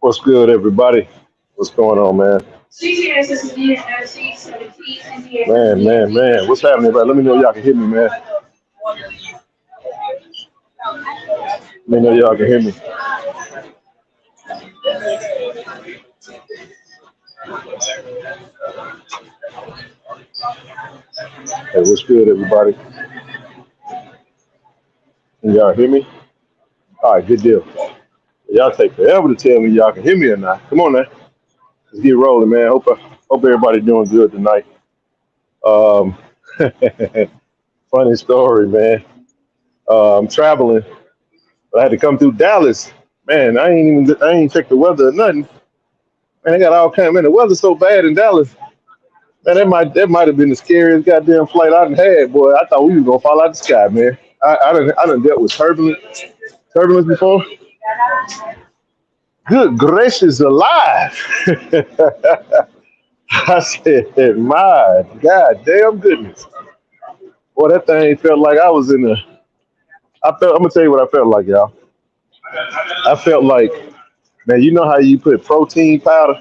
What's good, everybody? What's going on, man? Man. What's happening, bro? Let me know y'all can hear me, man. Let me know y'all can hear me. Hey, what's good, everybody? Can y'all hear me? All right, good deal. Y'all take forever to tell me y'all can hear me or not. Come on, man. Let's get rolling, man. Hope everybody doing good tonight. Um, funny story, man. I'm traveling. I had to come through Dallas. Man, I ain't checked the weather or nothing. Man, I got all kind. Man, the weather's so bad in Dallas. Man, that might have been the scariest goddamn flight I done had, boy. I thought we was gonna fall out the sky, man. I done dealt with turbulence before. Good gracious alive. I said, my God damn goodness. Boy, that thing felt like I was in a I'm gonna tell you what I felt like, y'all. I felt like, man, you know how you put protein powder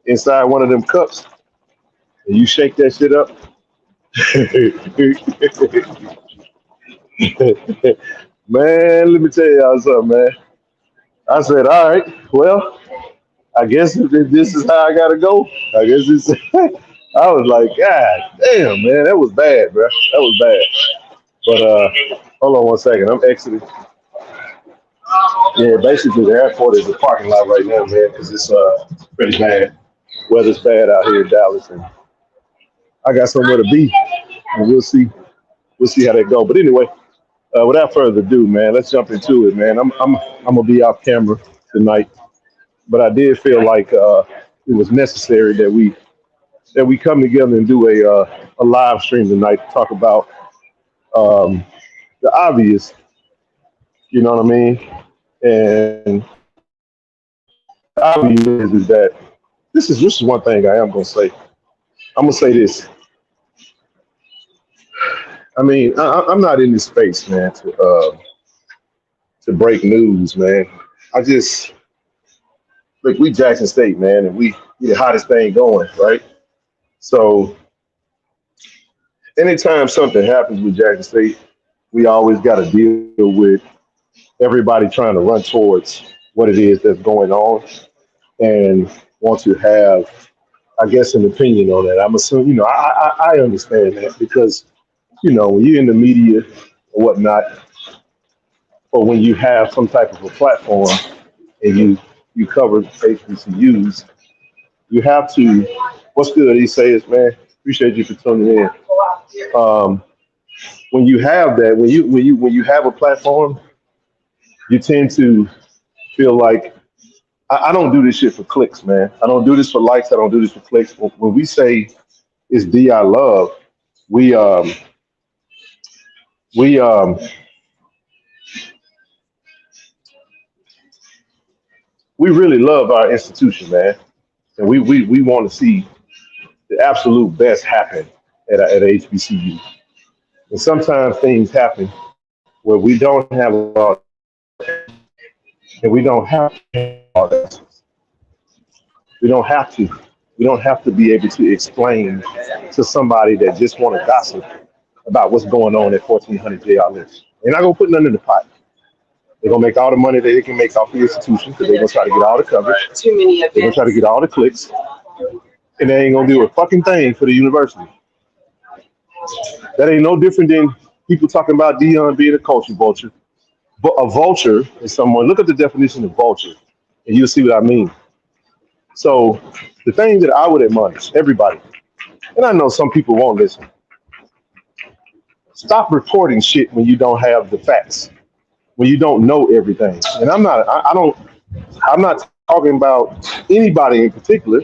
inside one of them cups and you shake that shit up? Man, let me tell y'all something, man. I said, all right, well, I guess if this is how I gotta go. I guess this. I was like, God damn, man, that was bad, bro. That was bad. But hold on one second. I'm exiting. Yeah, basically the airport is the parking lot right now, man, because it's pretty bad. Weather's bad out here in Dallas, and I got somewhere to be, and we'll see how that go. But anyway, without further ado, man, let's jump into it, man. I'm gonna be off camera tonight, but I did feel like it was necessary that we come together and do a live stream tonight to talk about the obvious. You know what I mean? And the obvious is that this is one thing I am gonna say. I'm gonna say this. I mean, I'm not in this space, man, to break news, man. I just look. We Jackson State, man, and we the hottest thing going, right? So anytime something happens with Jackson State, we always got to deal with everybody trying to run towards what it is that's going on and want to have, I guess, an opinion on that. I'm assuming, I understand that because, when you're in the media or whatnot, or when you have some type of a platform and you cover HBCUs, you have to. What's good? He says, man. Appreciate you for tuning in. Um, when you have that, when you have a platform, you tend to feel like I don't do this shit for clicks, man. I don't do this for likes. I don't do this for clicks. When we say it's DI love, we we we really love our institution, man, and we want to see the absolute best happen at HBCU. And sometimes things happen where we don't have all, and we don't have all that. We don't have to. We don't have to be able to explain to somebody that just want to gossip about what's going on at 1400 JR Lynch. They're not gonna put nothing in the pot. They're gonna make all the money that they can make off the institution because they're gonna try to get all the coverage. They're gonna try to get all the clicks, and they ain't gonna do a fucking thing for the university. That ain't no different than people talking about Dion being a culture vulture. But a vulture is someone. Look at the definition of vulture, and you'll see what I mean. So the thing that I would admonish everybody, and I know some people won't listen, stop reporting shit when you don't have the facts, when you don't know everything. And I'm not talking about anybody in particular,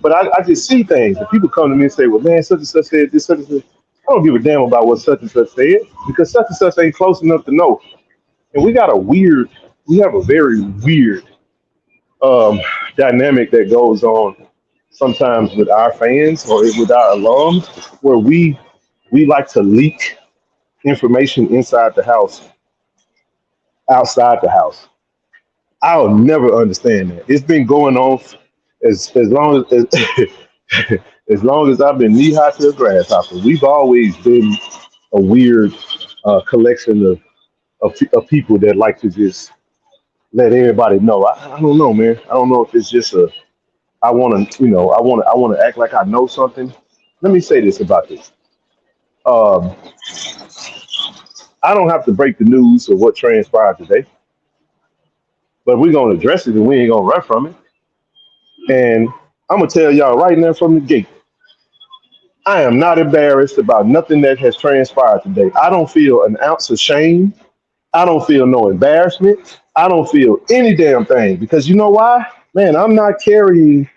but I just see things. And people come to me and say, well, man, such and such said this, such and such. I don't give a damn about what such and such said because such and such ain't close enough to know. And we have a very weird um, dynamic that goes on sometimes with our fans or with our alums, where we like to leak information inside the house, outside the house. I'll never understand that. It's been going on as long as as long as I've been knee high to a grasshopper. We've always been a weird collection of people that like to just let everybody know. I don't know, man. I don't know if it's just a I want to, I want to act like I know something. Let me say this about this. Um, I don't have to break the news of what transpired today, but we're gonna address it and we ain't gonna run from it. And I'm gonna tell y'all right now from the gate, I am not embarrassed about nothing that has transpired today. I don't feel an ounce of shame. I don't feel no embarrassment. I don't feel any damn thing because you know why? Man, I'm not carrying.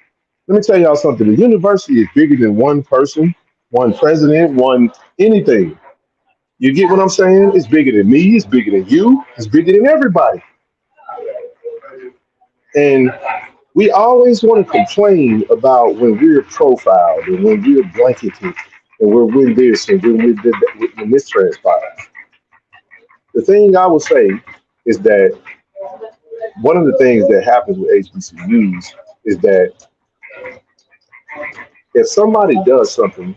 Let me tell y'all something. The university is bigger than one person, one president, one anything. You get what I'm saying? It's bigger than me. It's bigger than you. It's bigger than everybody. And we always want to complain about when we're profiled and when we're blanketed and we're when this and when we did that, when this transpires. The thing I would say is that one of the things that happens with HBCUs is that if somebody does something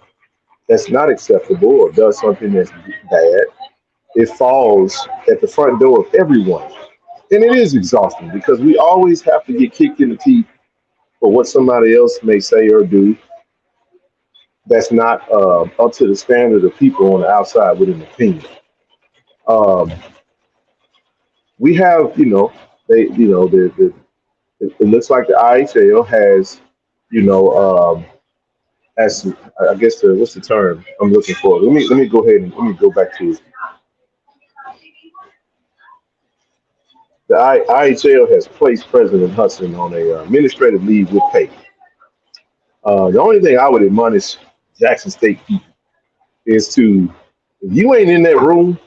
that's not acceptable or does something that's bad, it falls at the front door of everyone. And it is exhausting because we always have to get kicked in the teeth for what somebody else may say or do that's not up to the standard of people on the outside with an opinion. Um, we have, it looks like the IHL has, you know, as I guess what's the term I'm looking for? Let me go ahead and let me go back to it. The IHL has placed President Hudson on a administrative leave with pay. The only thing I would admonish Jackson State people is to, if you ain't in that room,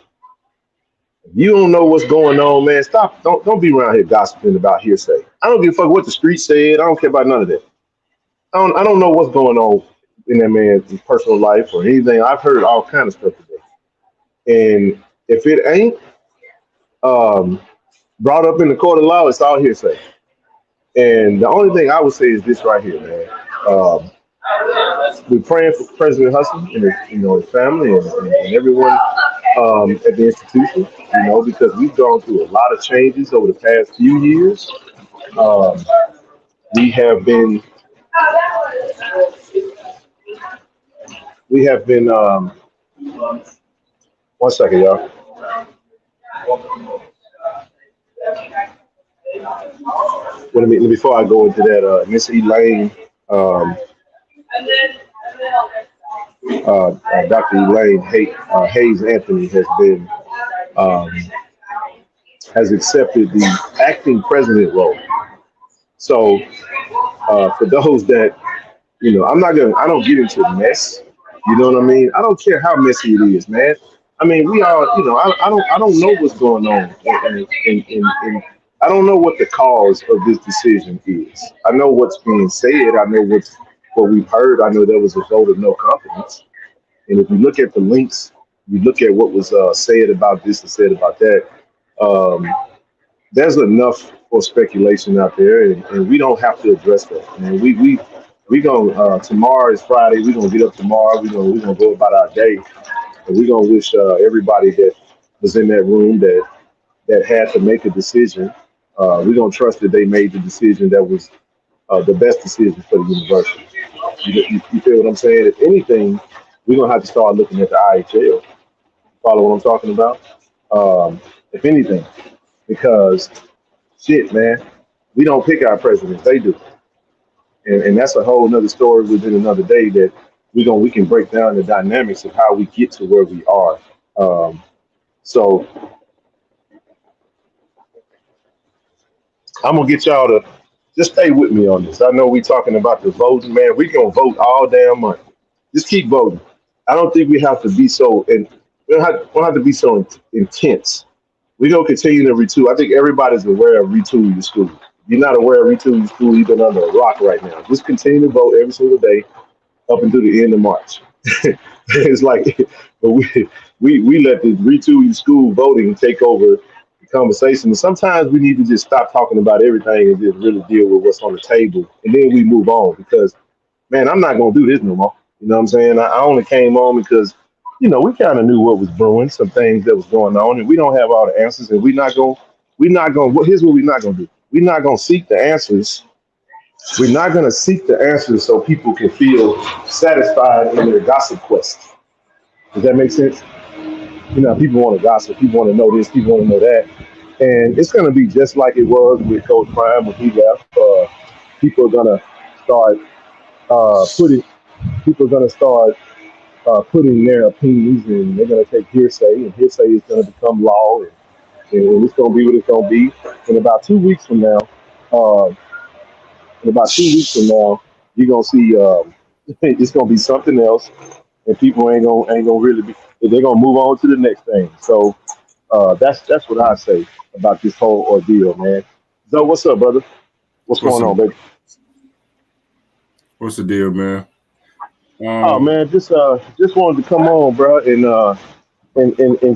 if you don't know what's going on, man, stop. Don't be around here gossiping about hearsay. I don't give a fuck what the street said. I don't care about none of that. I don't know what's going on in that man's personal life or anything. I've heard all kind of stuff today. And if it ain't um, brought up in the court of law, it's all hearsay. And the only thing I would say is this right here, man. Um, we're praying for President Hudson and his family and everyone at the institution, because we've gone through a lot of changes over the past few years. Um, we have been, we have been. One second, y'all. Before I go into that, Miss Elaine, um, Dr. Elaine Hayes Anthony um, has accepted the acting president role. So for those that I don't get into mess. You know what I mean? I don't care how messy it is, man. I mean, we all, I don't know what's going on, and I don't know what the cause of this decision is. I know what's being said. I know what we've heard. I know there was a vote of no confidence. And if you look at the links, you look at what was said about this and said about that. Um, there's enough for speculation out there, and we don't have to address that. And we gonna tomorrow is Friday. We're gonna get up tomorrow. We're gonna go about our day, and we're gonna wish everybody that was in that room that had to make a decision. We're gonna trust that they made the decision that was the best decision for the university. You feel what I'm saying? If anything, we're gonna have to start looking at the IHL. Follow what I'm talking about? If anything, because shit, man, we don't pick our presidents; they do. And that's a whole another story within another day that we can break down the dynamics of how we get to where we are. So I'm gonna get y'all to just stay with me on this. I know we talking about the voting, man. We gonna vote all damn month. Just keep voting. I don't think we have to be so, and we don't have to be so intense. We gonna continue to retool. I think everybody's aware of retooling the school. If you're not aware of retooling the school, you've been under a rock right now. Just continue to vote every single day up until the end of March. It's like, but we let the retooling school voting take over the conversation. And sometimes we need to just stop talking about everything and just really deal with what's on the table, and then we move on. Because man, I'm not gonna do this no more. You know what I'm saying? I only came on because we kind of knew what was brewing, some things that was going on, and we don't have all the answers, and here's what we're not gonna do. We're not gonna seek the answers. We're not gonna seek the answers so people can feel satisfied in their gossip quest. Does that make sense? People want to gossip, people want to know this, people want to know that, and it's gonna be just like it was with Coach Prime when he left. People are gonna start putting people are going to start putting their opinions, and they're going to take hearsay, and hearsay is going to become law, and it's going to be what it's going to be. In about 2 weeks from now, uh, you're going to see it's going to be something else, and people ain't gonna really be. They're going to move on to the next thing. So that's what I say about this whole ordeal, man. So what's up, brother? What's going on, baby? What's the deal, man? Oh man, just wanted to come on, bro, and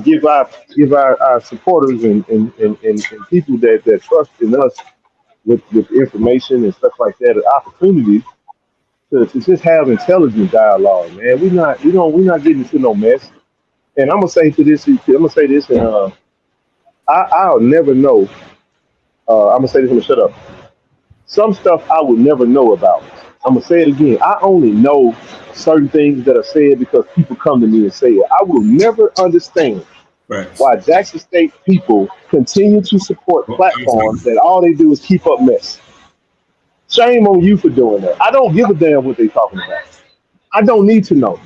give our supporters and people that trust in us with information and stuff like that an opportunity to just have intelligent dialogue, man. We're not getting into no mess. And I'm gonna say this, and I'll never know. I'm gonna say this. I'm gonna shut up. Some stuff I would never know about. I'm gonna say it again. I only know certain things that are said because people come to me and say it. I will never understand Facts. why Jackson State people continue to support platforms that all they do is keep up mess. Shame on you for doing that. I don't give a damn what they're talking about. I don't need to know.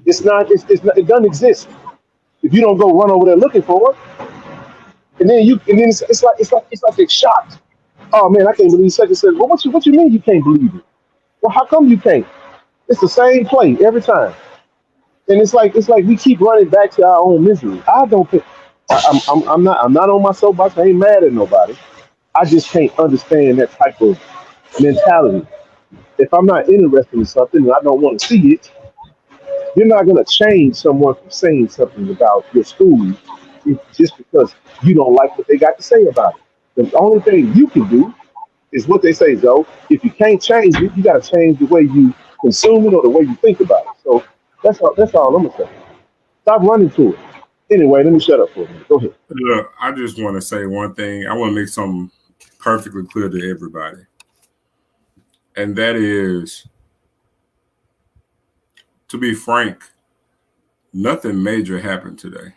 It doesn't exist. If you don't go run over there looking for it, and then it's like they're shocked. Oh man, I can't believe such and such. Well, what you mean you can't believe it? Well, how come you can't? It's the same play every time, and it's like we keep running back to our own misery. I don't think I'm not on my soapbox. I ain't mad at nobody. I just can't understand that type of mentality. If I'm not interested in something and I don't want to see it, you're not going to change someone from saying something about your school just because you don't like what they got to say about it. The only thing you can do is what they say, Joe. If you can't change it, you got to change the way you consume it or the way you think about it. So that's all I'm gonna say. Stop running to it. Anyway, let me shut up for a minute. Go ahead. Look, I just want to say one thing. I want to make something perfectly clear to everybody, and that is, to be frank, nothing major happened today.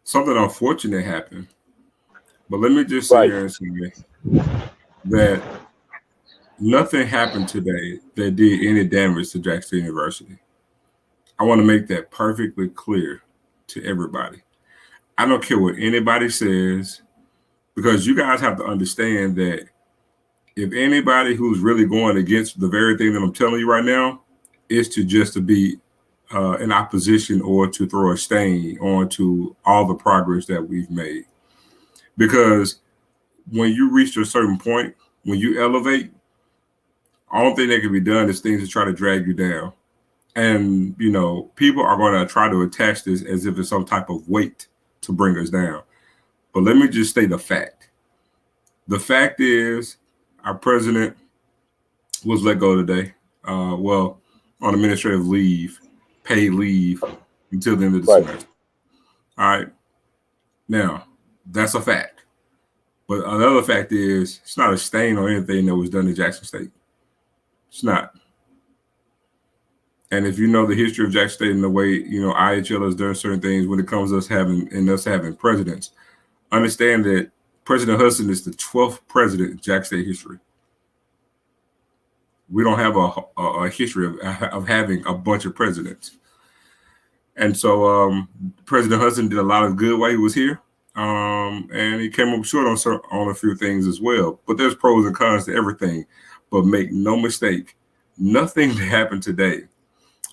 Something unfortunate happened, but let me just say Right. here and say that nothing happened today that did any damage to Jackson University. I want to make that perfectly clear to everybody. I don't care what anybody says, because you guys have to understand that if anybody who's really going against the very thing that I'm telling you right now is to be in opposition or to throw a stain onto all the progress that we've made. Because when you reach a certain point, when you elevate, only thing that can be done is things to try to drag you down. And, people are going to try to attach this as if it's some type of weight to bring us down. But let me just state the fact. The fact is, our president was let go today. On administrative leave, paid leave until the end of the Right. semester. All right. Now, that's a fact. But another fact is, it's not a stain on anything that was done in Jackson State. It's not. And if you know the history of Jackson State and the way, IHL has done certain things when it comes to us having presidents, understand that President Hudson is the 12th president in Jackson State history. We don't have a history of having a bunch of presidents. And so President Hudson did a lot of good while he was here. And he came up short on a few things as well. But there's pros and cons to everything. But make no mistake, nothing that happened today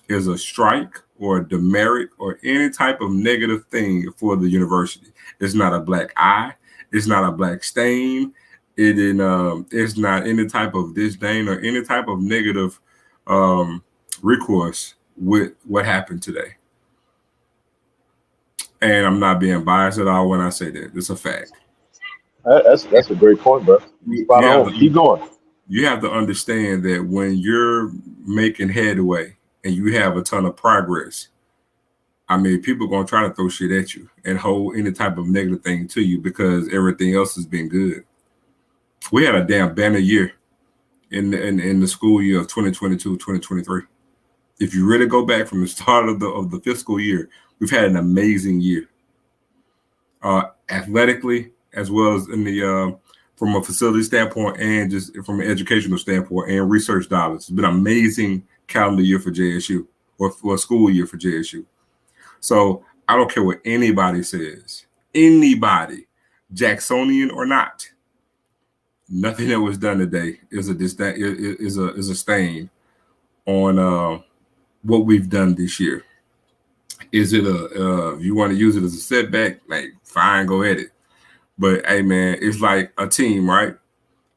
is a strike or a demerit or any type of negative thing for the university. It's not a black eye. It's not a black stain. It's not any type of disdain or any type of negative recourse with what happened today. And I'm not being biased at all when I say that. It's a fact. That's a great point, bro. You spot You have on. to Keep going. you have to understand that when you're making headway and you have a ton of progress, I mean, people are gonna try to throw shit at you and hold any type of negative thing to you because everything else has been good. We had a damn banner year in the school year of 2022-2023. If you really go back from the start of the fiscal year, we've had an amazing year, athletically as well as in the from a facility standpoint and just from an educational standpoint and research dollars. It's been an amazing calendar year for JSU or for a school year for JSU. So I don't care what anybody says, anybody, Jacksonian or not, nothing that was done today is a stain on what we've done this year. Is it if you want to use it as a setback, like fine, go at it. But hey, man, it's like a team, right?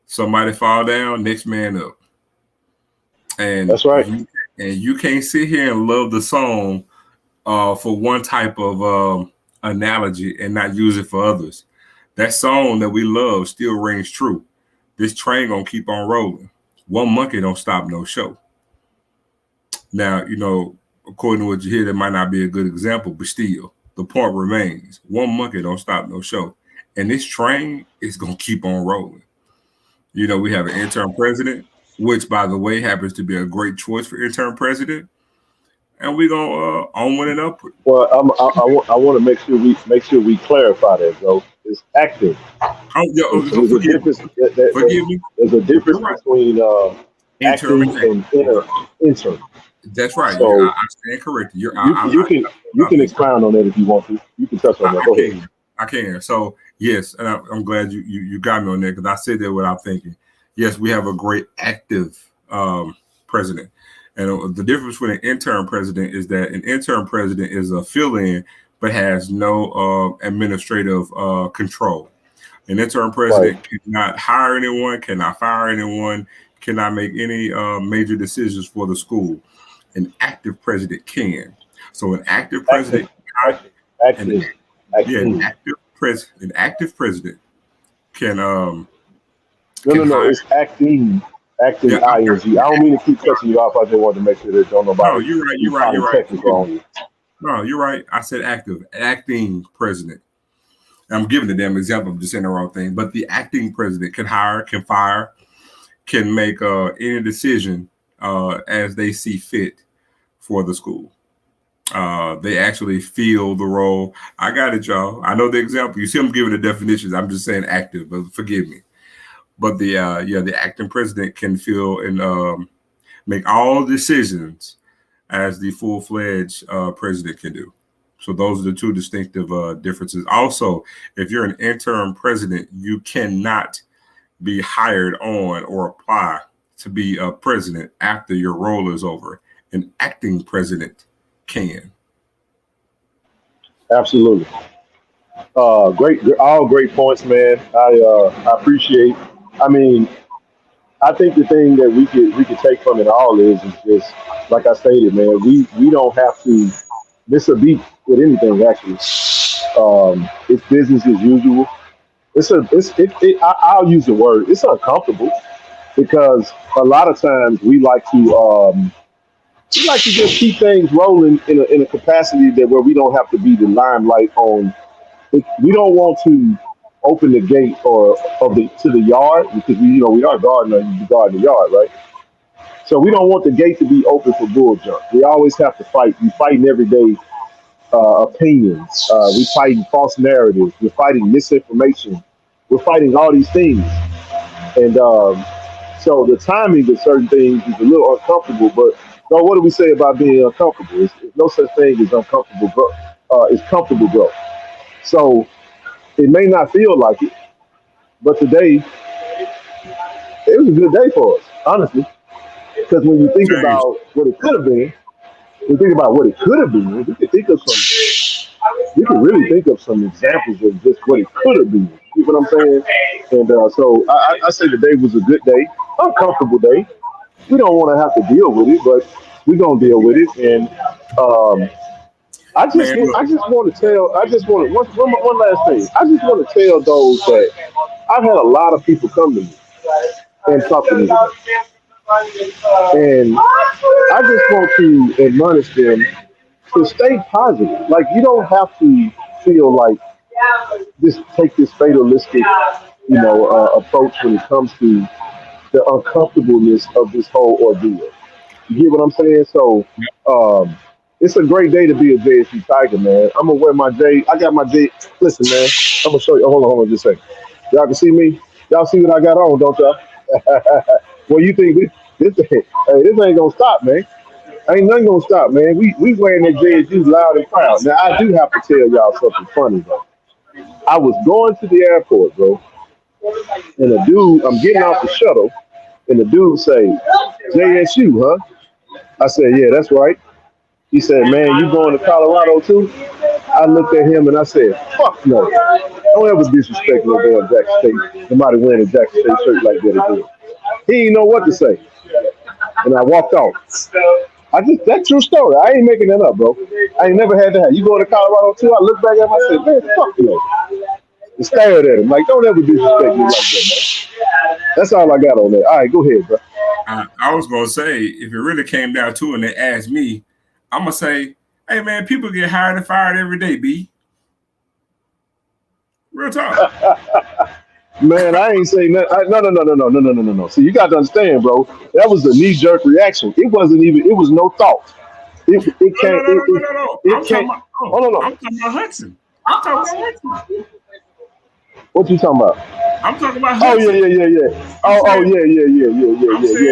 Somebody fall down, next man up, and That's right. you can't sit here and love the song for one type of analogy and not use it for others. That song that we love still rings true. This train gonna keep on rolling. One monkey don't stop no show. Now, according to what you hear, that might not be a good example, but still, the point remains: one monkey don't stop no show, and this train is gonna keep on rolling. We have an interim president, which, by the way, happens to be a great choice for interim president, and we're gonna onward and upward. Well, I want to make sure we clarify that, bro. It's active. There's a Forgive me. difference. Forgive me. There's a difference You're right. between Interim acting and active. and intern. That's right. So I stand corrected. you can expound on that if you want to. You can touch on that. Go ahead. I can. So yes, and I'm glad you got me on there because I said that without thinking. Yes, we have a great active president, and the difference with an interim president is that an interim president is a fill-in but has no administrative control. An interim president cannot hire anyone, cannot fire anyone, cannot make any major decisions for the school. An active president can. So an active president, Acting. an active president can No. hire. It's acting. Acting. Yeah, ing. I don't mean to keep cutting you off. I just wanted to make sure that don't no, nobody you're right. be finding technical on you. No, you're right. I said active, acting president. I'm giving the damn example. I'm just saying the wrong thing. But the acting president can hire, can fire, can make any decision as they see fit for the school. They actually feel the role. I got it, y'all. I know the example. You see, I'm giving the definitions. I'm just saying active, but forgive me. But the acting president can feel and make all decisions as the full-fledged president can do. So those are the two distinctive differences. Also, if you're an interim president, you cannot be hired on or apply to be a president after your role is over. An acting president can. Absolutely. Great. All great points, man. I appreciate. I mean, I think the thing that we could take from it all is just like I stated, man. We don't have to miss a beat with anything. Actually, it's business as usual. I'll use the word. It's uncomfortable because a lot of times we like to just keep things rolling in a capacity that where we don't have to be the limelight on. We don't want to open the gate or of the to the yard because we are gardening the yard, right? So we don't want the gate to be open for bull jump. We always have to fight. We fighting every day opinions. We fighting false narratives. We're fighting misinformation. We're fighting all these things, and so the timing of certain things is a little uncomfortable. But no, what do we say about being uncomfortable? It's no such thing as uncomfortable growth. It's comfortable growth. So it may not feel like it, but today it was a good day for us, honestly. Because when you think James, about what it could have been, we think about what it could have been. We can think of some. We can really think of some examples of just what it could have been. You know what I'm saying? And so I say today was a good day, uncomfortable day. We don't want to have to deal with it, but we're gonna deal with it. And um, Man, look, I just want to tell. I just want to one last thing. I just want to tell those that I've had a lot of people come to me and talk to me today, and I just want to admonish them to stay positive. Like you don't have to feel like take this fatalistic, approach when it comes to the uncomfortableness of this whole ordeal. You get what I'm saying? So um, it's a great day to be a JSU Tiger, man. I'm gonna wear my J. I got my J. Listen, man. I'm gonna show you. Hold on, just a second. Y'all can see me. Y'all see what I got on, don't y'all? Well, you think hey, this ain't gonna stop, man. Ain't nothing gonna stop, man. We wearing that JSU loud and proud. Now I do have to tell y'all something funny though. I was going to the airport, bro, and a dude. I'm getting off the shuttle, and the dude say, "JSU, huh?" I said, "Yeah, that's right." He said, "Man, you going to Colorado too?" I looked at him and I said, "Fuck no. Don't ever disrespect no damn Jackson State. Somebody wearing a Jackson State shirt like that again." He didn't know what to say. And I walked off. That's true story. I ain't making that up, bro. I ain't never had that. You going to Colorado too? I looked back at him, I said, "Man, fuck no." And stared at him. Like, don't ever disrespect me like that, man. That's all I got on that. All right, go ahead, bro. I was gonna say, if it really came down to it and they asked me, I'm gonna say, hey man, people get hired and fired every day, B. Real talk. Man, I ain't saying that. No. See, you got to understand, bro. That was a knee jerk reaction. It wasn't even. It was no thought. It No, no, can't. no, no, no, no, no. It can't. Oh no, I'm no. talking about Hudson. I'm talking about Hudson. What you talking about? I'm talking about Oh Hudson. yeah. I'm Oh saying, yeah. You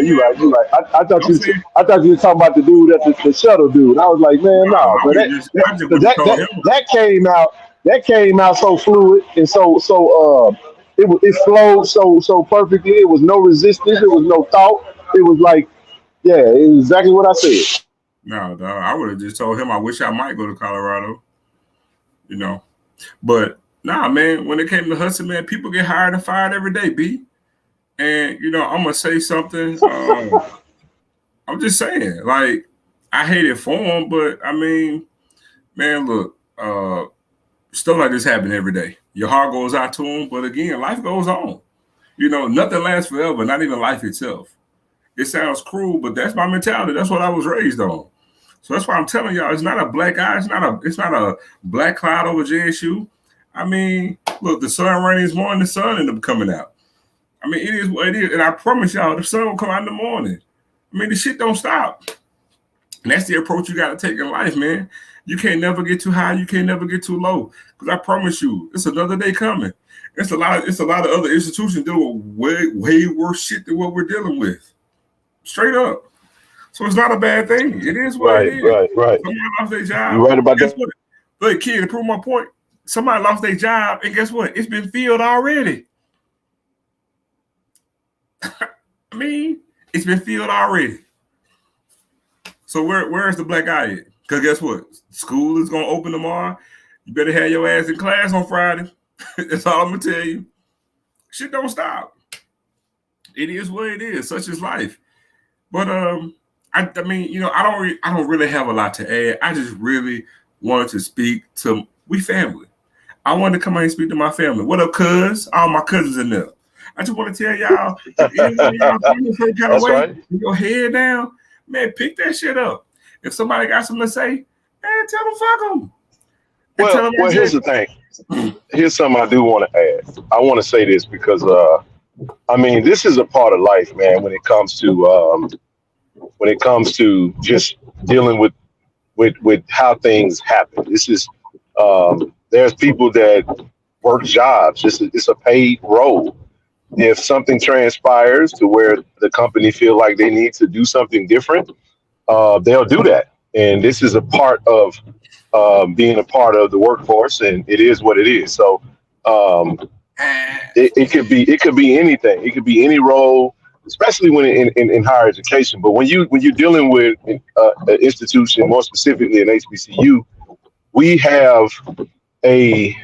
man, right. You look, right. I'm saying, I thought you were talking about the dude at the shuttle dude. I was like, man, no, I but would have just, I just would have told him. that came out. That came out so fluid and it flowed so perfectly. It was no resistance. It was no thought. It was like, yeah, it was exactly what I said. No, dog, I would have just told him I wish I might go to Colorado, you know. But nah, man, when it came to Hudson, man, people get hired and fired every day, B. And I'm gonna say something. I'm just saying, like, I hate it for him, but I mean, man, look, stuff like this happen every day. Your heart goes out to him, but again, life goes on. Nothing lasts forever, not even life itself. It sounds cruel, but that's my mentality. That's what I was raised on. So that's why I'm telling y'all, it's not a black eye, it's not a black cloud over JSU. I mean, look, the sun raining this morning, the sun ended up coming out. I mean, it is what it is, and I promise y'all, the sun will come out in the morning. I mean, the shit don't stop. And that's the approach you got to take in life, man. You can't never get too high. You can't never get too low. Because I promise you, it's another day coming. It's a lot of other institutions dealing with way worse shit than what we're dealing with. Straight up. So it's not a bad thing. It is what it is. Right. Somebody lost their job. You right about Guess that? what? Look, kid, to prove my point, somebody lost their job, and guess what? It's been filled already. I mean, it's been filled already. So where's the black eye at? Because guess what? School is gonna open tomorrow. You better have your ass in class on Friday. That's all I'm gonna tell you. Shit don't stop. It is what it is. Such is life. But I mean, I don't really have a lot to add. I just really wanted to speak to we family. I wanted to come out and speak to my family. What up, cuz? All my cousins in there. I just want to tell y'all, if any one of y'all feeling some kind of That's way, right. with your head down, man, pick that shit up. If somebody got something to say, man, tell them fuck them. And tell them I Well, here's said, the thing. Here's something I do want to add. I want to say this because I mean, this is a part of life, man. When it comes to just dealing with how things happen. This is there's people that work jobs. It's a paid role. If something transpires to where the company feel like they need to do something different, they'll do that. And this is a part of being a part of the workforce, and it is what it is. So um, it could be anything. It could be any role, especially when in higher education. But when you're dealing with an institution, more specifically an HBCU, we have a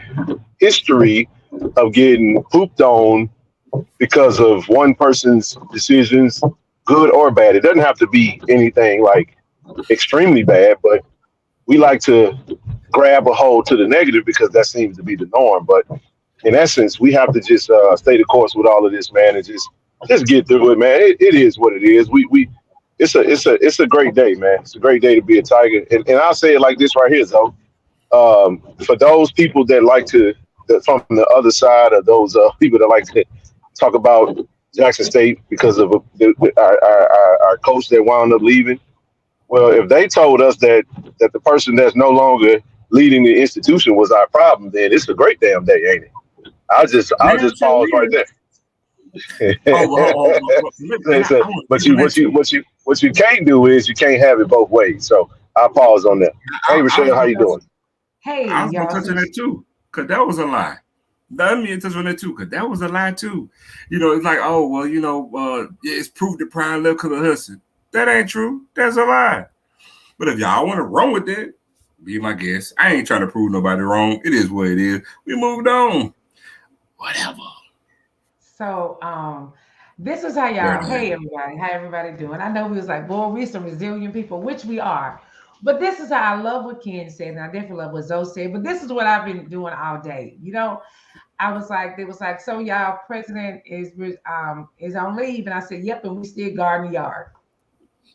history of getting pooped on because of one person's decisions, good or bad. It doesn't have to be anything like extremely bad, but we like to grab a hold to the negative because that seems to be the norm. But in essence, we have to just stay the course with all of this, man, and just get through it, man. It is what it is. We it's a great day, man. It's a great day to be a Tiger, and I'll say it like this right here, though. For those people that like to from the other side, of those people that like to talk about Jackson State because of our coach that wound up leaving. Well, if they told us that the person that's no longer leading the institution was our problem, then it's a great damn day, ain't it? I'll Damn just sure pause right is. there. I want to But touch on that too. what you can't do is you can't have it both ways. So I'll pause on that. Hey, I was Rochelle, how gonna you doing? Hey, I was gonna y'all. touch on that too, cause that was a lie. Let me touch on that too, cause that was a lie too. It's like, oh well, yeah, it's proved the prime left because of Hudson. That ain't true. That's a lie. But if y'all want to run with that, be my guest. I ain't trying to prove nobody wrong. It is what it is. We moved on. Whatever. So, this is how There y'all. it is. Hey, everybody. How everybody doing? I know we was like, boy, we some resilient people, which we are. But this is how I love what Ken said, and I definitely love what Zoe said. But this is what I've been doing all day. I was like, they was like, so y'all, president is on leave, and I said, yep, and we still guarding the yard.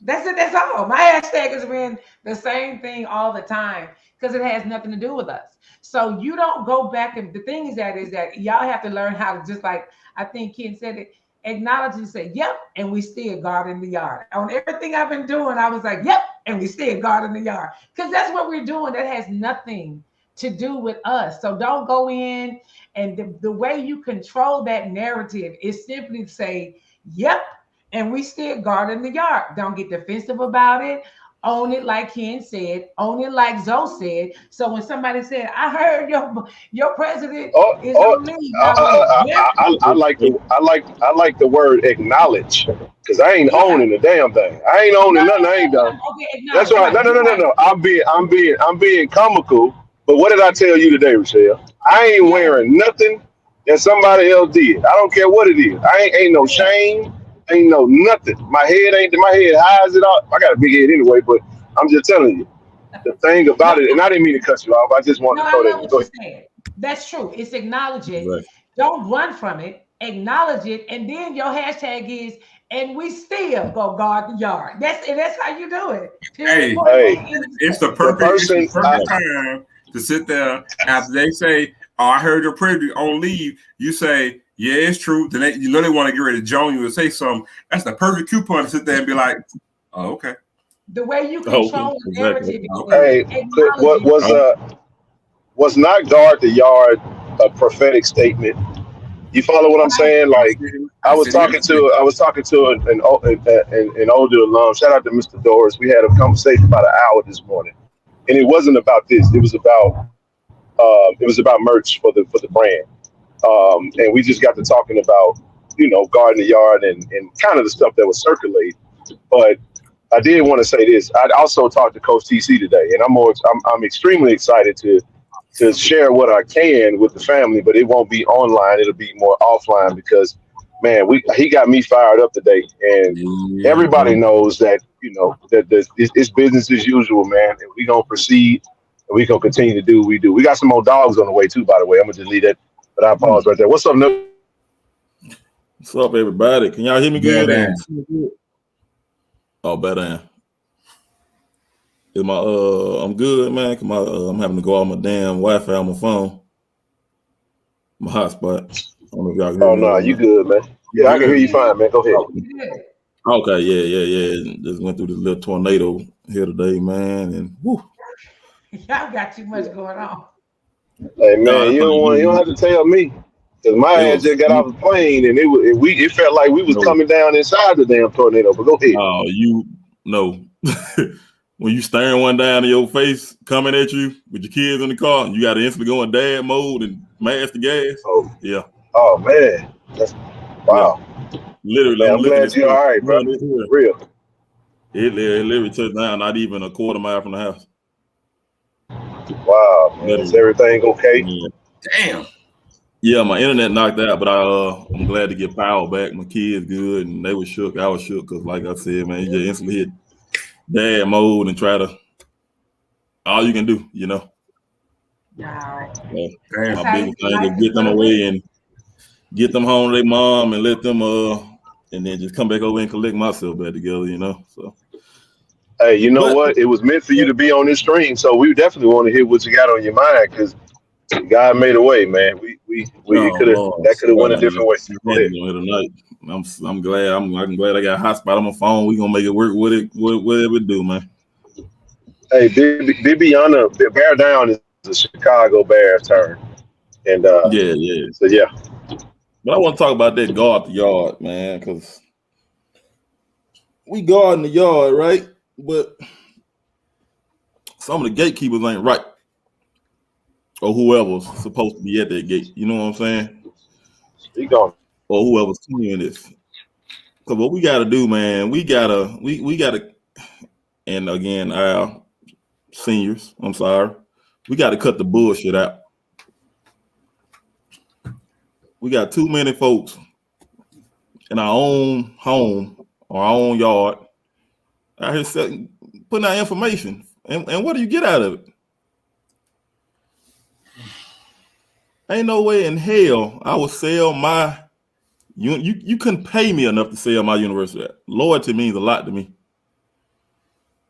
That's it. That's all. My hashtag has been the same thing all the time because it has nothing to do with us. So you don't go back and the thing is that y'all have to learn how to just like I think Ken said it, acknowledge and say, yep, and we still guarding the yard. On everything I've been doing, I was like, yep, and we still guarding the yard. Because that's what we're doing. That has nothing to do with us. So don't go in and the way you control that narrative is simply to say, yep, and we still guarding the yard. Don't get defensive about it. Own it like Ken said. Own it like Zoe said. So when somebody said, "I heard your president Oh, is oh, on leave," I went, "Yep, I like the word acknowledge because I ain't yeah." owning a damn thing. I ain't owning No, nothing. I no, ain't no, done. no. Okay, That's acknowledge. right. No, Right. no, You're no, no, right. no. I'm being comical. But what did I tell you today, Rochelle? I ain't Yeah. wearing nothing that somebody else did. I don't care what it is. Ain't no Yeah. shame. Ain't no nothing. My head high as it all. I got a big head anyway, but I'm just telling you the thing No, about it. And I didn't mean to cut you off. I just wanted no, to I throw that love in. what Go you ahead. said. That's true. It's acknowledge it. Right. Don't run from it. Acknowledge it, and then your hashtag is, and we still go guard the yard. That's how you do it. Period. Hey, Point blank. Hey, End of it's the story. the perfect it's the person. perfect time to sit there after they say, "Oh, I heard your president on leave." You say, "Yeah, it's true." Then they want to get ready to join you and say something. That's the perfect coupon to sit there and be like, "Oh, okay, The way you oh, okay, control the exactly." narrative is Hey, what acknowledging. was not guard the yard a prophetic statement? You follow what I'm Right. saying? Like I said it yesterday. I was talking to an older alum. Shout out to Mr. Doris. We had a conversation about an hour this morning, and it wasn't about this. It was about merch for the brand, and we just got to talking about guarding the yard and kind of the stuff that was circulating. But I did want to say this. I also talked to Coach TC today, and I'm extremely excited to share what I can with the family, but it won't be online. It'll be more offline because, man, he got me fired up today, and Yeah, everybody bro. knows that it's business as usual, man. And we gonna proceed, and we gonna continue to do what we do. We got some more dogs on the way too, by the way. I'm gonna just leave that, but I pause right there. What's up, Nook? What's up, everybody? Can y'all hear me good? Bad And oh, better. Is my I'm good, man. 'Cause I'm having to go out my damn Wi-Fi on my phone, my hotspot. I don't know if y'all can hear Oh me no, or you not. good, man. You Yeah, I can hear good? you fine, man. Go ahead. Oh, You good. okay, yeah. Just went through this little tornado here today, man, and whoo. Y'all got too much going on. Hey, No, man, that's all you don't have to tell me. Cause my it ass was. just got off the plane and it felt like we was No, coming down inside the damn tornado. But go ahead. no, you no. When you staring one down in your face coming at you with your kids in the car, you got to instantly go in dad mode and mash the gas. Oh, Yeah, oh man, that's yeah. wow. Literally, Man, I'm I'm looking glad at you're space. all right, bro. Man, it's here. For real. It literally touched down, not even a quarter mile from the house. Wow, man. Is Literally. everything okay? Yeah. Damn. Yeah, my internet knocked out, but I'm glad to get power back. My kids good, and they were shook. I was shook because, like I said, man, you just instantly hit dad mode and try to all you can do, you know. Wow. So Damn. my That's how you biggest thing like is to get them put a away win. and get them home to their mom and let them and then just come back over and collect myself back together, you know. So Hey, you know but what? It was meant for you to be on this stream, so we definitely want to hear what you got on your mind because God made a way, man. We it oh could have Lord, I'm that could have went a sorry, man. different way. I'm Go ahead. handling it tonight. I'm glad I'm glad I got a hotspot on my phone. We gonna make it work with it, whatever it do, man. Hey, Bibiana, Bear Down is a Chicago Bears turn, and Yeah, yeah. so yeah, But I want to talk about that guard the yard, man, because we guarding the yard, right? But some of the gatekeepers ain't right, or whoever's supposed to be at that gate. You know what I'm saying? he gone. Or whoever's clearing this. So what we gotta do, man, we gotta, and again, our seniors, I'm sorry, we gotta cut the bullshit out. We got too many folks in our own home or our own yard out here putting out information. And what do you get out of it? Ain't no way in hell I would sell my you couldn't pay me enough to sell my university. Loyalty means a lot to me.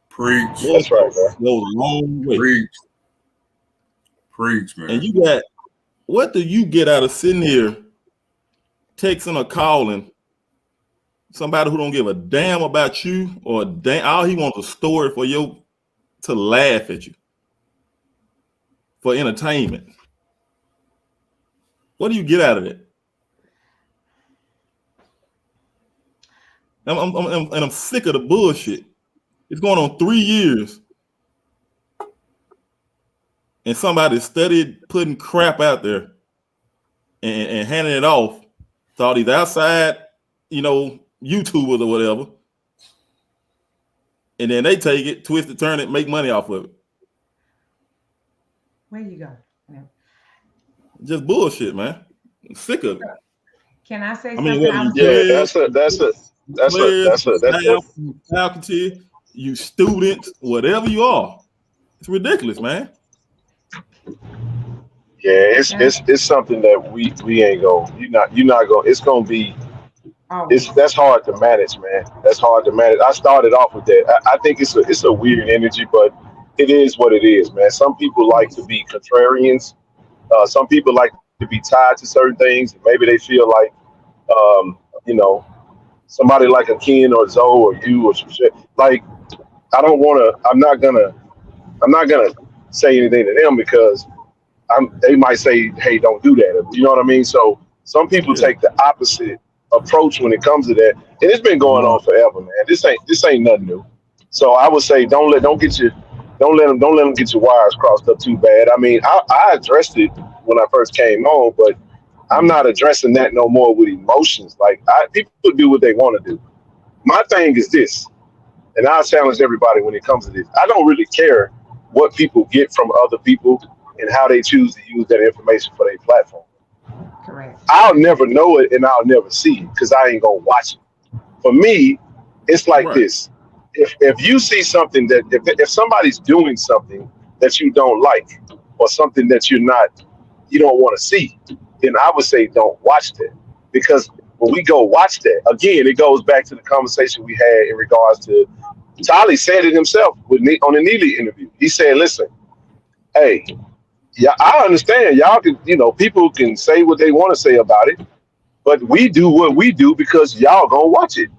Preach. That's Loyalty right, bro. goes a long way. Preach. Preach, And man. you got what do you get out of sitting here texting or calling somebody who don't give a damn about you or damn all he wants a story for you to laugh at you for entertainment? What do you get out of it? And I'm sick of the bullshit. It's going on 3 years, and somebody studied putting crap out there and handing it off to all these outside, YouTubers or whatever, and then they take it, twist it, turn it, make money off of it. Where you go? Yeah. Just bullshit, man. I'm sick of it. Can I say I mean, something? whether I you was Yeah, judge, players, that's staff, faculty, you students, whatever you are, it's ridiculous, man. yeah. can I, It's something that we ain't going. You're not going. It's gonna be. It's always. that's hard to manage, man. That's hard to manage. I started off with that. I think it's a weird energy, but it is what it is, man. Some people like to Yes. be contrarians. Some people like to be tied to certain things. Maybe they feel like, um, you know, somebody like a Ken or Zoe or you or some shit. Like, I don't want to. I'm not gonna say anything to them because they might say, hey, don't do that. You know what I mean? So some people Yeah. take the opposite approach when it comes to that, and it's been going Right. on forever, man. This ain't nothing new. So I would say don't let them get your wires crossed up too bad. I mean, I addressed it when I first came on, but I'm Mhm. not addressing that no more with emotions. Like people do what they want to do. My thing is this, and I challenge everybody when it comes to this. I don't really care what people get from other people and how they choose to use that information for their platform. Correct. I'll never know it and I'll never see it because I ain't gonna watch it. For me, it's like Right. this. If you see something that if somebody's doing something that you don't like or something that you don't want to see, then I would say don't watch that. Because when we go watch that, again, it goes back to the conversation we had in regards to Tolly said it himself on the Neely interview. He said, listen, hey, yeah, I understand. Y'all can, people can say what they want to say about it, but we do what we do because y'all gonna watch it.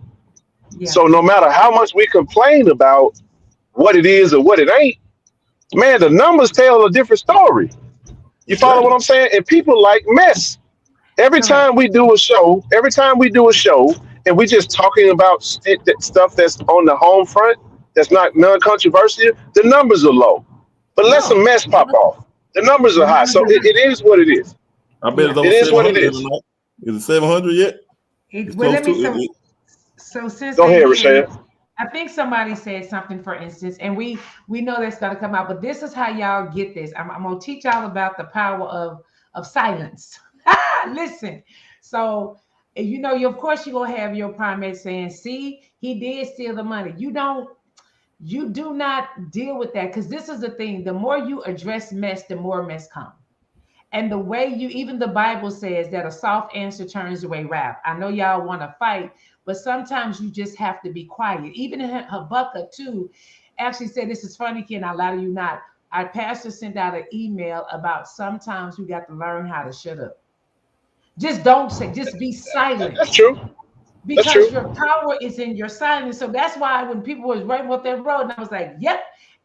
So Yes. no matter how much we complain about what it is or what it ain't, man, the numbers tell a different story. You follow what Exactly. I'm saying? And people like mess. Correct. Every time we do a show, and we just talking about stuff that's on the home front, that's not non-controversial, the numbers are low. But let some No. mess pop off. The numbers The are high. numbers So are it high. is what it is. I bet it's Yeah. It over is what it 700 is. tonight. Is it 700 yet? It's Well, close let to me it. so since Go they ahead, did, Rashad. I think somebody said something, for instance, and we know that's gonna come out, but this is how y'all get this. I'm gonna teach y'all about the power of silence. Listen, so you of course you're gonna have your primate saying, see, he did steal the money. You don't. You do not deal with that, because this is the thing. The more you address mess, the more mess comes. And the way you, even the Bible says that a soft answer turns away wrath. I know y'all want to fight, but sometimes you just have to be quiet. Even in Habakkuk 2 actually said, this is funny, Ken, I lie to you not. Our pastor sent out an email about sometimes we got to learn how to shut up. Just don't say, just be silent. That's true. That's Because true. your power is in your silence. So that's why when people was running up that road, and I was like, yep.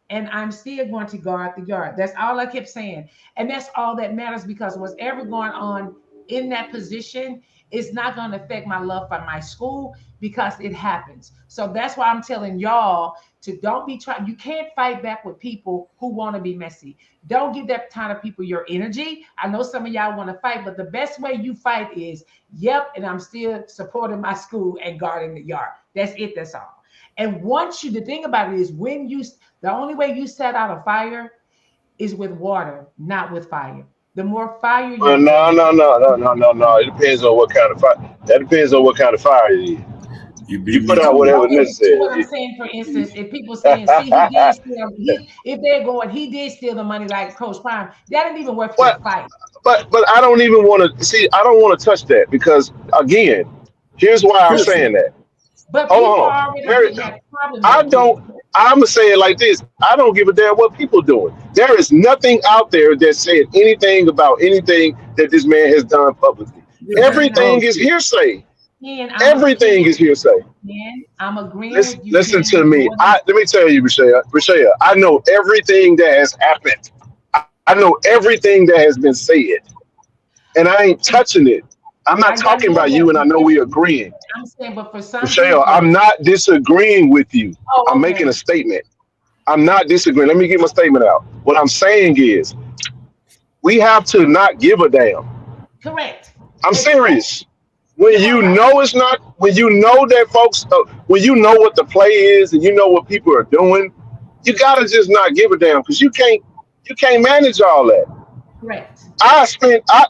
And I'm still going to guard the yard. That's all I kept saying. And that's all that matters, because whatever going on in that position is not going to affect my love for my school, because it happens. So that's why I'm telling y'all to don't be trying. You can't fight back with people who want to be messy. Don't give that kind of people your energy. I know some of y'all want to fight, but the best way you fight is, yep, and I'm still supporting my school and guarding the yard. That's it. That's all. And once you, the thing about it is, when you, the only way you set out a fire is with water, not with fire. The more fire Well, you no, bring, no, no, no, no, no, no. It depends on what kind of fire. That depends on what kind of fire it is. You You beat put me out to it. whatever okay, but see what I'm necessary. saying, for instance, if people saying, see, he did steal, if they're going, he did steal the money like Coach Prime, that ain't even worth your But fight. but I don't even want to see. I don't want to touch that because again, here's why I'm Piercing. saying that. But Hold on, people hold on. already There, getting that problem I though, don't. Ken. I'm gonna say it like this. I don't give a damn what people doing. There is nothing out there that said anything about anything that this man has done publicly. Yeah, man. Ken, Everything is hearsay. Ken, Everything is hearsay. I'm agreeing Listen, with you, listen Ken, to me. more than Let me tell you, Rashaya, I know everything that has happened. I know everything that has been said, and I ain't touching it. I'm not I talking know about that, you, and I but know we listen, agreeing. I'm saying, but for some Rashaya, people, I'm not disagreeing with you. I'm oh, making a okay, statement. I'm not disagreeing. Let me get my statement out. What I'm saying is, we have to not give a damn. correct. I'm Exactly. serious. When You're you right. know it's not, when you know that folks, when you know what the play is and you know what people are doing, you gotta just not give a damn because you can't manage all that. Correct. I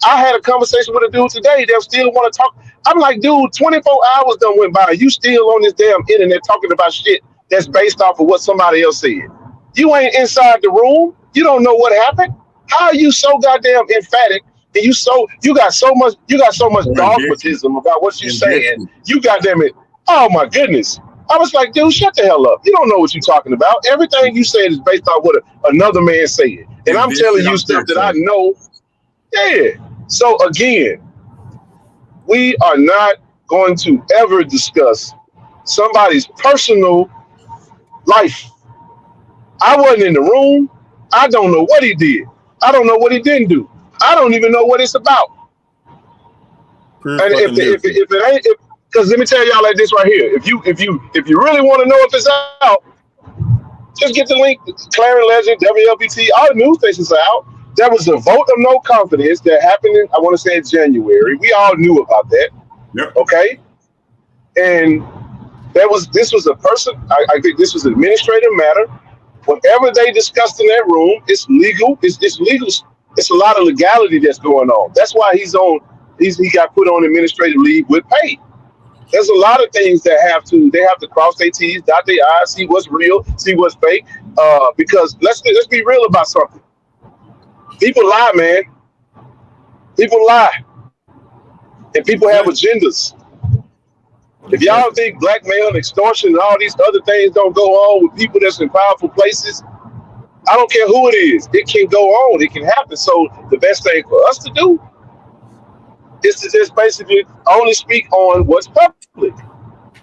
had a conversation with a dude today that still want to talk. I'm like, dude, 24 hours done went by. You still on this damn internet talking about shit that's based off of what somebody else said. You ain't inside the room. You don't know what happened. How are you so goddamn emphatic? And you got so much So invested. dogmatism about what you saying. Invested. You goddamn it. Oh my goodness. I was like, dude, shut the hell up. You don't know what you're talking about. Everything you said is based on what another man said. And I'm telling Invested you on stuff that I hearsay. know. Yeah. So again, we are not going to ever discuss somebody's personal life. I wasn't in the room. I don't know what he did. I don't know what he didn't do. I don't even know what it's about. Pure And fucking hearsay. if it ain't, because let me tell y'all like this right here. If you really want to know if it's out, just get the link. Clarin Legend, WLBT, all the news stations are out. There was a vote of no confidence that happened in, I want to say in January. We all knew about that. Yep. Okay. And this was a person, I think this was an administrative matter. Whatever they discussed in that room, it's legal. It's legal. It's a lot of legality that's going on. That's why he got put on administrative leave with pay. There's a lot of things that they have to cross their T's, dot their I's, see what's real, see what's fake. Because let's be real about something. People lie, man. People lie, and people have Exactly. agendas. If y'all Exactly. think blackmail and extortion and all these other things don't go on with people that's in powerful places, I don't care who it is. It can go on. It can happen. So the best thing for us to do is to just basically only speak on what's public.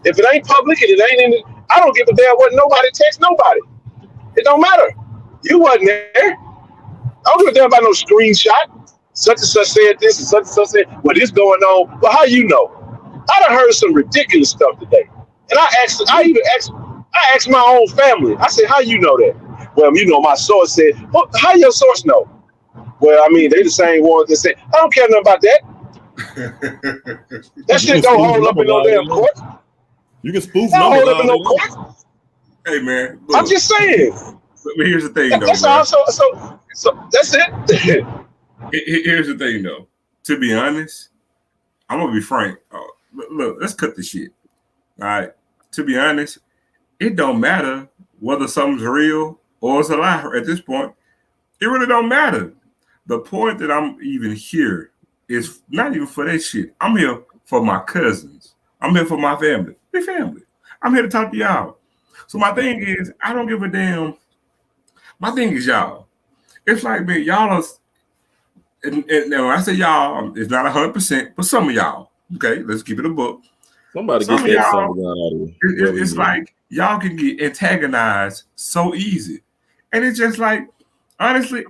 If it ain't public and it ain't in it, I don't give a damn what nobody text nobody. It don't matter. You wasn't there. I don't give a damn about no screenshot. Such and such said this and such said, well, this going on. Well, how you know? I done heard some ridiculous stuff today. And I asked my own family. I said, how you know that? Well, you know, my source said, well, how your source know? Well, I mean, they the same ones that say, I don't care nothing about that. That You can shit don't spoof hold up in numbers no all day damn long. court. You can spoof That don't numbers hold up in all day no long. court. Hey man, I'm look. just saying. But here's the thing, though, That's bro. all. So that's it. Here's the thing, though. To be honest, I'm gonna be frank. Look, let's cut the shit. All right. To be honest, it don't matter whether something's real or it's a lie at this point, it really don't matter. The point that I'm even here is not even for that shit. I'm here for my cousins. I'm here for my family. Big family. I'm here to talk to y'all. So my thing is, I don't give a damn. My thing is y'all. It's like, man, y'all are, and when I say y'all, it's not 100%, but some of y'all. Okay, let's keep it a book. Somebody Some get of that y'all, song out of it. it's like y'all can get antagonized so easy, and it's just like, honestly,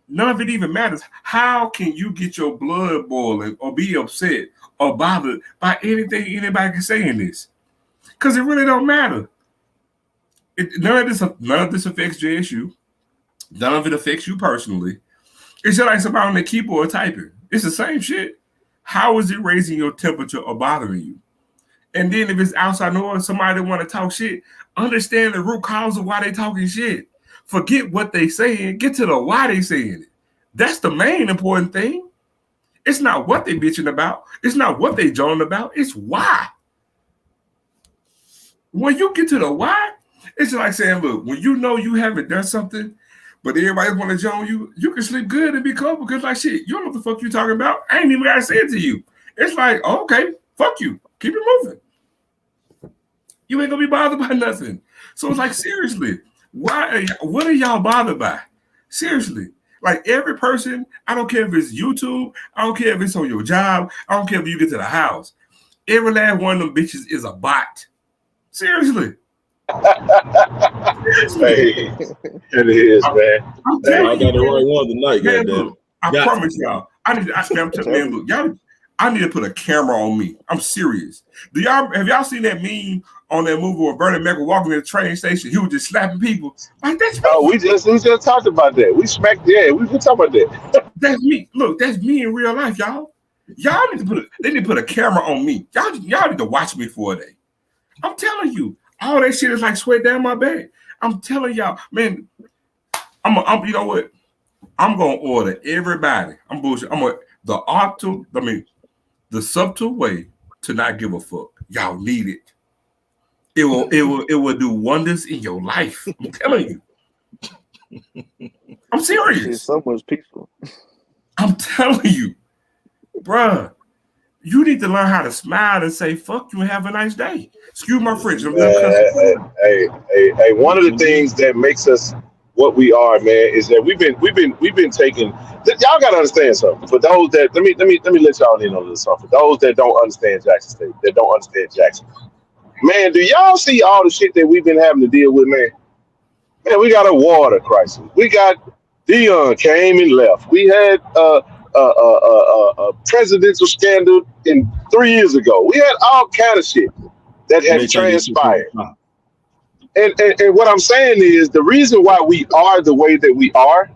none of it even matters. How can you get your blood boiling or be upset or bothered by anything anybody can say in this? Because it really don't matter. None of this affects JSU. None of it affects you personally. It's just like somebody on the keyboard typing. It's the same shit. How is it raising your temperature or bothering you? And then if it's outside noise, somebody want to talk shit, understand the root cause of why they talking shit. Forget what they saying. Get to the why they saying it. That's the main important thing. It's not what they bitching about. It's not what they joning about. It's why. When you get to the why, it's like saying, look, when you know you haven't done something, but everybody want to join you, you can sleep good and be comfortable because like shit, you don't know what the fuck you talking about. I ain't even gotta say it to you. It's like, oh, okay, fuck you. Keep it moving. You ain't gonna be bothered by nothing. So it's like, seriously, what are y'all bothered by? Seriously. Like every person, I don't care if it's YouTube, I don't care if it's on your job, I don't care if you get to the house. Every last one of them bitches is a bot. Seriously. Hey, it is, man. I'm I telling got the you, right one tonight, man, goddamn. look, I promise y'all. I'm telling man, look, y'all, I need to put a camera on me. I'm serious. Have y'all seen that meme on that movie where Bernie Mac was walking to the train station? He was just slapping people. Like that's me. Oh, we just talked about that. We smacked we talked about that. That's me. Look, that's me in real life, y'all. Y'all need to they need to put a camera on me. Y'all need to watch me for a day. I'm telling you, all that shit is like sweat down my back. I'm telling y'all, man. You know what? I'm gonna order everybody. I'm bullshit. The subtle way to not give a fuck. Y'all need it. It will do wonders in your life. I'm telling you. I'm serious. It's so much peaceful. I'm telling you, bruh. You need to learn how to smile and say "fuck you" and have a nice day. Excuse my French. I'm done cussing. Hey, one of the things that makes us what we are, man, is that we've been taking. Y'all gotta understand something. For those that let me let y'all in on this something. For those that don't understand Jackson State, that don't understand Jackson, man, do y'all see all the shit that we've been having to deal with, man? Man, we got a water crisis. We got Dion came and left. We had a presidential scandal 3 years ago. We had all kind of shit that had transpired. And what I'm saying is the reason why we are the way that we are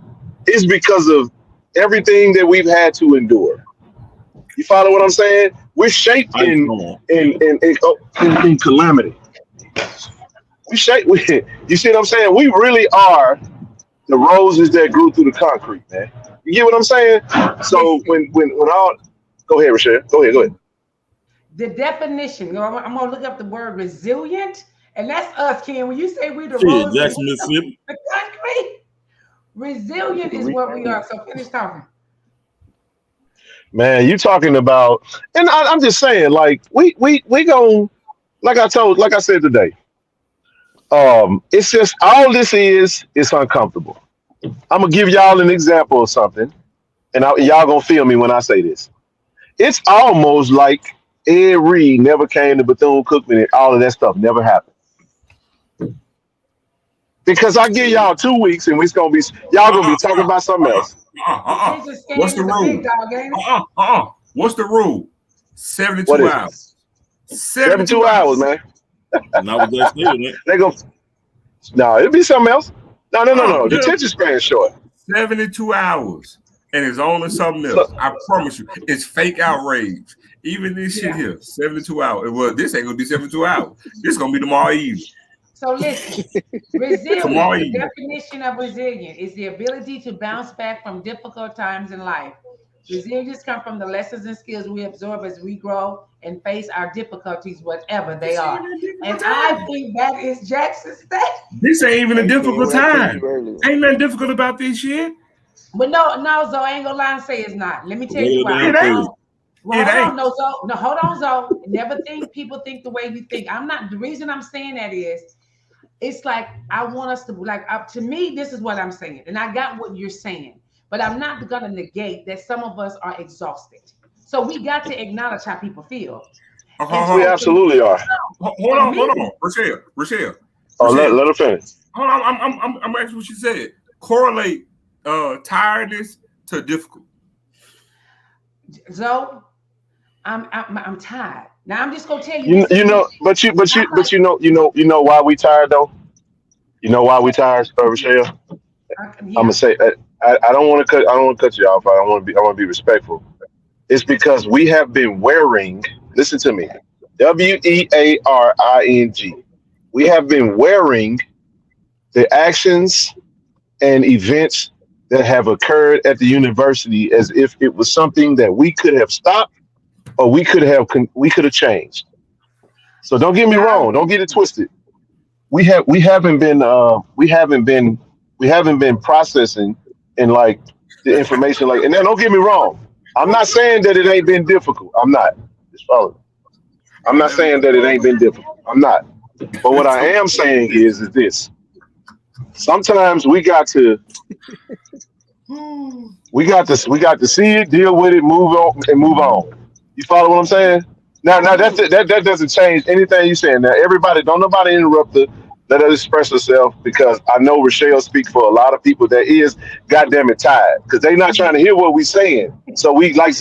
is because of everything that we've had to endure. You follow what I'm saying? We're shaped in calamity. You see what I'm saying? We really are the roses that grew through the concrete, man. You get what I'm saying? So when all go ahead, Rochelle. Go ahead. The definition, I'm gonna look up the word resilient, and that's us, Ken. When you say we the roses, Jackson, Mississippi. the concrete, resilient is what we are. So finish talking. Man, you talking about, and I'm just saying, like we gon' like I said today. It's just all this is uncomfortable. I'm gonna give y'all an example of something, and y'all gonna feel me when I say this. It's almost like Ed Reed never came to Bethune-Cookman and all of that stuff never happened. Because I give y'all 2 weeks and y'all gonna be talking about something else. What's the rule? What's the rule? 72 hours. 72 hours, man. Now we just it. They go. No, it'll be something else. No. Detention span is short. 72 hours. And it's only something else. I promise you. It's fake outrage. Even this shit here, 72 hours. Well, this ain't gonna be 72 hours. This is gonna be tomorrow evening. So listen, resilient. The definition of resilient is the ability to bounce back from difficult times in life, Resilience comes from the lessons and skills we absorb as we grow and face our difficulties, whatever they This ain't are. even a And difficult I time. think that is Jackson's thing. This ain't even a Hey, Ken, difficult what I told time. you earlier. Ain't nothing difficult about this shit. But no, Zoe, I ain't gonna lie and say it's not. Let me tell you Regular why. damn It ain't. Thursday. Well, It hold ain't. on, no, Zoe. No, hold on, Zoe. Never think people think the way we think. I'm not. The reason I'm saying that is, it's like I want us to like. To me, this is what I'm saying, and I got what you're saying, but I'm not gonna negate that some of us are exhausted. So we got to acknowledge how people feel. And We Hold so absolutely are. for on, hold me, on. Rochelle. Oh, let her finish. Hold on. I'm asking what you said. Correlate tiredness to difficult. Zoe, I'm tired. Now I'm just gonna tell you You this. you know, you know why we tired though. You know why we tired, Rochelle? I'm gonna Yeah. say I don't want to cut. I don't want to cut you off. I want to be. I want to be respectful. It's because we have been wearing. Listen to me. WEARING. We have been wearing the actions and events that have occurred at the university as if it was something that we could have stopped or we could have changed. So don't get me I wrong. agree Don't with get it you. twisted. We haven't been processing and like the information like. And now don't get me wrong. I'm not saying that it ain't been difficult. I'm not. Just follow me. I'm not saying that it ain't been difficult. I'm not. But what I am saying is this. Sometimes we got to see it, deal with it, move on, and move on. You follow what I'm saying? I Now do. that doesn't change anything you're saying. Now everybody, don't nobody interrupt her. Let her express herself because I know Rochelle speaks for a lot of people that is goddamn it tired because they not trying to hear what we saying. So we like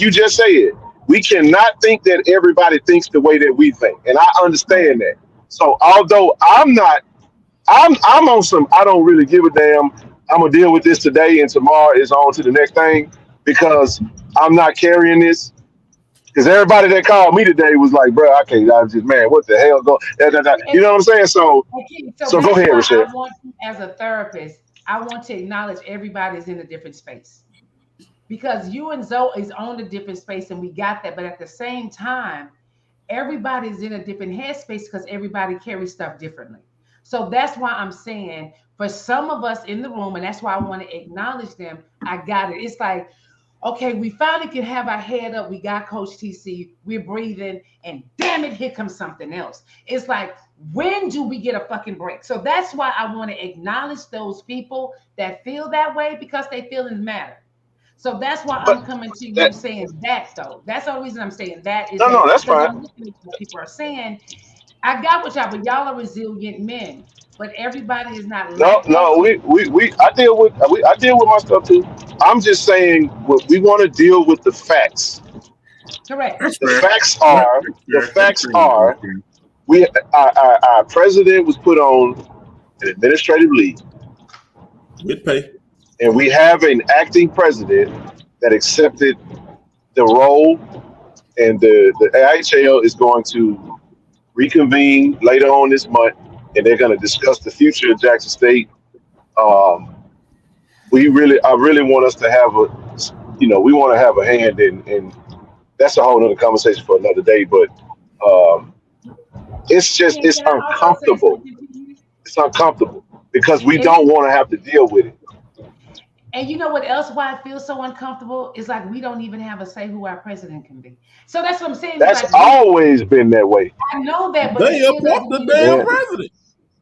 you just said. We cannot think that everybody thinks the way that we think, and I understand that. So although I'm on some. I don't really give a damn. I'm gonna deal with this today, and tomorrow is on to the next thing because I'm not carrying this. Because everybody that called me today was like, "Bro, I can't." I was just, man, what the hell go? Da, da, da. You know what I'm saying? So, Okay, so so go that's ahead, why Rochelle. I want you as a therapist, I want to acknowledge everybody's in a different space. Because you and Zoe is on a different space and we got that. But at the same time, everybody's in a different headspace because everybody carries stuff differently. So that's why I'm saying for some of us in the room, and that's why I want to acknowledge them, I got it. It's like, okay, we finally can have our head up. We got Coach TC, we're breathing, and damn it, here comes something else. It's like, when do we get a fucking break? So that's why I want to acknowledge those people that feel that way because they feelings matter. So that's why But I'm coming to you that saying that though. That's the only reason I'm saying that is no, that no, that's because fine. I'm listening to what people are saying. I got what y'all, but y'all are resilient men. But everybody is not No, like that. no, So I deal with my stuff too. I'm just saying what we want to deal with the facts. correct. That's fair. The That's facts fair. are we our president was put on an administrative leave, With pay. and we have an acting president that accepted the role, and the AHL is going to reconvene later on this month, and they're going to discuss the future of Jackson State. Um, I really want us to have we want to have a hand in. That's a whole other conversation for another day, but um, it's Can I also say uncomfortable. something to you? It's uncomfortable because we It don't is. want to have to deal with it. And you know what else? Why I feel so uncomfortable is like we don't even have a say who our president can be. So that's what I'm saying. It's That's like we. always been that way. I know that, but it They still appoint doesn't the mean it damn don't. Yeah. president.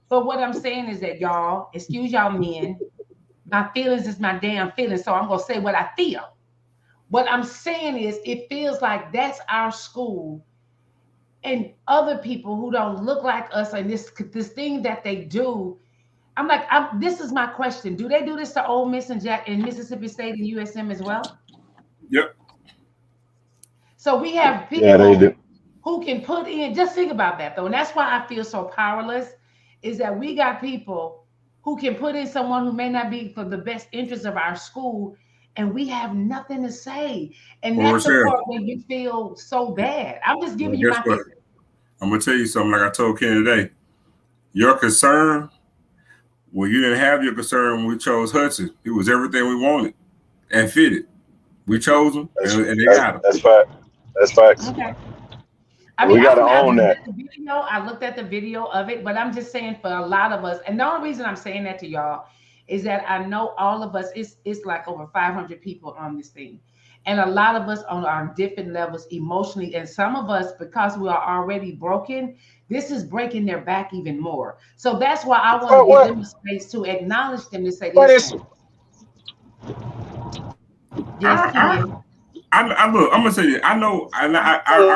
But what I'm saying is that y'all, excuse y'all men, my feelings is my damn feelings. So I'm gonna say what I feel. What I'm saying is, it feels like that's our school, and other people who don't look like us, and this thing that they do. I'm like, this is my question: do they do this to Ole Miss and Jack in Mississippi State and USM as well? Yep. So we have Yeah, they people do. who can put in. Just think about that though, and that's why I feel so powerless. Is that we got people who can put in someone who may not be for the best interest of our school, and we have nothing to say. And Well, that's the Rochelle, part where you feel so bad. I'm just well, giving you guess my what? feelings. I'm gonna tell you something. Like I told Ken today, your concern. Well, you didn't have your concern when we chose Hudson. It was everything we wanted and fitted. We chose them, That's and they that's got them. that's fact. That's facts. Okay. I We mean, gotta I own looked that. at the video. I looked at the video of it, but I'm just saying for a lot of us, and the only reason I'm saying that to y'all is that I know all of us. It's like over 500 people on this thing, and a lot of us on different levels emotionally, and some of us because we are already broken. This is breaking their back even more. So that's why I want to What give what them a space to acknowledge them to say, what is "Listen, yes, I, Ken, I look. I'm gonna say this. I know. I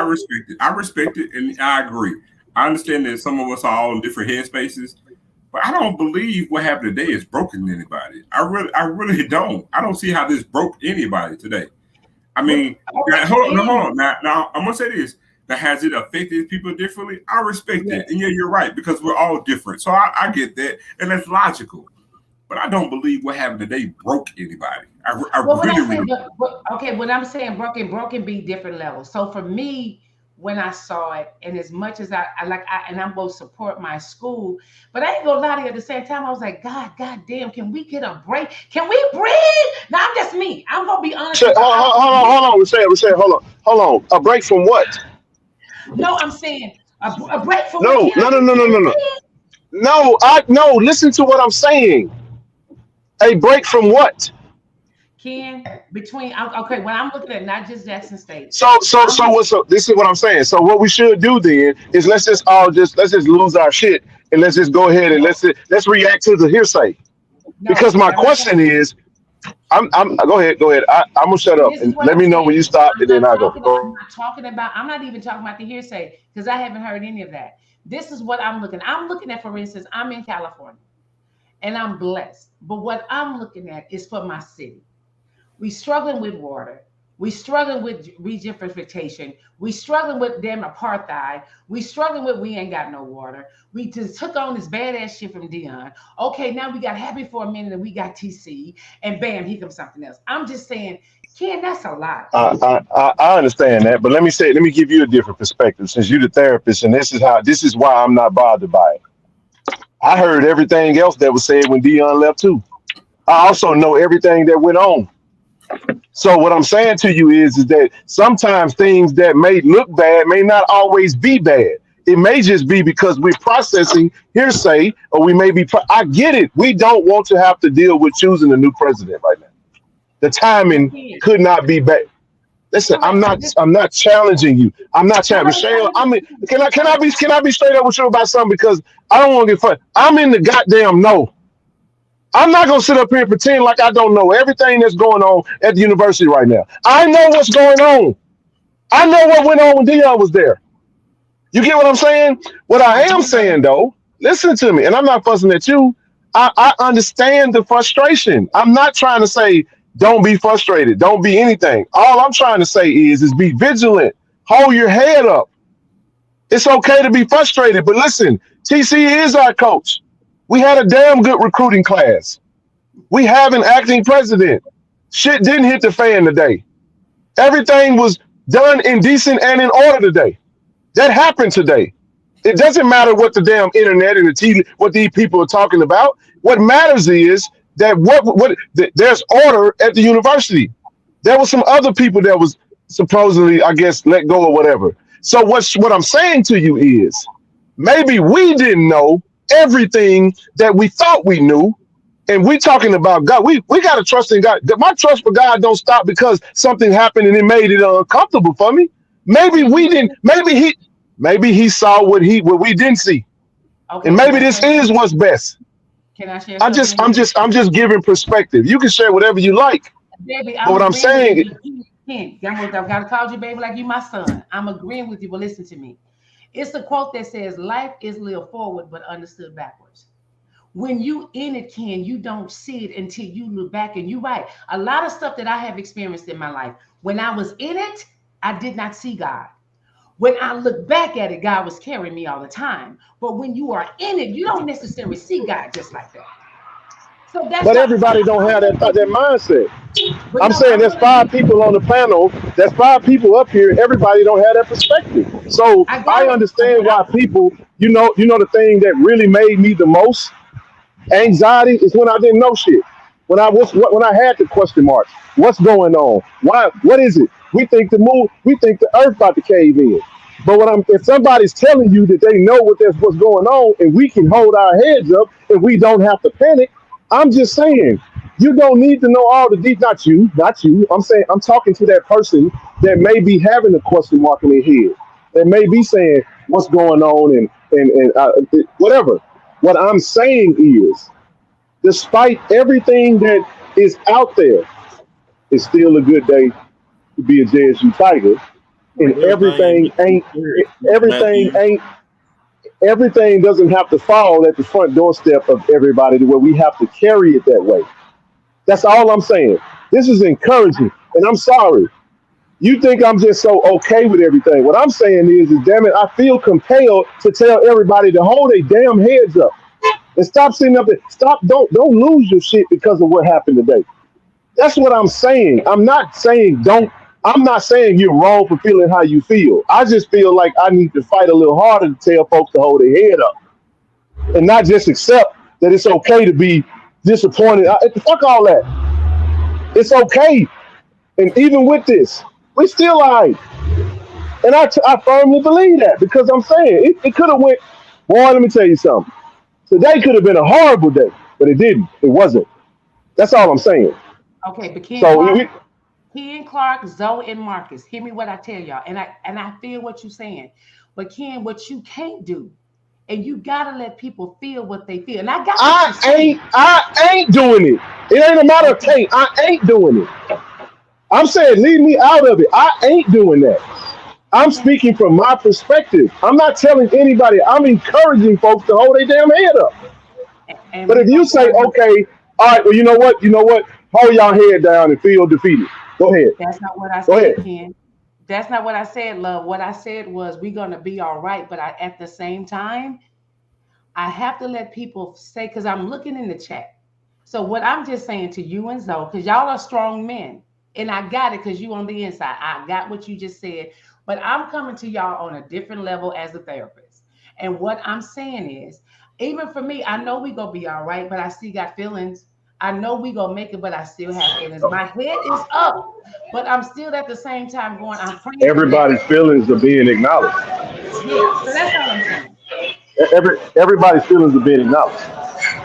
respect it. I respect it, and I agree. I understand that some of us are all in different headspaces, but I don't believe what happened today is broken anybody. I really don't. I don't see how this broke anybody today. I what? mean, now, Okay, hold on, no, hold Ken, on. Now, I'm gonna say this. Now, has it affected people differently? I respect it, yes." and yeah, you're right because we're all different. So I get that, and that's logical. But I don't believe what happened today broke anybody. I Well, when I really, say, really. but okay, when I'm saying broken, broken be different levels. So for me, when I saw it, and as much as I like, and I'm going to support my school, but I ain't gonna lie to you. At the same time, I was like, God damn, can we get a break? Can we breathe? Now I'm just me. I'm gonna be honest with y'all. hold on, hold on. A break from what? No, I'm saying a break for what? No, Can I no, no, just no, no, no, no. say it? No, no. Listen to what I'm saying. A break from what? Ken, between okay, when I'm looking at not just Jackson State, So I'm what? So this is what I'm saying. So what we should do then is let's just lose our shit and let's just go ahead and no, let's react to the hearsay. Because no, my I'm not gonna. question is, I'm go ahead. I'm gonna shut up This is and what let I'm me know when saying. you stop and then I go. I'm not talking about, I'm not even talking about the hearsay because I haven't heard any of that. This is what I'm looking. I'm looking at, for instance, I'm in California and I'm blessed. But what I'm looking at is for my city. We struggling with water. We struggling with regentrification. We struggling with damn apartheid. We struggling with we ain't got no water. We just took on this badass shit from Dion. Okay, now we got happy for a minute and we got TC, and bam, here comes something else. I'm just saying, Ken, that's a lot. I understand that, but let me give you a different perspective since you're the therapist, and this is why I'm not bothered by it. I heard everything else that was said when Dion left too. I also know everything that went on. So what I'm saying to you is that sometimes things that may look bad may not always be bad. It may just be because we're processing hearsay, or we may be. I get it. We don't want to have to deal with choosing a new president right now. The But timing Ken, could not be bad. Listen, I'm correct. But not. this, I'm not challenging you. I'm not I'm challenging not Michelle. I challenging mean, you. can I be straight up with you about something because I don't want to get fun. I'm in the goddamn no. I'm not gonna sit up here and pretend like I don't know everything that's going on at the university right now. I know what's going on. I know what went on when Dion was there. You get what I'm saying? What I I am do know. saying though, listen to me, and I'm not fussing at you. I understand the frustration. I'm not trying to say don't be frustrated, don't be anything. All I'm trying to say is be vigilant, hold your head up. It's okay to be frustrated, but listen, TC is our coach. We had a damn good recruiting class. We have an acting president. Shit didn't hit the fan today. Everything was done in decent and in order today. That happened today. It doesn't matter what the damn internet and the TV, what these people are talking about. What matters is that there's order at the university. There was some other people that was supposedly, I guess, let go or whatever. So what I'm saying to you is maybe we didn't know everything that we thought we knew, and we talking about God. We gotta trust in God. My trust for God don't stop because something happened and it made it uncomfortable for me. Maybe Ken, we didn't. Maybe he saw what we didn't see, and okay, can maybe I this share is something? what's best. Can I share I something just with I'm you? just I'm just giving perspective. You can share whatever you like, Baby, but I'm what I'm agreeing with you, saying, but Ken, I've got to call you baby like you my son. I'm agreeing with you, but listen to me. It's a quote that says, "Life is lived forward, but understood backwards." When you in it, Ken, you don't see it until you look back. And you're right. A lot of stuff that I have experienced in my life, when I was in it, I did not see God. When I look back at it, God was carrying me all the time. But when you are in it, you don't necessarily see God just like that. So that's but why. So everybody don't I'm have going to that give that you. mindset. But I'm no, saying I'm there's going to five give. people on the panel. There's five people up here. Everybody don't have that perspective. So I I got it. understand But why people. You know the thing that really made me the most anxiety is when I didn't know shit. when I had the question marks, what's going on? Why? What is it? We think the earth about to cave in. But if somebody's telling you that they know what's going on, and we can hold our heads up and we don't have to panic, I'm just saying you don't need to know all the deep. Not you, not you. I'm saying I'm talking to that person that may be having a question mark in their head, that may be saying what's going on and whatever. What I'm saying is, despite everything that is out there, it's still a good day to be a JSU Tiger. And everything Matthew. ain't everything doesn't have to fall at the front doorstep of everybody to where we have to carry it that way. That's all I'm saying. This is encouraging, and I'm sorry. You think I'm just so okay with everything. What I'm saying is damn it, I feel compelled to tell everybody to hold their damn heads up and stop sitting up there. Don't lose your shit because of what happened today. That's what I'm saying. I'm not saying you're wrong for feeling how you feel. I just feel like I need to fight a little harder to tell folks to hold their head up and not just accept that it's okay to be disappointed. Fuck all that. It's okay. And even with this, we still alive. And I firmly believe that because I'm saying it could have went, boy, let me tell you something. Today could have been a horrible day, but it didn't. It wasn't. That's all I'm saying. Okay, but So Ken Clark, Zoe, and Marcus, hear me what I tell y'all. And I feel what you're saying. But Ken, what you can't do, and you gotta let people feel what they feel. And I got I ain't doing it. It ain't a matter of can't. I ain't doing it. I'm saying leave me out of it. I ain't doing that. I'm speaking from my perspective. I'm not telling anybody. I'm encouraging folks to hold their damn head up. But if you say, okay, all right, well, you know what? Hold your head down and feel defeated. Go ahead. That's not what I Go said, ahead. Ken. That's not what I said, love. What I said was we're gonna be all right. But at the same time, I have to let people say, because I'm looking in the chat. So what I'm just saying to you and Zoe, because y'all are strong men, and I got it because you on the inside. I got what you just said, but I'm coming to y'all on a different level as a therapist. And what I'm saying is, even for me, I know we gonna be all right, but I still got feelings. I know we gonna make it, but I still have feelings. My head is up, but I'm still at the same time going, I'm praying for that. Everybody's feelings are being acknowledged. Yeah, so that's all I'm saying. Everybody's feelings are being acknowledged.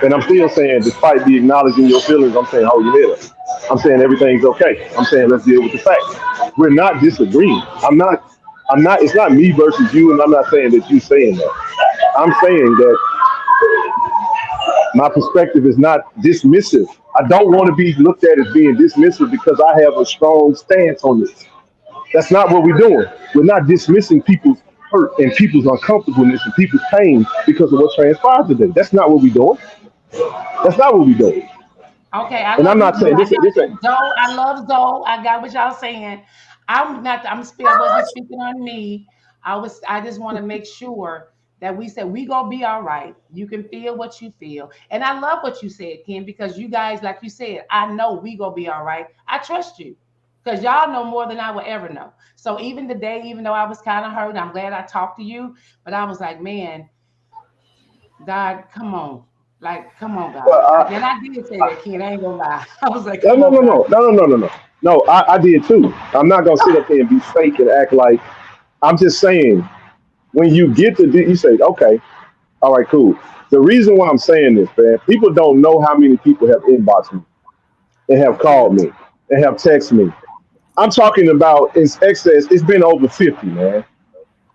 And I'm still saying, despite the acknowledging your feelings, I'm saying hold your head up. I'm saying everything's okay. I'm saying let's deal with the facts. We're not disagreeing. I'm not it's not me versus you, and I'm not saying that you saying that. I'm saying that my perspective is not dismissive. I don't want to be looked at as being dismissive because I have a strong stance on this. That's not what we're doing. We're not dismissing people's hurt and people's uncomfortableness and people's pain because of what transpired today. That's not what we're doing. That's not what we're doing. Okay, I And I'm love you not too. saying I this. got This you. ain't. Zoe, I love Zoe. I got what y'all saying. I'm not, I wasn't speaking on me. I just want to make sure that we said we gonna be all right. You can feel what you feel. And I love what you said, Ken, because you guys, like you said, I know we gonna be all right. I trust you. Because y'all know more than I will ever know. So even today, even though I was kind of hurt, I'm glad I talked to you. But I was like, man, God, come on. Like, come on, Well, God. And I did say that, Ken. I ain't gonna lie. I was like, no, come no, on, no, God. no, no, no, no, no, no. No, I did too. I'm not gonna sit up here and be fake and act like. I'm just saying when you get to you say, okay, all right, cool. The reason why I'm saying this, man, people don't know how many people have inboxed me and have called me and have texted me. I'm talking about in excess. It's been over 50, man.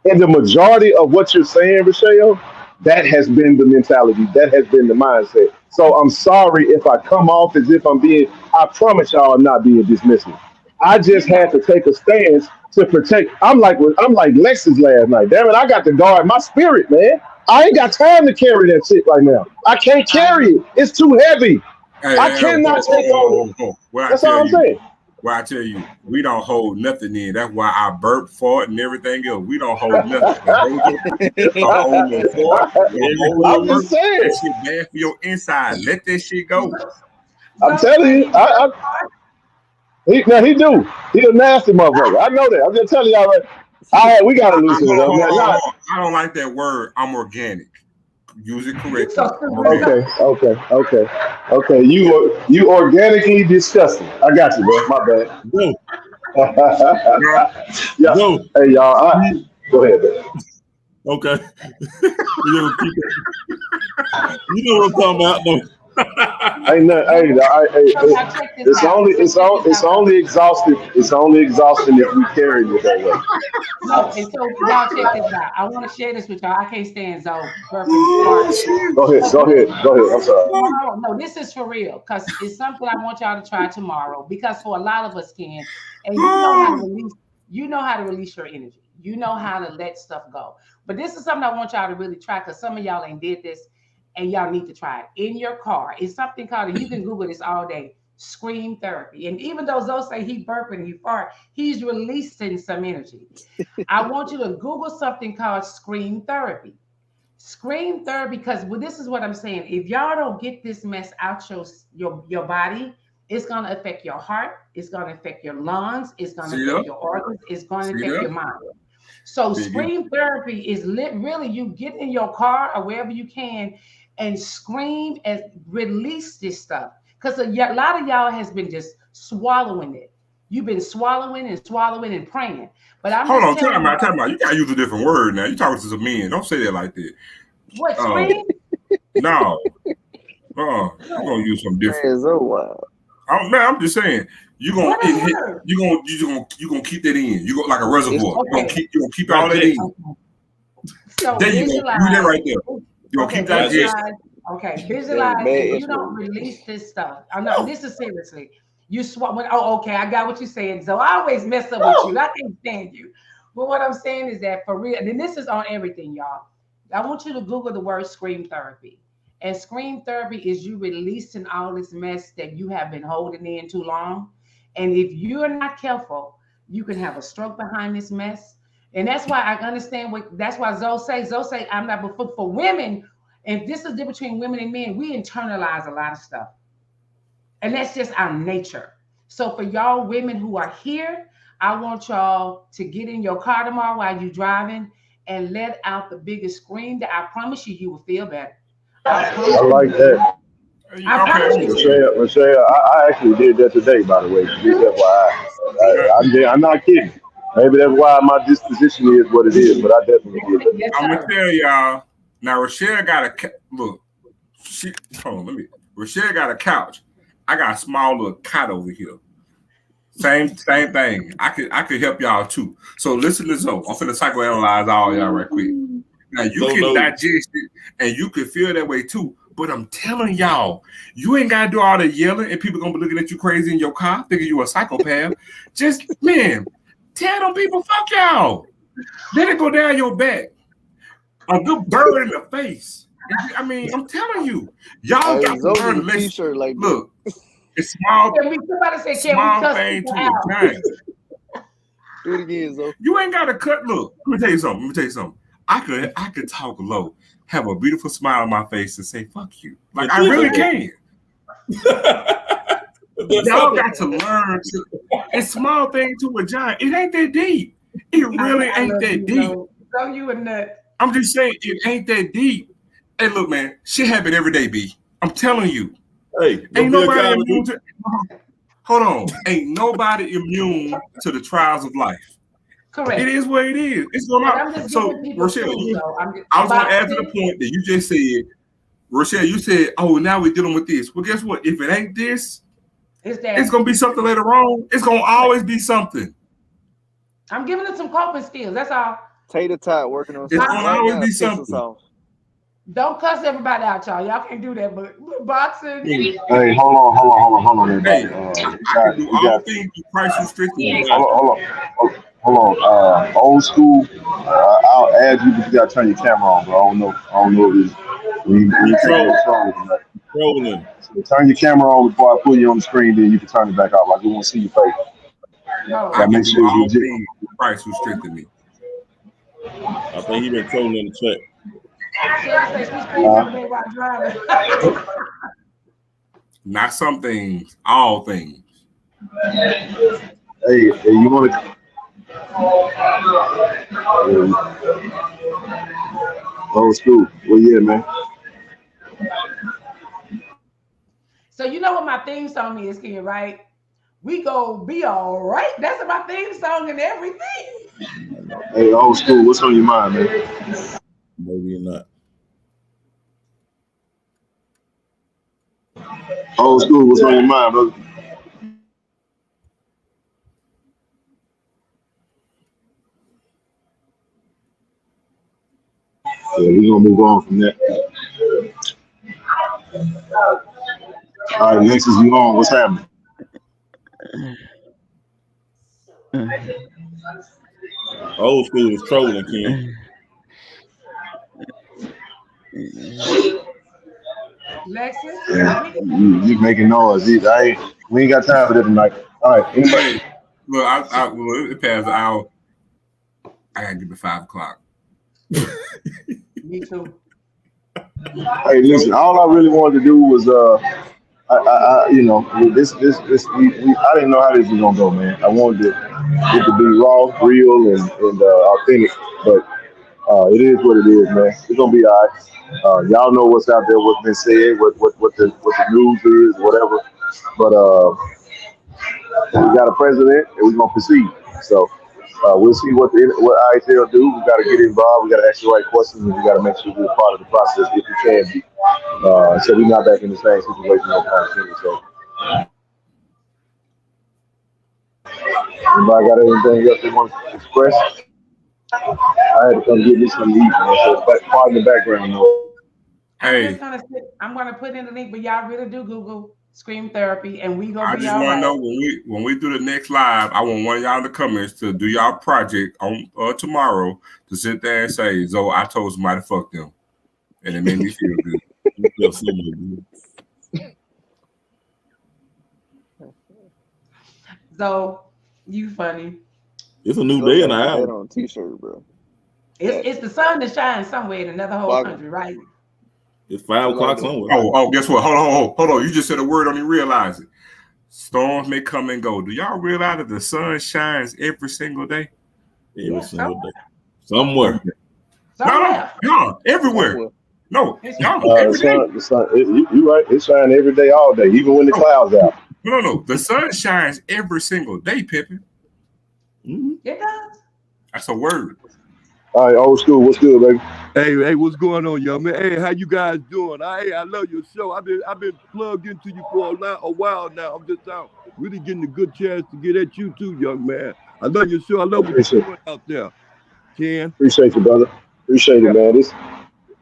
And the majority of what you're saying, Rochelle, that has been the mentality. That has been the mindset. So I'm sorry if I come off as if I'm being, I promise y'all I'm not being dismissive. I just You had know, to take a stance to protect. I'm like Lexus last night. Damn it, I got to guard my spirit, man. I ain't got time to carry that shit right now. I can't I carry agree. it. It's too heavy. Hey, I hey, hey, cannot take on it. ho. That's all I'm saying. What I tell you, we don't hold nothing in. That's why I burp, fart, and everything else. We don't hold nothing. Don't hold your burp. Don't hold no fart. Don't hold no I'm burp. just saying. That shit bad for your inside. Let that shit go. I'm So telling say you. he burnt He do. He a nasty motherfucker. I know that. I'm just telling y'all. Right. We gotta loosen it up, man. Hold Nah, on. I don't like that word. I'm organic. Use it You correctly. so stupid. Okay. You organically disgusting. I got you, bro. My bad. Go, Now, Yeah. go. Hey, y'all. Go ahead, man. Okay. You gonna keep it. You know what I'm talking about, though. Ain't nothing. So y'all check this It's out. only So check this it's out, though. only exhausting. It's only exhausting if we carry it that way. No, and so y'all check this out. I want to share this with y'all. I can't stand Zoe burping and oh, farting. shit. Go ahead. But Go ahead. listen, Go ahead. I'm sorry. no, this is for real because it's something I want y'all to try tomorrow. Because for a lot of us, can and you know how to release your energy. You know how to let stuff go. But this is something I want y'all to really try because some of y'all ain't did this, and y'all need to try it in your car. It's something called, and you can Google this all day. Scream therapy. And even though Zoe say he burping, he fart, he's releasing some energy. I want you to Google something called scream therapy. Scream therapy, because well, this is what I'm saying. If y'all don't get this mess out your body, it's gonna affect your heart, it's gonna affect your lungs, it's gonna See affect that? your organs, it's gonna See affect that? your mind. So Biggie. scream therapy is really you get in your car or wherever you can and scream and release this stuff. Because a lot of y'all has been just swallowing it. You've been swallowing and praying. But I'm Hold just on, telling time you, out, time out. You gotta use a different word now. You talking to some men. Don't say that like that. what Um, scream? no. You're gonna use something different. Man, so wild. I'm just saying, you're gonna What a word. you gonna keep that in. You go like a reservoir. Okay. You're gonna keep all that in. So There you go. visualize. Do that right there. You're gonna Okay, keep that in. visualize. Okay, visualize Bad if you don't influence. release this stuff. I'm not. This is seriously. You swap. Oh, okay. I got what you're saying. So I always mess up with you. I can't stand you. But what I'm saying is that for real, and then this is on everything, y'all. I want you to Google the word scream therapy. And scream therapy is you releasing all this mess that you have been holding in too long. And if you're not careful, you can have a stroke behind this mess. And that's why I understand what that's why Zoe say I'm not, but for women, and this is the difference between women and men, we internalize a lot of stuff. And that's just our nature. So for y'all women who are here, I want y'all to get in your car tomorrow while you're driving and let out the biggest scream that I promise you will feel better. I promise I like you. that. I Okay, promise you. Michelle, I actually did that today, by the way. Just FYI. I'm not kidding. Maybe that's why my disposition is what it is, but I definitely did that. Yes, I'm gonna sir. tell y'all. Now Rochelle got look. Hold on, Rochelle got a couch. I got a small little cot over here. Same thing. I could help y'all too. So listen to Zoe. I'm finna psychoanalyze all y'all right quick. Now you So can no. digest it and you can feel that way too. But I'm telling y'all, you ain't gotta do all the yelling and people gonna be looking at you crazy in your car, thinking you a psychopath. Just man, tell them people fuck y'all. Let it go down your back. A good bird in the face. I mean, I'm telling you, y'all Hey, got to Zoe learn need to a listen. t-shirt like that. Look, it's small, Somebody say, can we small cuss thing people to out? a giant. Do it again, Zoe. You ain't got to cut. Look, let me tell you something. I could talk low, have a beautiful smile on my face, and say "fuck you." Like I really can. Y'all got to learn to. It's small thing to a giant. It ain't that deep. It really ain't that deep. So you a nut. I'm just saying it ain't that deep. Hey, look, man, shit happen every day, B. I'm telling you. Hey, Ain't nobody immune to. Hold on. Ain't nobody immune to the trials of life. Correct. It is what it is. It's going But on. I'm just So, giving people Rochelle, tools, though. I was going to add to the point that you just said, Rochelle, you said, oh, now we're dealing with this. Well, guess what? If it ain't this, it's going to be something later on. It's going to always be something. I'm giving it some coping skills. That's all. Tater tot working on It's something going to right always now. be Piss us something. off. Don't cuss everybody out, y'all. Y'all can't do that. But boxing. Hey, hold on, everybody. Hey, I can do all things through Christ who strengthens me. Hold on. Old school. I'll add you, but you gotta turn your camera on, bro. I don't know if it's when you take your phone. Rolling. So turn your camera on before I put you on the screen. Then you can turn it back off. Like we want to see your face. No. I can make do sure it's all legit. things through Christ who strengthens me. I think he been trolling in the chat. Sherry says she's staying every day while driving. Not some things, all things. Hey, you want to? Old school. Well, yeah, man. So you know what my theme song is, kid, right? We go be all right. That's my theme song and everything. Hey, old school. What's on your mind, man? Maybe not. Old school. What's on your mind, brother? Yeah, we're gonna move on from that. All right, Lexus, you on? What's happening? Old school is trolling, Ken. Lexus, Yeah, we you making noise. We ain't got time for that tonight. All right, Hey, anybody? well, well, it passed an hour. I gotta get to 5 o'clock. me too. Hey, listen. All I really wanted to do was you know, I didn't know how this was gonna go, man. I wanted it to be raw, real, and authentic, but it is what it is, man. It's gonna be all right. Y'all know what's out there, what's been said, what the news is, whatever. But we got a president, and we're gonna proceed. So we'll see what IHL do. We got to get involved. We got to ask the right questions, and we got to make sure we're part of the process if we can be. So we're not back in the same situation no time soon. So anybody got anything else they want to express? I had to come get me something to eat, man. So pardon the background noise. Hey, I'm gonna put in the link, but y'all really do Google Scream Therapy and we gonna I be just all want to right. know when we do the next live, I want one of y'all in the comments to do y'all project on tomorrow to sit there and say, "Zoe, I told somebody to fuck them," and it made me feel good. You feel so good. So you funny. It's a new Zoe day in gotta the put that hour. on a t-shirt, bro. It's the sun that shines somewhere in another whole Fuck. country, right? It's 5 o'clock Like somewhere. Oh, guess what? Hold on. You just said a word, don't even realize it. Storms may come and go. Do y'all realize that the sun shines every single day? Every Yeah, single day. Somewhere. somewhere. No, everywhere. somewhere. No, It's y'all, The every day. sun, you right. It shines every day, all day, even when the No, clouds out. no. The sun shines every single day, Pippin. Mm-hmm. it does. That's a word. All right, old school. What's good, baby? Hey, what's going on, young man? Hey, how you guys doing? I love your show. I've been plugged into you for a while now. I'm just out really getting a good chance to get at you too, young man. I love your show. I love what you're doing out there, Ken. Appreciate you, brother. Appreciate it, Yeah. man.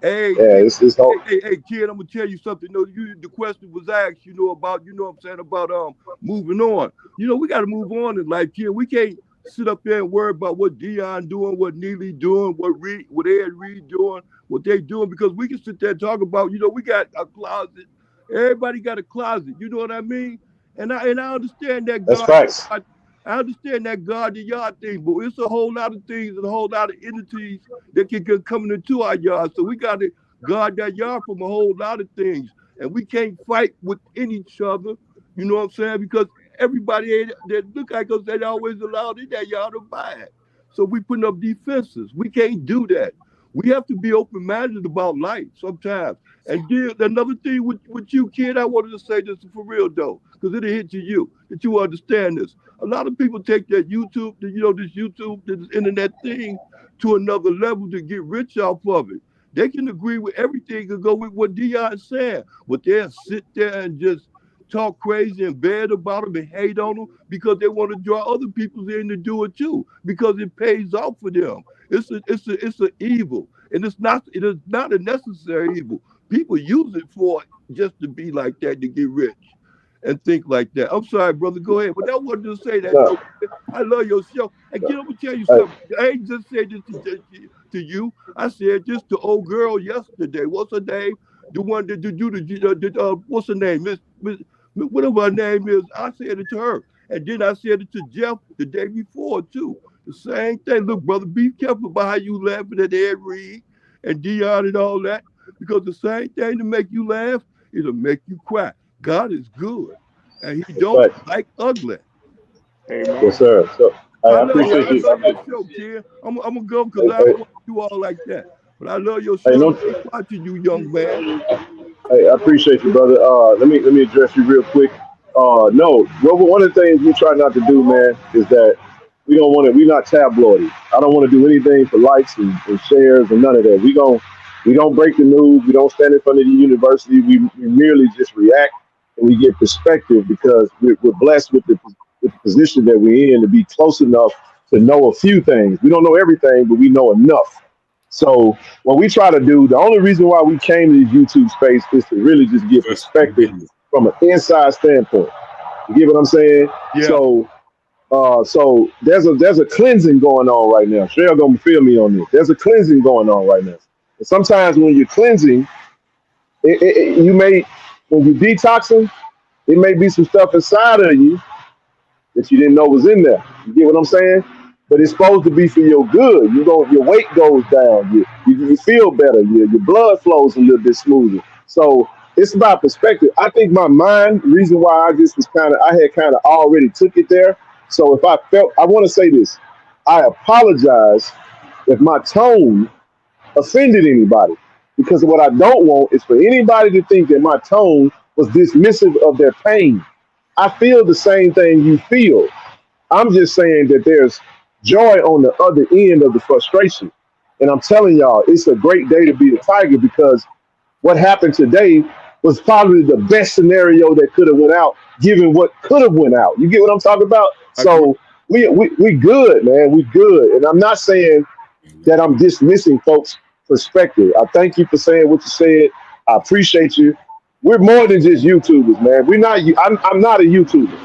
Hey, Yeah, Ken. it's hope. Hey, Ken. I'm gonna tell you something. The question was asked, about, what I'm saying, about moving on. We got to move on in life, Ken. We can't sit up there and worry about what Dion doing, what Neely doing, what Ed Reed doing, what they doing, because we can sit there and talk about, we got a closet. Everybody got a closet. You know what I mean? And I understand that That's God. facts. I understand that God the yard thing, but it's a whole lot of things and a whole lot of entities that can come into our yard. So we got to guard that yard from a whole lot of things. And we can't fight within each other, you know what I'm saying? Because everybody that look like us, they always allowed in that yard to buy it. So we putting up defenses. We can't do that. We have to be open-minded about life sometimes. And then another thing with you, kid, I wanted to say this for real though, because it'll hit you, that you understand this. A lot of people take that YouTube, this internet thing to another level to get rich off of it. They can agree with everything and go with what Dion's saying, but they'll sit there and just talk crazy and bad about them and hate on them because they want to draw other people in to do it too, because it pays off for them. It's an evil, and it is not a necessary evil. People use it for just to be like that, to get rich and think like that. I'm sorry, brother. Go ahead. But I wanted to say that No, though. I love your show. And kid, I'm gonna tell you hey, something. I ain't just said this to you. I said this to old girl yesterday. What's her name? The one that do what's her name? Whatever her name is. I said it to her. And then I said it to Jeff the day before too. The same thing. Look, brother, be careful about how you laughing at Ed Reed and Dion and all that. Because the same thing to make you laugh, it'll make you cry. God is good, and He that's don't facts. like ugly. Yes, Amen. sir. So I I love you. appreciate I you. love your show, kid. I'm gonna go because Hey, I don't hey, want to do all like that. But I love your Hey, service. no, Keep watching you, young man. hey, I appreciate you, brother. Let me address you real quick. No, one of the things we try not to do, man, is that we don't want to. We're not tabloidy. I don't want to do anything for likes and shares and none of that. We don't break the news. We don't stand in front of the university. We merely just react and we get perspective because we're blessed with the position that we're in to be close enough to know a few things. We don't know everything, but we know enough. So what we try to do, the only reason why we came to this YouTube space is to really just get Just perspective business. from an inside standpoint. You get what I'm saying? Yeah. So there's a cleansing going on right now. Cheryl gonna feel me on this. There's a cleansing going on right now. And sometimes when you're cleansing, you may when you're detoxing, it may be some stuff inside of you that you didn't know was in there. You get what I'm saying? But it's supposed to be for your good. Your weight goes down. You feel better. Your blood flows a little bit smoother. So it's about perspective. I think my mind, reason why I just was I had kind of already took it there. So if I want to say this, I apologize if my tone offended anybody. Because what I don't want is for anybody to think that my tone was dismissive of their pain. I feel the same thing you feel. I'm just saying that there's joy on the other end of the frustration. And I'm telling y'all, it's a great day to be a Tiger because what happened today was probably the best scenario that could have went out, given what could have went out. You get what I'm talking about? I agree. So we good, man. We good. And I'm not saying that I'm dismissing folks' perspective. I thank you for saying what you said. I appreciate you. We're more than just YouTubers, man. We're not. I'm not a YouTuber.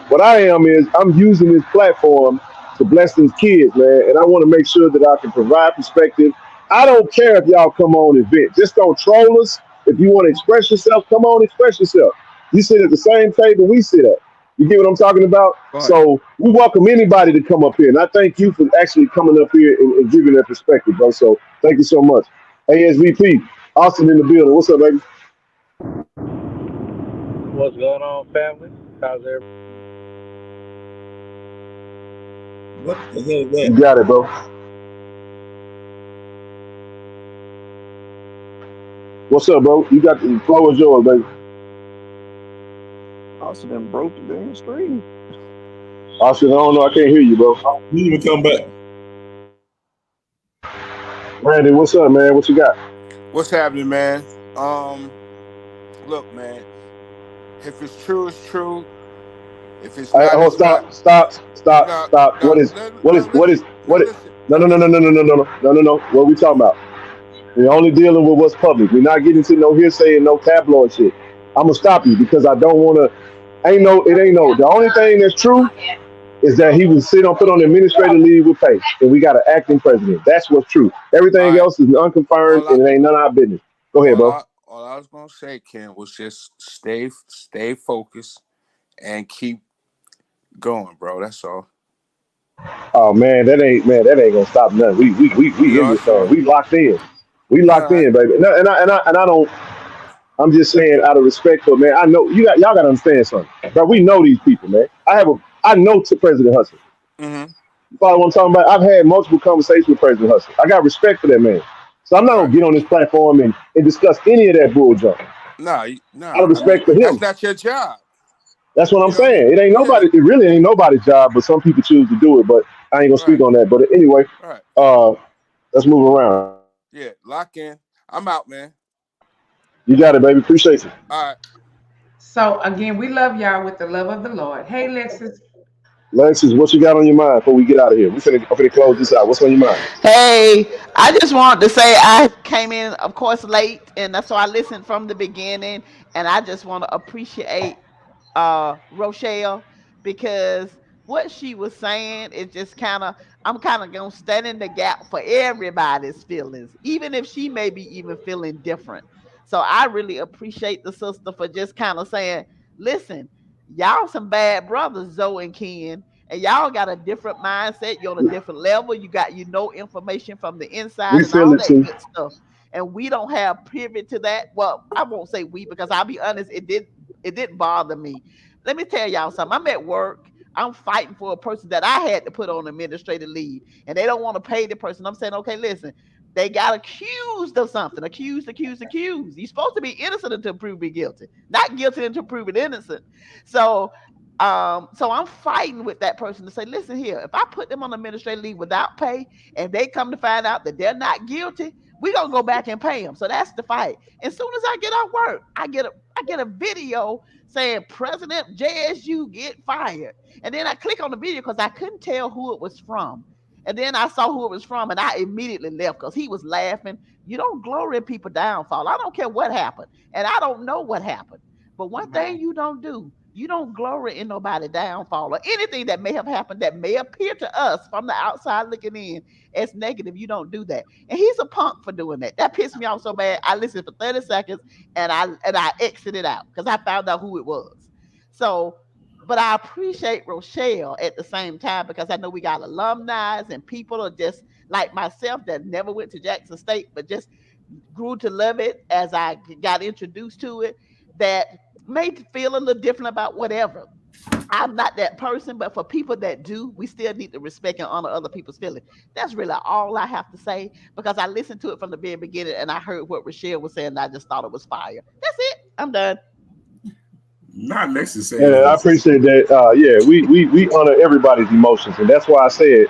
What I am is I'm using this platform to bless these kids, man, and I want to make sure that I can provide perspective. I don't care if y'all come on and vent. Just don't troll us. If you want to express yourself, come on, express yourself. You sit at the same table we sit at. You get what I'm talking about? Right. So we welcome anybody to come up here, and I thank you for actually coming up here and giving that perspective, bro. So thank you so much. ASVP, Austin in the building. What's up, baby? What's going on, family? How's everybody? What the hell is You that? got it, bro. What's up, bro? You got the floor is yours, baby. Also then broke the damn screen. Austin, I don't know. I can't hear you, bro. You even come back. Randy, what's up, man? What you got? What's happening, man? Look, man. If it's true, it's true. If it's not, Oh, it's not. No, stop. no. What is? Listen. No, Now no, no, no, listen. no, no, no, no, no, no, no. What we talking about? We're only dealing with what's public. We're not getting to no hearsay and no tabloid shit. I'm gonna stop you because I don't want to. It ain't no. The only thing that's true is that he was put on administrative leave with pay, and we got an acting president. That's what's true. All Everything right. else is unconfirmed, All I, and it ain't none of our business. Go ahead, bro. all I was gonna say, Ken, was just stay focused and keep going, bro. That's all. Oh man, that ain't gonna stop nothing. We in this That's thing. all. We locked in. We All locked right. in, baby. No, and I don't. I'm just saying out of respect for man. I know y'all gotta understand something, but we know these people, man. I know to President Hudson. Mm-hmm. You follow what I'm talking about? I've had multiple conversations with President Hudson. I got respect for that man. So I'm not Right. gonna get on this platform and discuss any of that bull junk. Out of I mean, respect for that's him. not your job. That's what I'm You know what I mean? saying. It ain't Yeah. nobody. It really ain't nobody's job, but some people choose to do it. But I ain't gonna speak Right. on that. But anyway, Right. uh, let's move around. Yeah. Lock in. I'm out, man. You got it, baby. Appreciate you. All right. So again, we love y'all with the love of the Lord. Hey, Lexus. Lexus, what you got on your mind before we get out of here? I'm finna close this out. What's on your mind? Hey, I just wanted to say I came in, of course, late, and so I listened from the beginning, and I just want to appreciate Rochelle because what she was saying is just kind of I'm kind of gonna stand in the gap for everybody's feelings, even if she may be even feeling different. So I really appreciate the sister for just kind of saying, listen, y'all some bad brothers, Zoe and Ken, and y'all got a different mindset. You're on a different level. You know information from the inside We and feel all it that too. good stuff. And we don't have privy to that. Well, I won't say we because I'll be honest, it didn't bother me. Let me tell y'all something. I'm at work. I'm fighting for a person that I had to put on administrative leave, and they don't want to pay the person. I'm saying, okay, listen, They got accused of something. Accused. You're supposed to be innocent until proven guilty, not guilty until proven innocent. So, so I'm fighting with that person to say, listen here, if I put them on administrative leave without pay, and they come to find out that they're not guilty, we're gonna go back and pay them. So that's the fight. As soon as I get off work, I get a video saying President JSU get fired, and then I click on the video because I couldn't tell who it was from. And then I saw who it was from, and I immediately left because he was laughing. You don't glory in people's downfall. I don't care what happened, and I don't know what happened. But one thing you don't do, you don't glory in nobody's downfall or anything that may have happened that may appear to us from the outside looking in as negative. You don't do that. And he's a punk for doing that. That pissed me off so bad. I listened for 30 seconds and I exited out because I found out who it was. So, but I appreciate Rochelle at the same time because I know we got alumni and people are just like myself that never went to Jackson State, but just grew to love it as I got introduced to it, that made feel a little different about whatever. I'm not that person, but for people that do, we still need to respect and honor other people's feelings. That's really all I have to say because I listened to it from the very beginning and I heard what Rochelle was saying and I just thought it was fire. That's it. I'm done. Not necessarily. Yeah, I appreciate that. Yeah, we honor everybody's emotions, and that's why I said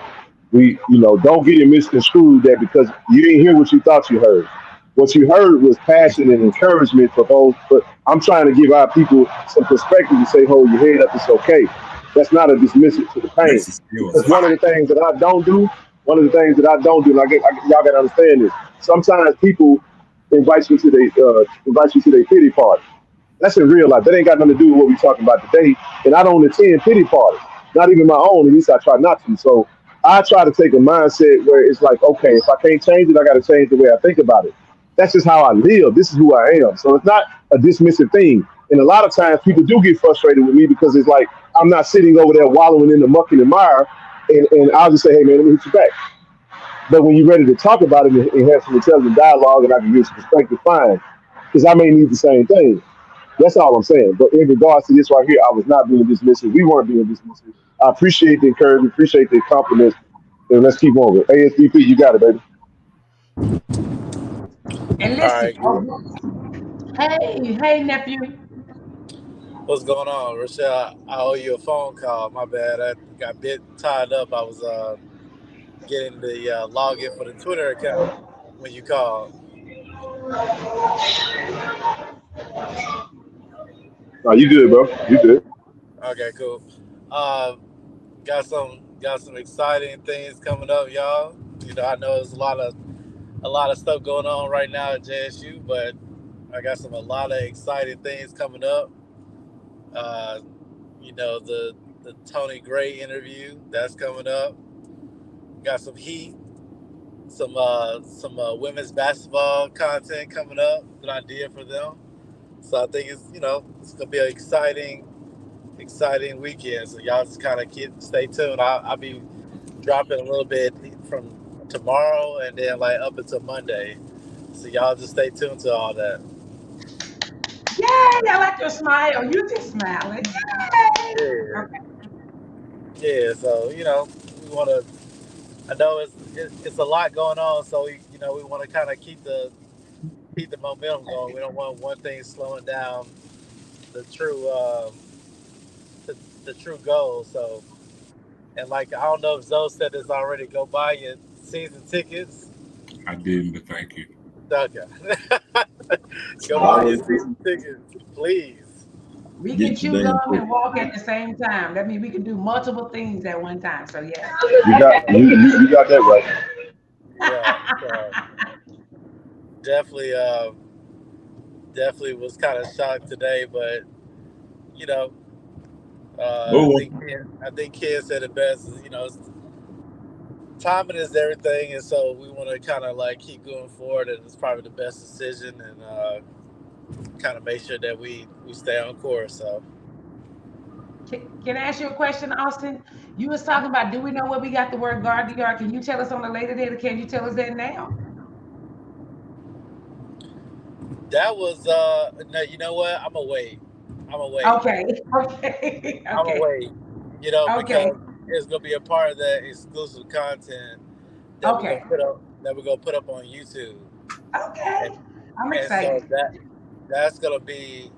don't get it misconstrued that because you didn't hear what you thought you heard. What you heard was passion and encouragement for those. But I'm trying to give our people some perspective to say, hold your head up, it's okay. That's not a dismissal to the pain. Because one of the things that I don't do, and y'all got to understand this. Sometimes people invite you to their pity party. That's in real life. That ain't got nothing to do with what we're talking about today. And I don't attend pity parties, not even my own. At least I try not to. So I try to take a mindset where it's like, okay, if I can't change it, I got to change the way I think about it. That's just how I live. This is who I am. So it's not a dismissive thing. And a lot of times people do get frustrated with me because it's like I'm not sitting over there wallowing in the muck and the mire. And I'll just say, hey, man, let me hit you back. But when you're ready to talk about it and have some intelligent dialogue and I can give some perspective, fine. Because I may need the same thing. That's all I'm saying. But in regards to this right here, I was not being dismissive. We weren't being dismissive. I appreciate the encouragement, appreciate the compliments, and let's keep on with ASDP. You got it, baby. And All listen, right, good. hey, nephew. What's going on, Rochelle? I owe you a phone call. My bad. I got a bit tied up. I was getting the login for the Twitter account when you called. No, you good, bro. You good. Okay, cool. Uh, got some exciting things coming up, y'all. I know there's a lot of stuff going on right now at JSU, but I got a lot of exciting things coming up. Uh, the Tony Gray interview that's coming up. Got some heat, some women's basketball content coming up that I did for them. So I think it's gonna be an exciting weekend. So y'all just kind of stay tuned. I'll be dropping a little bit from tomorrow and then like up until Monday. So y'all just stay tuned to all that. Yay, I like your smile. You just smiling. Yay. Yeah, Okay. yeah. So we want to. I know it's a lot going on, so we want to kind of keep the momentum going. We don't want one thing slowing down the true the true goal. So, and like I don't know if Zoe said this already. Go buy your season tickets. I didn't, but thank you. Okay. Go buy your season tickets, please. We can Get your chew damn gum ticket. and walk at the same time. That means we can do multiple things at one time. So yes. You got that right. Yeah. So definitely, definitely was kind of shocked today, but you know, Move I think Ken said it best. Timing is everything, and so we want to kind of like keep going forward, and it's probably the best decision, and kind of make sure that we stay on course. So Can I ask you a question, Austin? You was talking about, do we know where we got the word guard to yard? Can you tell us on the later date, or can you tell us that now? that was no, you know what? I'm gonna wait. Okay. Okay. I'm gonna Okay. wait. Okay. Because it's gonna be a part of that exclusive content that we're Okay. gonna put up that we're gonna put up on YouTube, Okay. and I'm and so excited. that's gonna be.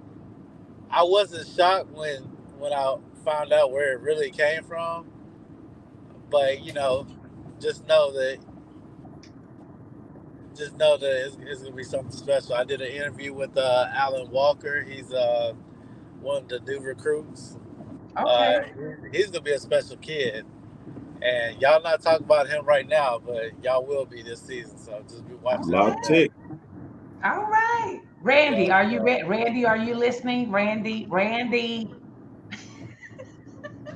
I wasn't shocked when I found out where it really came from, but just know that it's gonna be something special. I did an interview with Alan Walker. He's one of the new recruits. Uh, Okay. he's gonna be a special kid, and y'all not talking about him right now, but y'all will be this season. So just be All watching out for Lock right. that. tech. All right. Randy, Yeah, are you so Randy, are you listening? Randy.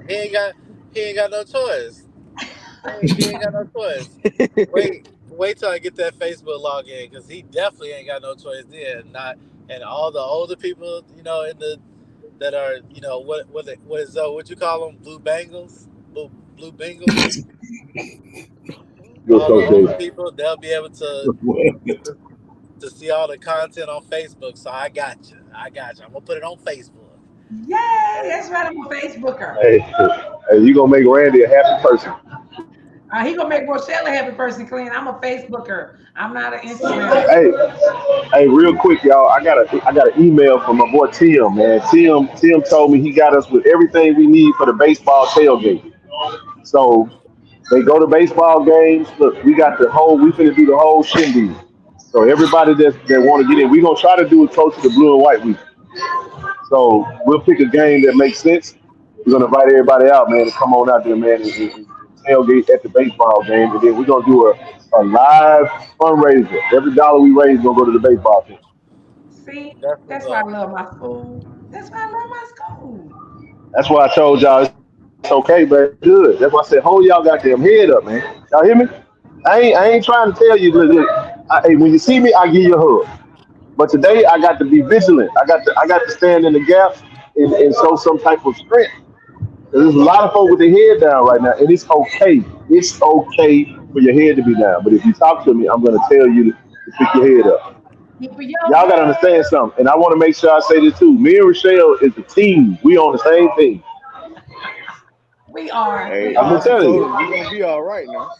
he ain't got he ain't got no choice. He ain't got no choice. Wait till I get that Facebook login because he definitely ain't got no choice there. Not and all the older people, in the that are what is what you call them, blue Bengals. Good All the coach, older Dave. people, they'll be able to see all the content on Facebook. So I got you. I'm gonna put it on Facebook. Yay! That's right. I'm a Facebooker. Hey, hey, you gonna make Randy a happy person. He gonna make Rochelle a happy person clean. I'm a Facebooker. I'm not an Instagrammer. Hey, hey, real quick, y'all. I got an email from my boy Tim, man. Tim told me he got us with everything we need for the baseball tailgate. So they go to baseball games. Look, we finna do the whole shindig. So everybody that want to get in, we gonna try to do it close to the blue and white week. So we'll pick a game that makes sense. We're gonna invite everybody out, man, to come on out there, man, and tailgate at the baseball game, and then we're gonna do a live fundraiser. Every dollar we raise is gonna go to the baseball team. See, That's what's that's why I up. love my school. That's why I love my school. That's why I told y'all it's okay, but it's good. That's why I said hold y'all goddamn head up, man. Y'all hear me? I ain't trying to tell you. Look, hey, when you see me, I give you a hug. But today I got to be vigilant. I got to stand in the gap and show some type of strength. There's a lot of folks with their head down right now, and it's okay. It's okay for your head to be down. But if you talk to me, I'm going to tell you to pick your head up. Keep your Y'all got to head. understand something, and I want to make sure I say this too. Me and Rochelle is a team. We on the same team. We are. We Hey, I'm gonna are. Auntie tell told you. us we gonna be all right now.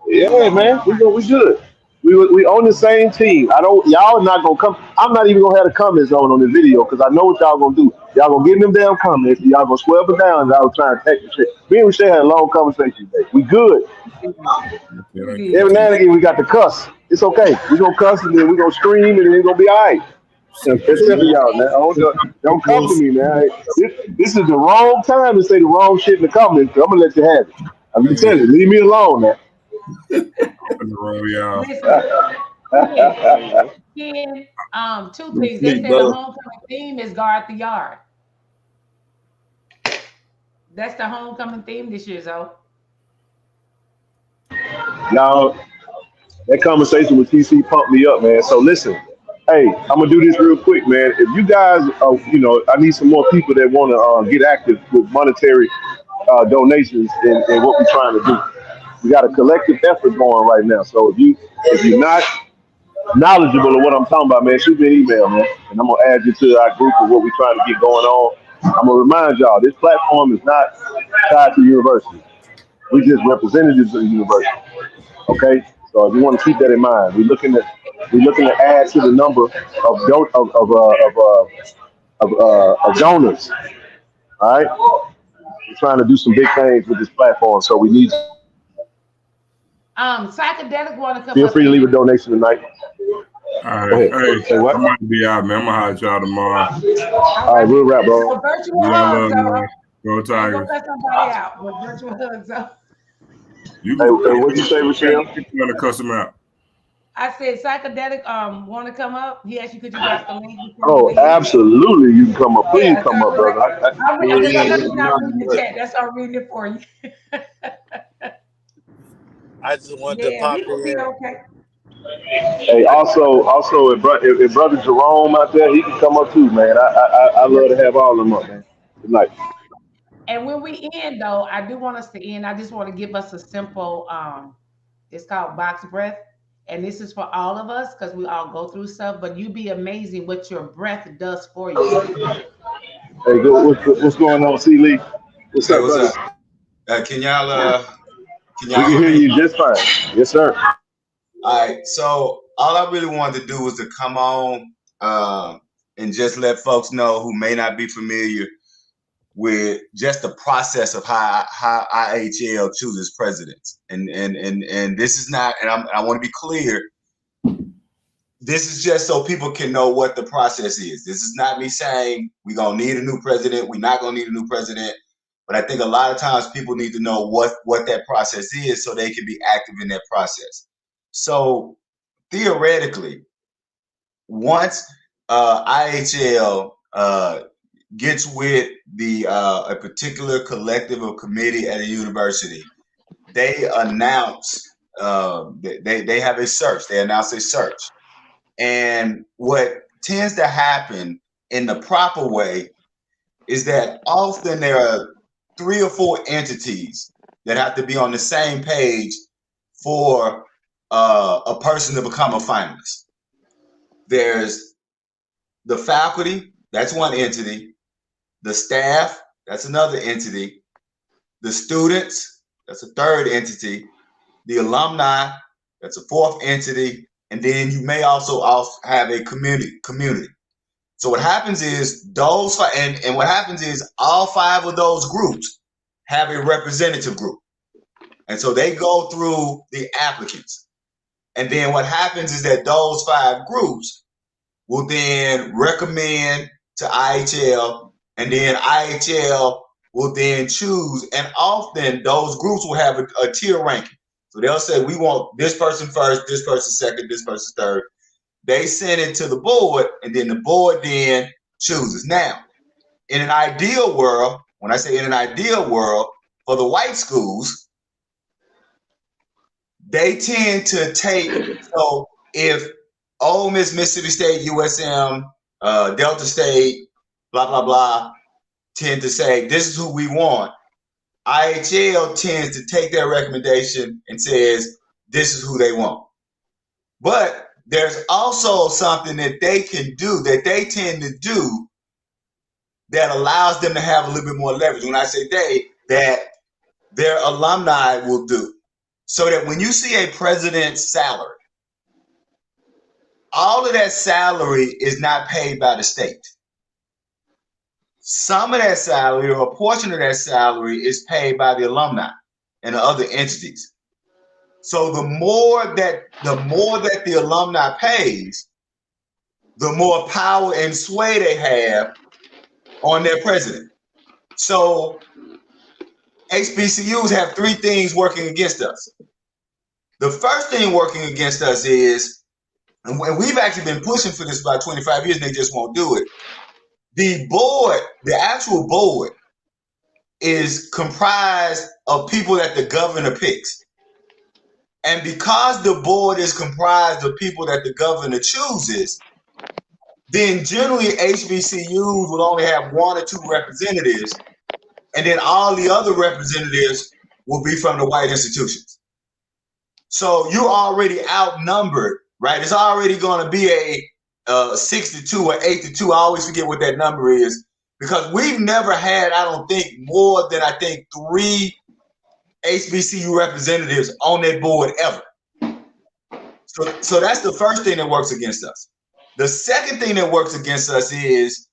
Yeah, We man, are. we good. We on the same team. I don't. Y'all not gonna come. I'm not even gonna have a comment zone on this video because I know what y'all gonna do. Y'all gonna get in them damn comments. Y'all gonna swear up and down. And I was trying to take the shit. Me and Rochelle had a long conversation today. We good. We did. Okay, We I get did. Every you. now and again we got to cuss. It's okay. We gonna cuss and then we gonna scream and then it's gonna be all right. Except for See, y'all, man. Don't come to me, man. This is the wrong time to say the wrong shit in the comments. I'm gonna let you have it. I'm gonna tell you, leave me alone, man. Y'all. listen, Ken, There you go. Ken, two Good things. They sleep, said the brother. homecoming theme is guard the yard. That's the homecoming theme this year, Zoe. Y'all, that conversation with TC pumped me up, man. So listen, hey, I'm gonna do this real quick, man. If you guys, I need some more people that want to get active with monetary donations and what we're trying to do. We got a collective effort going right now. So if you're not knowledgeable of what I'm talking about, man, shoot me an email, man, and I'm gonna add you to our group of what we're trying to get going on. I'm gonna remind y'all, this platform is not tied to the university. We just representatives of the university. Okay, so if you want to keep that in mind, we're looking to add to the number of of donors. All right, we're trying to do some big things with this platform, so we need. Psychedelic want to come Feel up free to leave a here. donation tonight. All Go right. ahead. Hey, Say what? I might be out, man. I'm gonna holler at y'all tomorrow. All All right, right. real rap, bro. So virtual Y'all hugs, love, Zoe. man. Go I ain't gonna Tigers. cut somebody out, but virtual hugs, Zoe. You Hey, can hey, what'd you say, Rochelle? you gotta cuss them out. I said psychedelic want to come up. He asked you, could you drop the link before you Oh, leave? absolutely. You can come up. Please Yeah, so come up, brother. I'm Yeah, because I yeah, know yeah. you're not reading the No, chat. That's why I'm reading it for you. I just wanted to Yeah, pop we will be in. okay. Hey, also, if brother Jerome out there, he can come up too, man. I love to have all of them up, man. Good night. And when we end though, I do want us to end. I just want to give us a simple it's called box breath. And this is for all of us because we all go through stuff, but you'd be amazing what your breath does for you. Hey, what's going on, C. Lee? What's Hey, up, what's brother? up? Can y'all We can hear hear me? you just fine. Yes, sir. All right, so all I really wanted to do was to come on and just let folks know who may not be familiar with just the process of how IHL chooses presidents. And this is not, and I want to be clear, this is just so people can know what the process is. This is not me saying we're going to need a new president, we're not going to need a new president. But I think a lot of times people need to know what that process is so they can be active in that process. So theoretically, once IHL gets with a particular collective or committee at a university, they announce they have a search. They announce a search, and what tends to happen in the proper way is that often there are 3 or 4 entities that have to be on the same page for a person to become a finalist. There's the faculty, that's one entity. The staff, that's another entity. The students, that's a third entity. The alumni, that's a 4th entity. And then you may also have a community. So what happens is what happens is all 5 of those groups have a representative group. And so they go through the applicants. And then what happens is that those 5 groups will then recommend to IHL, and then IHL will then choose. And often those groups will have a tier ranking. So they'll say, we want this person first, this person second, this person third. They send it to the board, and then the board then chooses. Now, in an ideal world, when I say in an ideal world, for the white schools, they tend to take, so if Ole Miss, Mississippi State, USM, Delta State, blah, blah, blah, tend to say, this is who we want, IHL tends to take their recommendation and says, this is who they want. But there's also something that they can do, that they tend to do, that allows them to have a little bit more leverage. When I say they, that their alumni will do. So that when you see a president's salary, all of that salary is not paid by the state. Some of that salary, or a portion of that salary, is paid by the alumni and the other entities. So the more that the alumni pays, the more power and sway they have on their president. So HBCUs have 3 things working against us. The first thing working against us is, and we've actually been pushing for this for about 25 years, and they just won't do it. The board, the actual board, is comprised of people that the governor picks. And because the board is comprised of people that the governor chooses, then generally HBCUs will only have 1 or 2 representatives, and then all the other representatives will be from the white institutions. So you're already outnumbered, right? It's already going to be a 6-2 or 8-2. I always forget what that number is, because we've never had, I don't think, more than 3 HBCU representatives on that board ever. So that's the first thing that works against us. The second thing that works against us is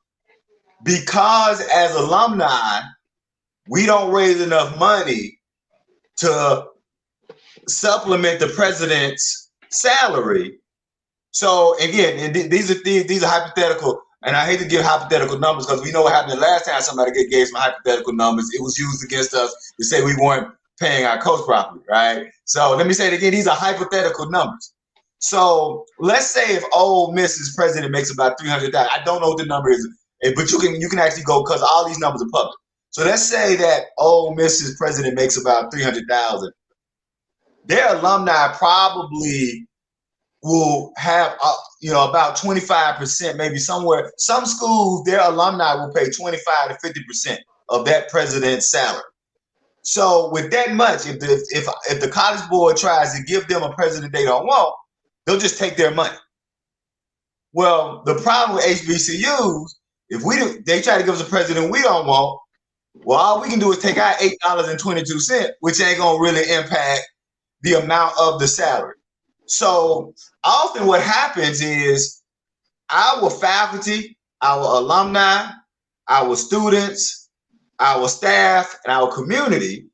because as alumni, we don't raise enough money to supplement the president's salary. So again, and these are hypothetical, and I hate to give hypothetical numbers because we know what happened the last time somebody gave some hypothetical numbers. It was used against us to say we weren't paying our coach properly, right? So let me say it again, these are hypothetical numbers. So let's say if Ole Miss's president makes about $300,000, I don't know what the number is, but you can actually go, because all these numbers are public. So let's say that Ole Miss's president makes about $300,000. Their alumni probably will have about 25%, maybe somewhere. Some schools, their alumni will pay 25 to 50% of that president's salary. So with that much, if the college board tries to give them a president they don't want, they'll just take their money. Well, the problem with HBCUs, if they try to give us a president we don't want, well, all we can do is take our $8.22, which ain't gonna really impact the amount of the salary. So often what happens is our faculty, our alumni, our students, our staff, and our community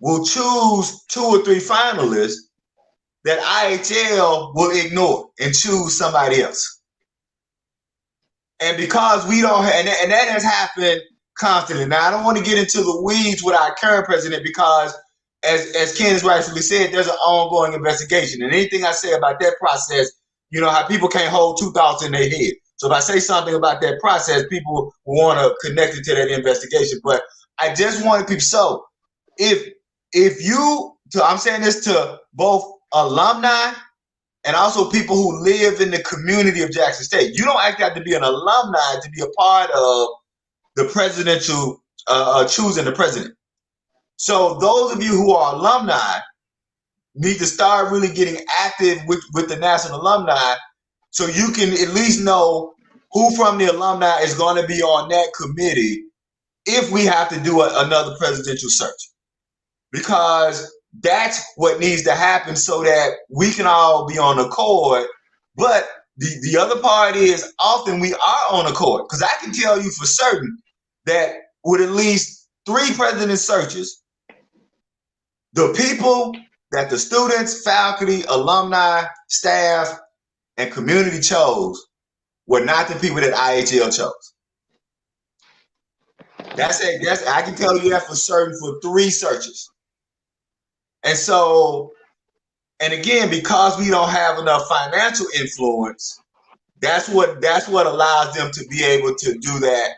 will choose 2 or 3 finalists that IHL will ignore and choose somebody else. And because we don't have, and that has happened constantly. Now, I don't want to get into the weeds with our current president because, as Ken has rightfully said, there's an ongoing investigation. And anything I say about that process, you know how people can't hold 2 thoughts in their head. So if I say something about that process, people want to connect it to that investigation. But I just wanted people, so if you, I'm saying this to both alumni and also people who live in the community of Jackson State. You don't actually have to be an alumni to be a part of the presidential choosing the president. So those of you who are alumni need to start really getting active with the National Alumni so you can at least know who from the alumni is going to be on that committee if we have to do another presidential search. Because that's what needs to happen so that we can all be on accord. But the other part is often we are on accord. Because I can tell you for certain that with at least 3 president searches, the people that the students, faculty, alumni, staff, and community chose were not the people that IHL chose. I can tell you that for certain for 3 searches. And so, and again, because we don't have enough financial influence, that's what allows them to be able to do that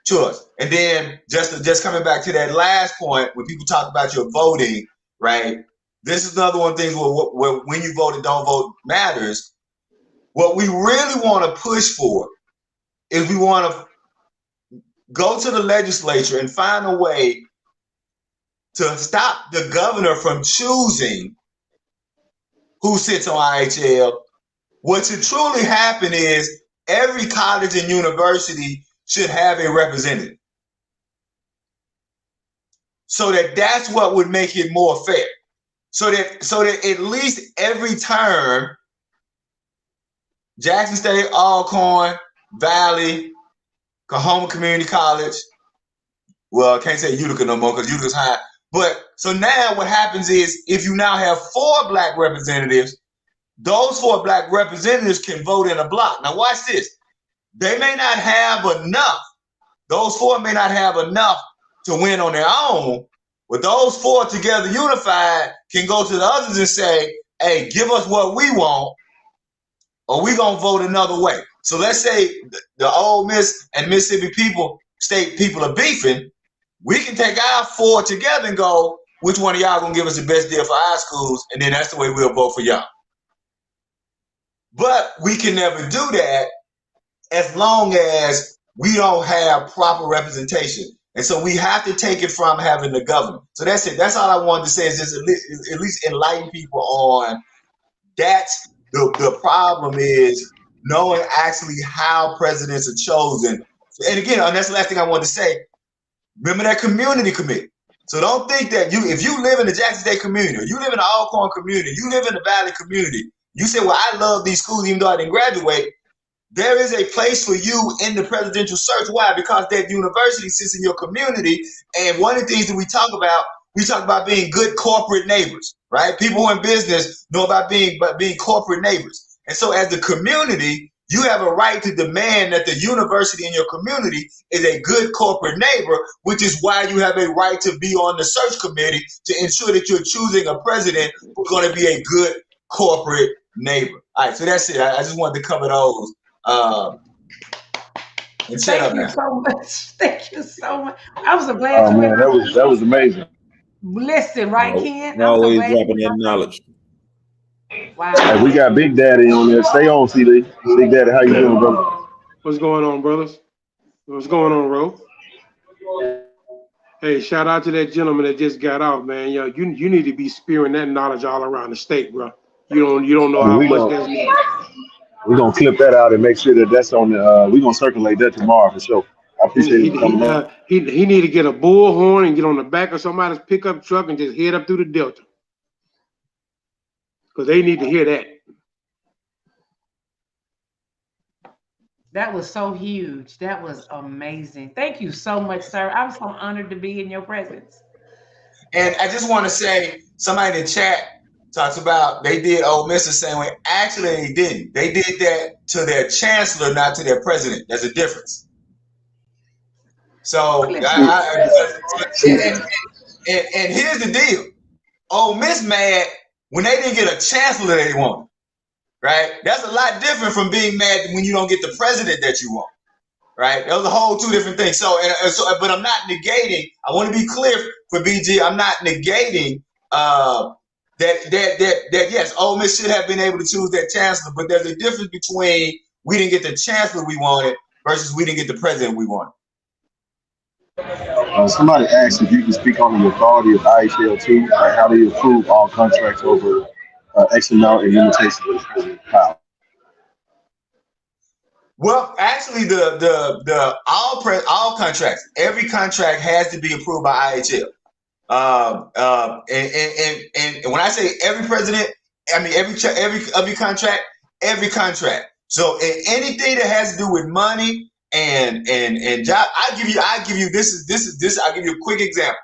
to us. And then just coming back to that last point, when people talk about your voting, right? This is another one of the things where when you vote and don't vote matters. What we really want to push for is we want to go to the legislature and find a way to stop the governor from choosing who sits on IHL. What should truly happen is every college and university should have a representative. So that's what would make it more fair. So that at least every term, Jackson State, Alcorn, Valley, Coahoma Community College, well, I can't say Utica no more because Utica's high. But so now what happens is if you now have 4 black representatives, those 4 black representatives can vote in a block. Now watch this. They may not have enough. Those 4 may not have enough to win on their own, but those 4 together unified can go to the others and say, hey, give us what we want or we're going to vote another way. So let's say the Ole Miss and Mississippi State people are beefing. We can take our 4 together and go, which one of y'all gonna give us the best deal for our schools? And then that's the way we'll vote for y'all. But we can never do that as long as we don't have proper representation. And so we have to take it from having the governor. So that's it. That's all I wanted to say is just at least enlighten people on that's the problem is knowing actually how presidents are chosen. And again, that's the last thing I wanted to say. Remember that community committee. So don't think that if you live in the Jackson State community, or you live in the Alcorn community, you live in the Valley community, you say, well, I love these schools even though I didn't graduate. There is a place for you in the presidential search. Why? Because that university sits in your community. And one of the things that we talk about being good corporate neighbors, right? People who are in business know about being corporate neighbors. And so as the community, you have a right to demand that the university in your community is a good corporate neighbor, which is why you have a right to be on the search committee to ensure that you're choosing a president who's going to be a good corporate neighbor. All right, so that's it. I just wanted to cover those. And Thank you so much. Thank you so much. I'm so glad you man, that was amazing. Listen, right, Ken? I'm always dropping that knowledge. Wow. Hey, we got Big Daddy on there. Stay on, CD. Big Daddy, how you doing, brother? What's going on, brothers? What's going on, Ro? Hey, shout out to that gentleman that just got out, man. Yo, you need to be spearing that knowledge all around the state, bro. You don't know how much that's needed. We're gonna clip that out and make sure that's on the. We're gonna circulate that tomorrow for sure. I appreciate you coming on. He need to get a bullhorn and get on the back of somebody's pickup truck and just head up through the Delta. because they need to hear that. That was so huge. That was amazing. Thank you so much, sir. I'm so honored to be in your presence. And I just want to say, somebody in the chat talks about they did Ole Miss the same way. Actually, they didn't. They did that to their chancellor, not to their president. There's a difference. So, and here's the deal. Ole Miss mad when they didn't get a chancellor they wanted, right? That's a lot different from being mad when you don't get the president that you want, right? Those are a whole two different things. So, but I'm not negating. I want to be clear for BG. I'm not negating that yes, Ole Miss should have been able to choose that chancellor, but there's a difference between we didn't get the chancellor we wanted versus we didn't get the president we wanted. Somebody asked if you can speak on the authority of IHL2, like how they approve all contracts over X amount and limitations. How? Well, actually, the all contracts, every contract has to be approved by IHL. And when I say every president, I mean every contract. So anything that has to do with money and job, I give you this. I'll give you a quick example.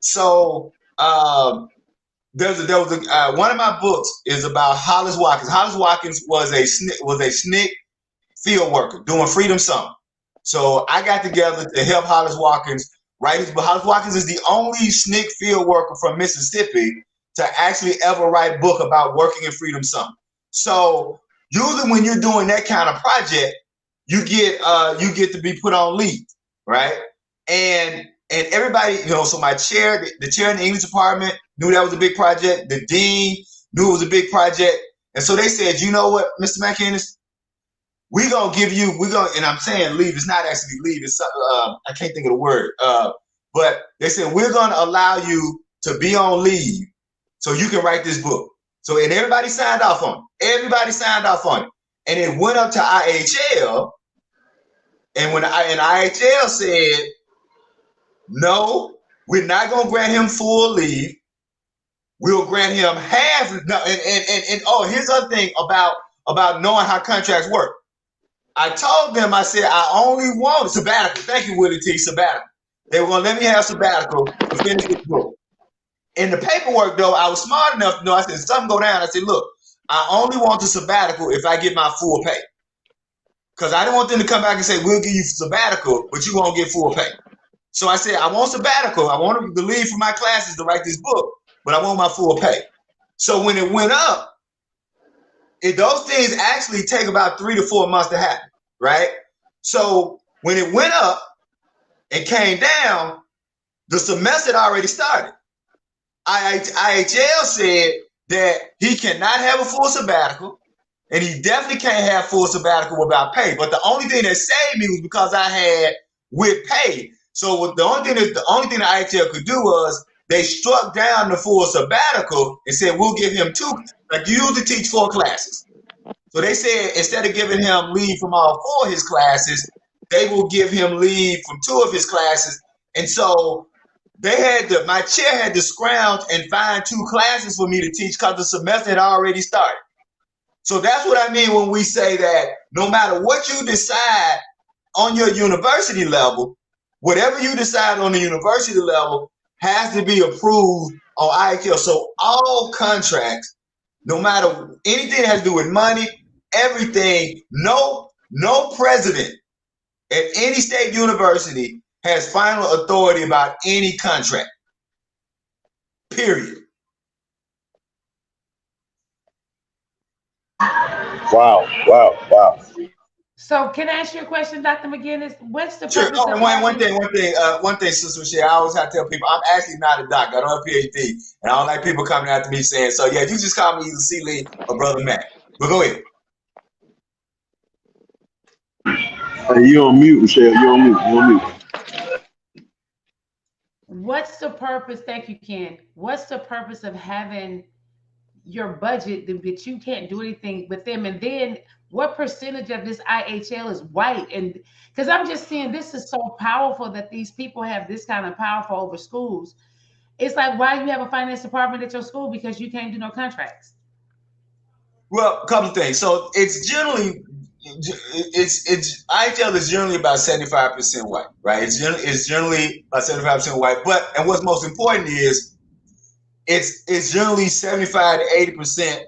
So there was one of my books is about Hollis Watkins. Hollis Watkins was a SNCC field worker doing Freedom Summer. So I got together to help Hollis Watkins write his book. Hollis Watkins is the only SNCC field worker from Mississippi to actually ever write a book about working in Freedom Summer. So usually when you're doing that kind of project, you get to be put on leave, right? And everybody, so my chair, the chair in the English department knew that was a big project. The dean knew it was a big project. And so they said, you know what, Mr. McInnes, and I'm saying leave, it's not actually leave, it's I can't think of the word. But they said, we're gonna allow you to be on leave so you can write this book. So, and everybody signed off on it. And it went up to IHL, and when IHL said, no, we're not gonna grant him full leave. We'll grant him half. No, and here's the other thing about knowing how contracts work. I told them, I said, I only want sabbatical. Thank you, Willie T. Sabbatical. They were going to let me have sabbatical to finish this book. In the paperwork, though, I was smart enough to know, I said, something go down. I said, look, I only want the sabbatical if I get my full pay. Because I didn't want them to come back and say, we'll give you sabbatical, but you won't get full pay. So I said, I want sabbatical. I want to leave for my classes to write this book, but I want my full pay. So when it went up, those things actually take about 3 to 4 months to happen, right? So when it went up and came down, the semester had already started. IHL said that he cannot have a full sabbatical, and he definitely can't have full sabbatical without pay. But the only thing that saved me was because I had with pay. So the only thing that IHL could do was they struck down the full sabbatical and said, we'll give him 2. Like, you usually teach 4 classes. So they said instead of giving him leave from all 4 of his classes, they will give him leave from 2 of his classes. And so my chair had to scrounge and find 2 classes for me to teach because the semester had already started. So that's what I mean when we say that no matter what you decide on your university level, whatever you decide on the university level has to be approved on IHL. So all contracts, no matter anything that has to do with money, everything, no president at any state university has final authority about any contract. Period. Wow. So can I ask you a question, Dr. McGinnis? What's the Sure. purpose Oh, of and one thing, Sister Michelle, I always have to tell people I'm actually not a doctor. I don't have a PhD, and I don't like people coming after me saying, so yeah, you just call me either C. Lee or Brother Matt. But go ahead. Hey, you on mute, Michelle. You on mute. What's the purpose? Thank you, Ken. What's the purpose of having your budget that you can't do anything with them? And then what percentage of this IHL is white? And because I'm just seeing this is so powerful that these people have this kind of powerful over schools. It's like, why do you have a finance department at your school? Because you can't do no contracts. Well, a couple of things. So it's generally IHL is generally about 75% white, right? It's generally about 75% white. And what's most important is it's generally 75 to 80%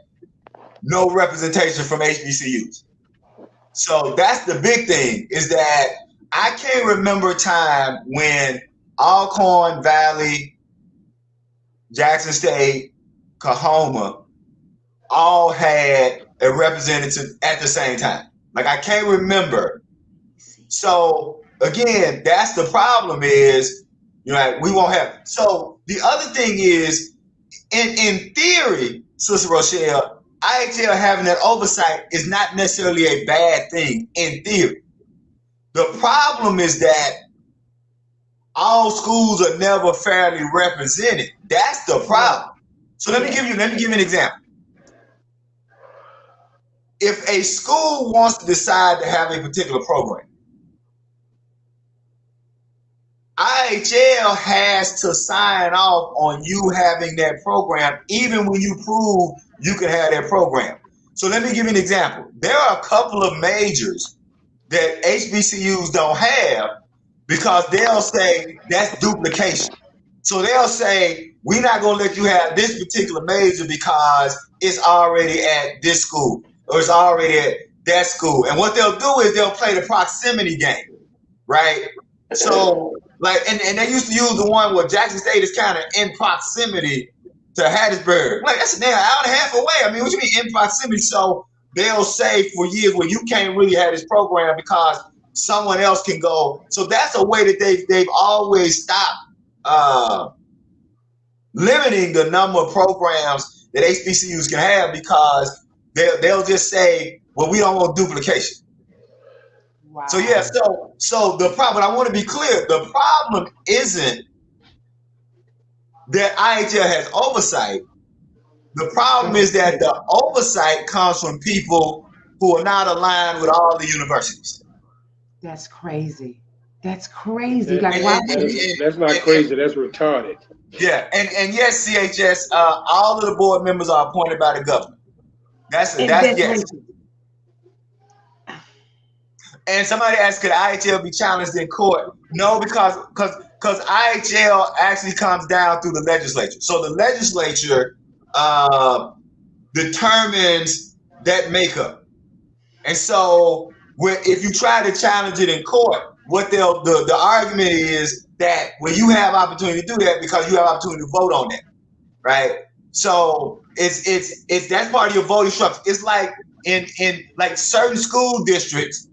no representation from HBCUs. So that's the big thing, is that I can't remember a time when Alcorn Valley, Jackson State, Coahoma all had a representative at the same time. Like, I can't remember. So again, that's the problem, is, you know, we won't have. So the other thing is, in theory, Sister Rochelle, IHL having that oversight is not necessarily a bad thing in theory. The problem is that all schools are never fairly represented. That's the problem. So let me give you an example. If a school wants to decide to have a particular program, IHL has to sign off on you having that program, even when you prove you can have that program. So let me give you an example. There are a couple of majors that HBCUs don't have because they'll say that's duplication. So they'll say, we're not going to let you have this particular major because it's already at this school or it's already at that school. And what they'll do is they'll play the proximity game, right? So, like, and they used to use the one where Jackson State is kind of in proximity to Hattiesburg. Like, that's an hour and a half away. I mean, what you mean in proximity? So they'll say for years, well, you can't really have this program because someone else can go. So that's a way that they've always stopped limiting the number of programs that HBCUs can have, because they'll just say, well, we don't want duplication. Wow. So yeah, so the problem, I want to be clear, the problem isn't that IHL has oversight. The problem is that the oversight comes from people who are not aligned with all the universities. That's crazy. That's crazy. Like, why? That's not crazy. That's retarded. Yeah, and yes, CHS, all of the board members are appointed by the governor. That's yes. And somebody asked, could IHL be challenged in court? No, because IHL actually comes down through the legislature. So the legislature determines that makeup. And so if you try to challenge it in court, what the argument is that when you have opportunity to do that, because you have opportunity to vote on that, right? So it's that's part of your voting structure. It's like in like certain school districts,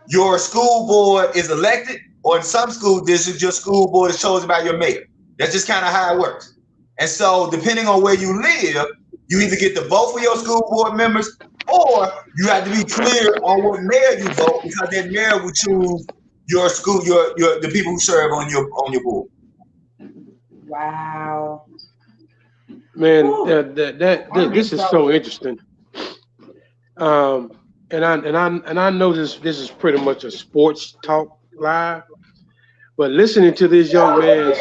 your school board is elected, or in some school districts, your school board is chosen by your mayor. That's just kind of how it works. And so depending on where you live, you either get to vote for your school board members, or you have to be clear on what mayor you vote, because that mayor will choose your school, the people who serve on your board. Wow. Man, this is so interesting. And I know this is pretty much a sports talk live, but listening to this young man's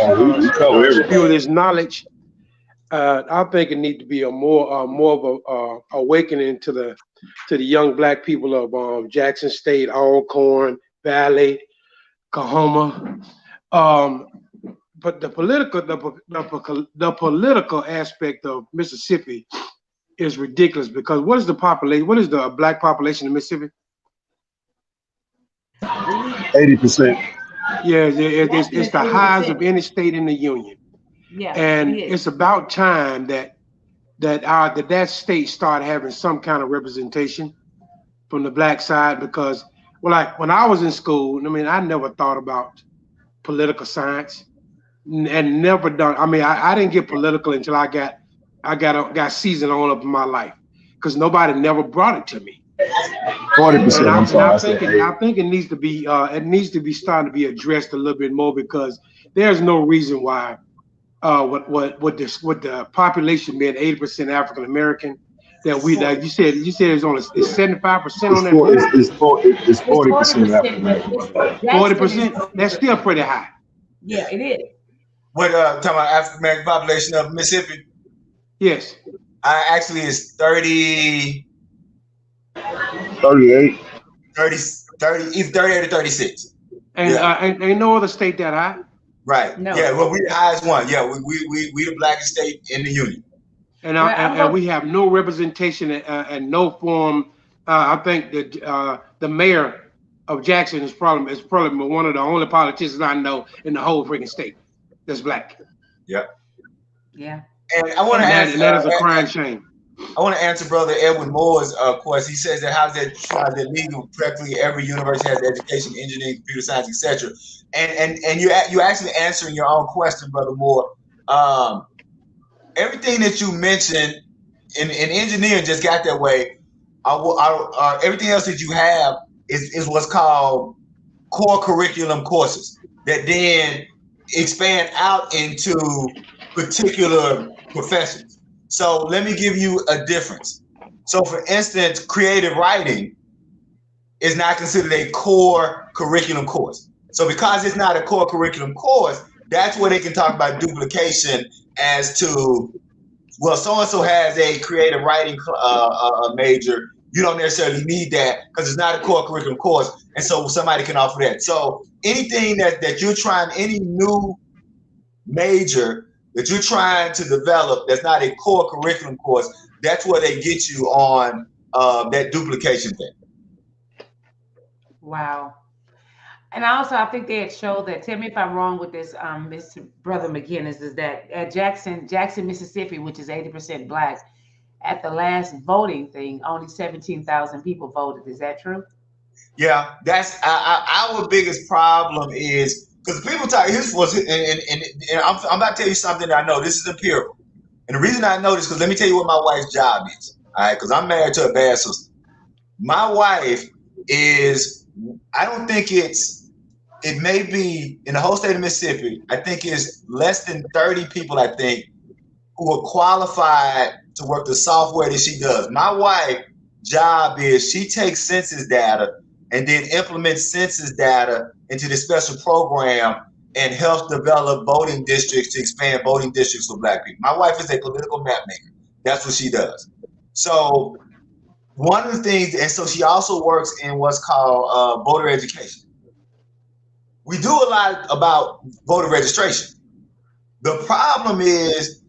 spew his knowledge, I think it needs to be a more of a awakening to the young black people of Jackson State, Alcorn Valley, Coahoma. But the political aspect of Mississippi is ridiculous, because what is the population? What is the black population in Mississippi? 80%. Yeah, it's the highest of any state in the union. Yeah, and it's about time that state start having some kind of representation from the black side, because, well, like when I was in school, I mean, I never thought about political science and never done. I mean, I didn't get political until I got seasoned on up in my life, because nobody never brought it to me. 40%. I think it needs to be starting to be addressed a little bit more, because there's no reason why with the population being 80% African American, that you said it's only 75% on that. It's 40% African American. 40%. That's still pretty high. Yeah, it is. What talking about African American population of Mississippi? Yes. Actually, it's 30, 38. 30, 30, either 38 or 36. And Yeah. ain't no other state that high. Right. No. Yeah. Well, we the highest one. Yeah. We the blackest state in the union. And Well, I'm and gonna- we have no representation and no form. I think that the mayor of Jackson is probably one of the only politicians I know in the whole freaking state that's black. Yeah. Yeah. And I want to And that is a crying shame. I want to answer Brother Edwin Moore's question. He says that how's that legal? Practically every university has education, engineering, computer science, etc. And you actually answering your own question, Brother Moore. Everything that you mentioned in engineering just got that way. Everything else that you have is what's called core curriculum courses that then expand out into particular professions. So let me give you a difference. So for instance, creative writing is not considered a core curriculum course. So because it's not a core curriculum course, that's where they can talk about duplication as to, well, so-and-so has a creative writing major. You don't necessarily need that because it's not a core curriculum course. And so somebody can offer that. So anything that you're trying, any new major that you're trying to develop that's not a core curriculum course, that's where they get you on that duplication thing. Wow. And also, I think they had showed that. Tell me if I'm wrong with this, Mr. Brother McGinnis. Is that at Jackson, Mississippi, which is 80% black, at the last voting thing, only 17,000 people voted. Is that true? Yeah, that's our biggest problem is because people talk. Here's what's and I'm about to tell you something that I know. This is empirical, and the reason I know this because let me tell you what my wife's job is. All right, because I'm married to a bad sister. My wife is. I don't think it may be in the whole state of Mississippi. I think it's less than 30 people. I think who are qualified to work the software that she does. My wife's job is she takes census data and then implements census data into this special program and helps develop voting districts to expand voting districts for black people. My wife is a political map maker. That's what she does. So one of the things, and so she also works in what's called voter education. We do a lot about voter registration. The problem is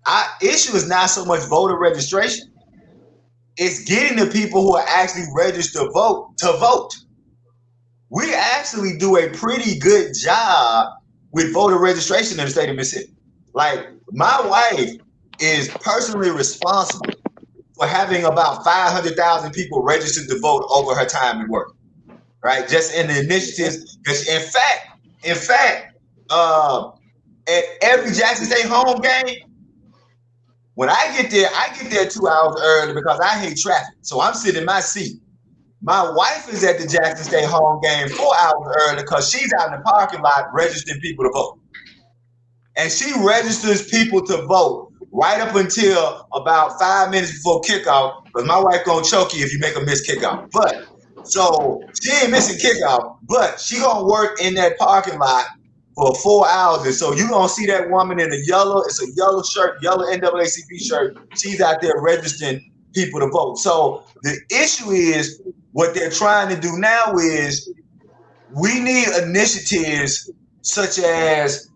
our issue is not so much voter registration. It's getting the people who are actually registered to vote. We actually do a pretty good job with voter registration in the state of Mississippi. Like my wife is personally responsible for having about 500,000 people registered to vote over her time at work, right? Just in the initiatives. In fact, at every Jackson State home game, when I get there 2 hours early because I hate traffic. So I'm sitting in my seat. My wife is at the Jackson State home game 4 hours early because she's out in the parking lot registering people to vote. And she registers people to vote right up until about 5 minutes before kickoff, because my wife gonna choke you if you make a miss kickoff. But so she ain't missing kickoff, but she gonna work in that parking lot for 4 hours. And so you're gonna see that woman in a yellow, it's a yellow shirt, yellow NAACP shirt. She's out there registering people to vote. So the issue is what they're trying to do now is we need initiatives such as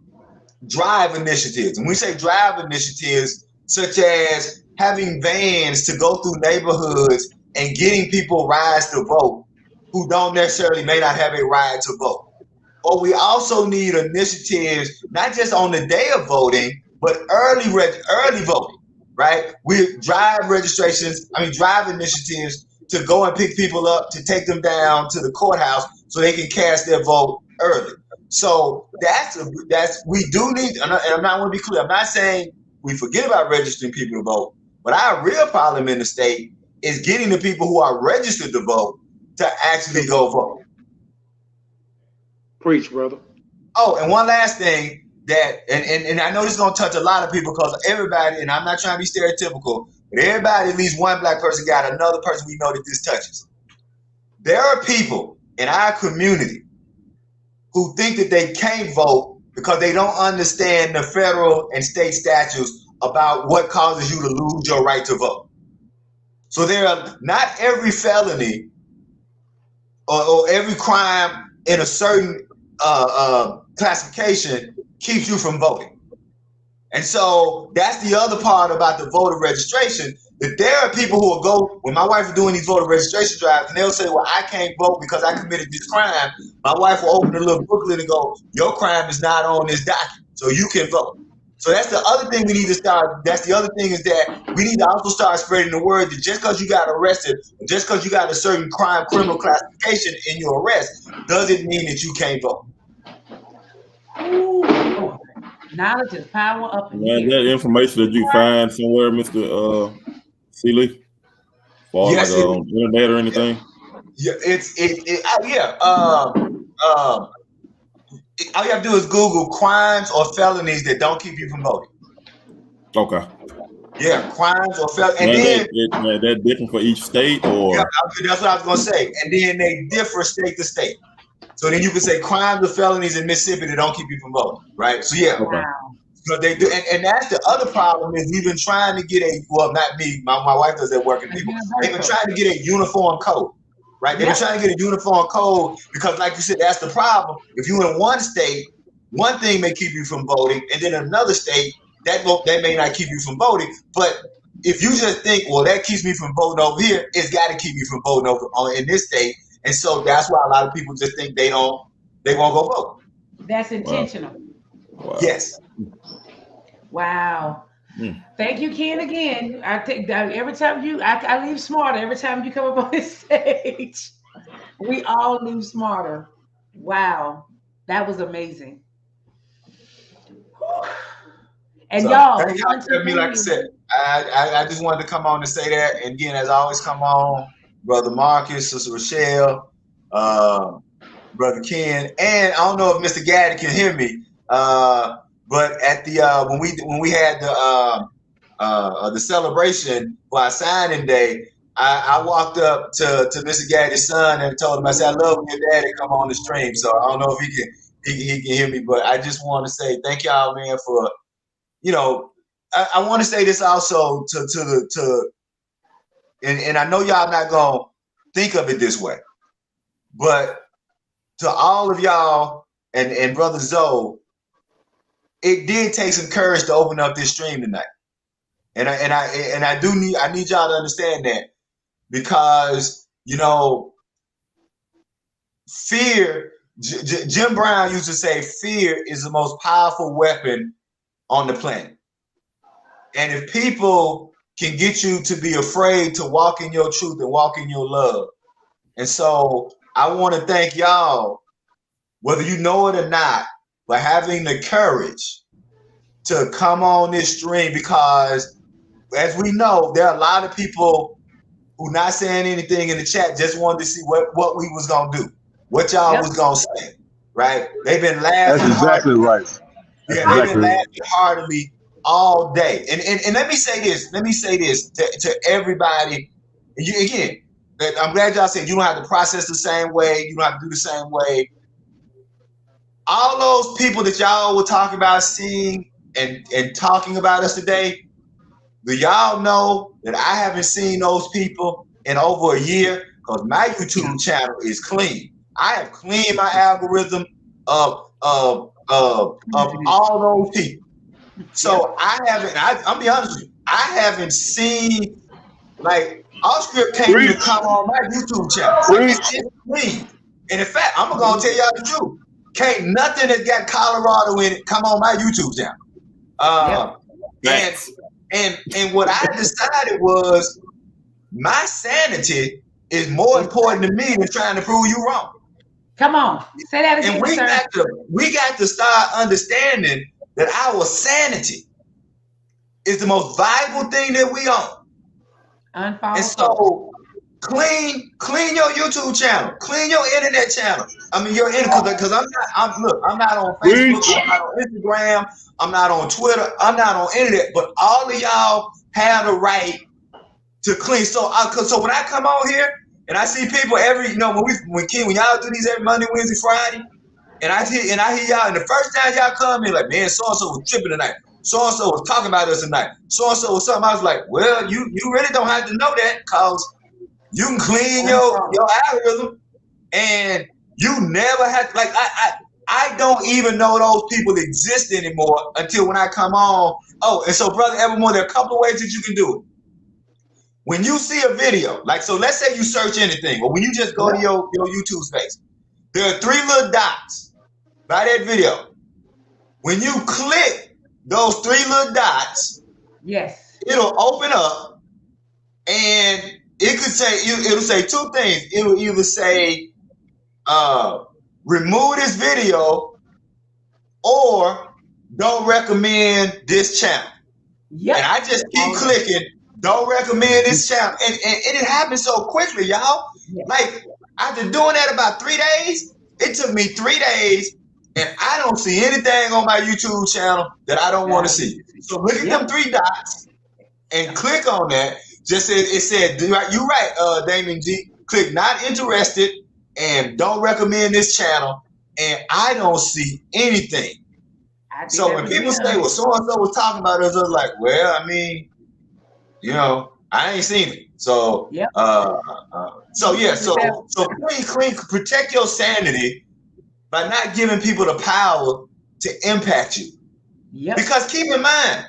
drive initiatives. And we say drive initiatives such as having vans to go through neighborhoods and getting people rides to vote who don't necessarily may not have a ride to vote. Or we also need initiatives, not just on the day of voting, but early voting, right? We drive initiatives to go and pick people up, to take them down to the courthouse so they can cast their vote early. So we do need, and I'm not want to be clear, I'm not saying we forget about registering people to vote, but our real problem in the state is getting the people who are registered to vote to actually go vote. Preach, brother. Oh, and one last thing that, and I know this is going to touch a lot of people because everybody, and I'm not trying to be stereotypical, but everybody, at least one black person got another person we know that this touches. There are people in our community who think that they can't vote because they don't understand the federal and state statutes about what causes you to lose your right to vote. So there are not every felony or every crime in a certain classification keeps you from voting. And so that's the other part about the voter registration, that there are people who will go, when my wife is doing these voter registration drives, and they'll say, well, I can't vote because I committed this crime. My wife will open a little booklet and go, your crime is not on this document, so you can vote. So that's the other thing we need to start. That's the other thing, is that we need to also start spreading the word that just because you got arrested, just because you got a certain criminal classification in your arrest, doesn't mean that you can't vote. Ooh, knowledge is power up in Man, here. that information that you find somewhere, Mr. Seeley, or Yes, like on the internet or anything? Yeah, all you have to do is Google crimes or felonies that don't keep you from voting. Okay. Yeah, crimes or felonies. And Man, then that different for each state, or yeah, that's what I was gonna say. And then they differ state to state. So then you can say crimes or felonies in Mississippi that don't keep you from voting, right? So yeah, okay. so they do, and that's the other problem, is we've been trying to get not me, my wife does that working people. They've been trying to get a uniform code, right? They've been trying to get a uniform code because, like you said, that's the problem. If you're in one state, one thing may keep you from voting, and then another state that may not keep you from voting. But if you just think, well, that keeps me from voting over here, it's got to keep me from voting over in this state, and so that's why a lot of people just think they won't go vote. That's intentional. Wow. Yes. Wow. Thank you, Ken, again. I think that every time I leave smarter every time you come up on this stage. We all leave smarter. Wow. That was amazing. Whew. And So, y'all, thank y'all for me. Like I said, I just wanted to come on and say that. And again, as I always come on, Brother Marcus, Sister Rochelle, Brother Ken, and I don't know if Mr. Gaddy can hear me, but at the when we had the celebration for our signing day, I walked up to Mr. Gaddy's son and told him, I said, I love when your daddy come on the stream. So I don't know if he can hear me, but I just want to say thank y'all, man, for, you know, I want to say this also and I know y'all not gonna think of it this way, but to all of y'all and Brother Zoe, it did take some courage to open up this stream tonight, and I need y'all to understand that, because you know, fear. Jim Brown used to say, fear is the most powerful weapon on the planet. And if people can get you to be afraid to walk in your truth and walk in your love. And so I want to thank y'all, whether you know it or not, for having the courage to come on this stream, because as we know, there are a lot of people who not saying anything in the chat, just wanted to see what we was going to do, what y'all was going to say, right? They've been laughing. That's exactly right. Yeah, they've been laughing heartily all day. And let me say this to everybody. Again, I'm glad y'all said you don't have to process the same way, you don't have to do the same way. All those people that y'all were talking about seeing and talking about us today, do y'all know that I haven't seen those people in over a year, because my YouTube channel is clean. I have cleaned my algorithm of all those people. So I'll be honest with you, I haven't seen, like, Allscript can't even come on my YouTube channel. Like, it's clean. And in fact, I'm gonna tell y'all the truth. Can't nothing that's got Colorado in it come on my YouTube channel. And what I decided was, my sanity is more important to me than trying to prove you wrong. Come on, say that again. And we got to start understanding that our sanity is the most valuable thing that we own. And so clean your YouTube channel, clean your internet channel. I mean, your internet, because I'm not on Facebook, I'm not on Instagram, I'm not on Twitter, I'm not on internet, but all of y'all have the right to clean. So when I come on here and I see people when y'all do these every Monday, Wednesday, Friday, and I hear y'all, and the first time y'all come in, like, man, so-and-so was tripping tonight. so and so was talking about us tonight. So and so was something. I was like, well, you really don't have to know that because you can clean your algorithm, and you never have like I don't even know those people exist anymore until when I come on. Oh, and so Brother Evermore, there are a couple of ways that you can do it. When you see a video, like so let's say you search anything, or when you just go to your YouTube space, there are 3 little dots by that video. When you click those 3 little dots, yes, it'll open up and it could say, it'll say 2 things. It'll either say, remove this video or don't recommend this channel. yep. And I just keep clicking, don't recommend this channel. And it happened so quickly, y'all. Yes. Like, after doing that about 3 days, it took me 3 days, and I don't see anything on my YouTube channel that I don't want to see. So look at them 3 dots and click on that. Just it said, you're right, Damien D. Click not interested and don't recommend this channel. And I don't see anything. So when people say, well, so-and-so was talking about us, I was like, well, I mean, you know, I ain't seen it. So, so clean, protect your sanity by not giving people the power to impact you. Yep. Because keep in mind,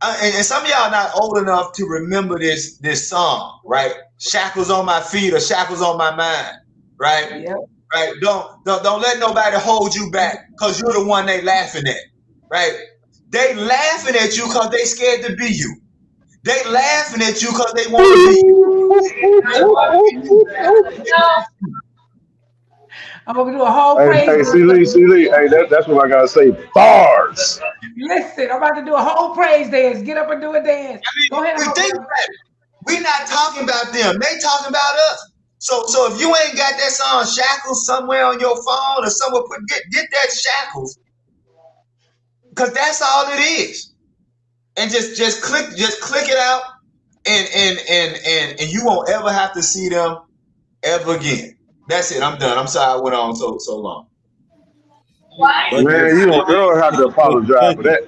and some of y'all not old enough to remember this song, right? Shackles on my feet or shackles on my mind, right? Yep. Right? Don't let nobody hold you back because you're the one they laughing at, right? They laughing at you because they scared to be you. They laughing at you because they want to be you. I'm gonna do a whole praise. Hey, see Lee. Hey, that's what I gotta say. Bars. Listen, I'm about to do a whole praise dance. Get up and do a dance. Go ahead. We're not talking about them. They talking about us. So if you ain't got that song Shackles somewhere on your phone or somewhere, get that Shackles, because that's all it is. And just click it out, and you won't ever have to see them ever again. That's it. I'm done. I'm sorry I went on so long. Man, you don't have to apologize for that.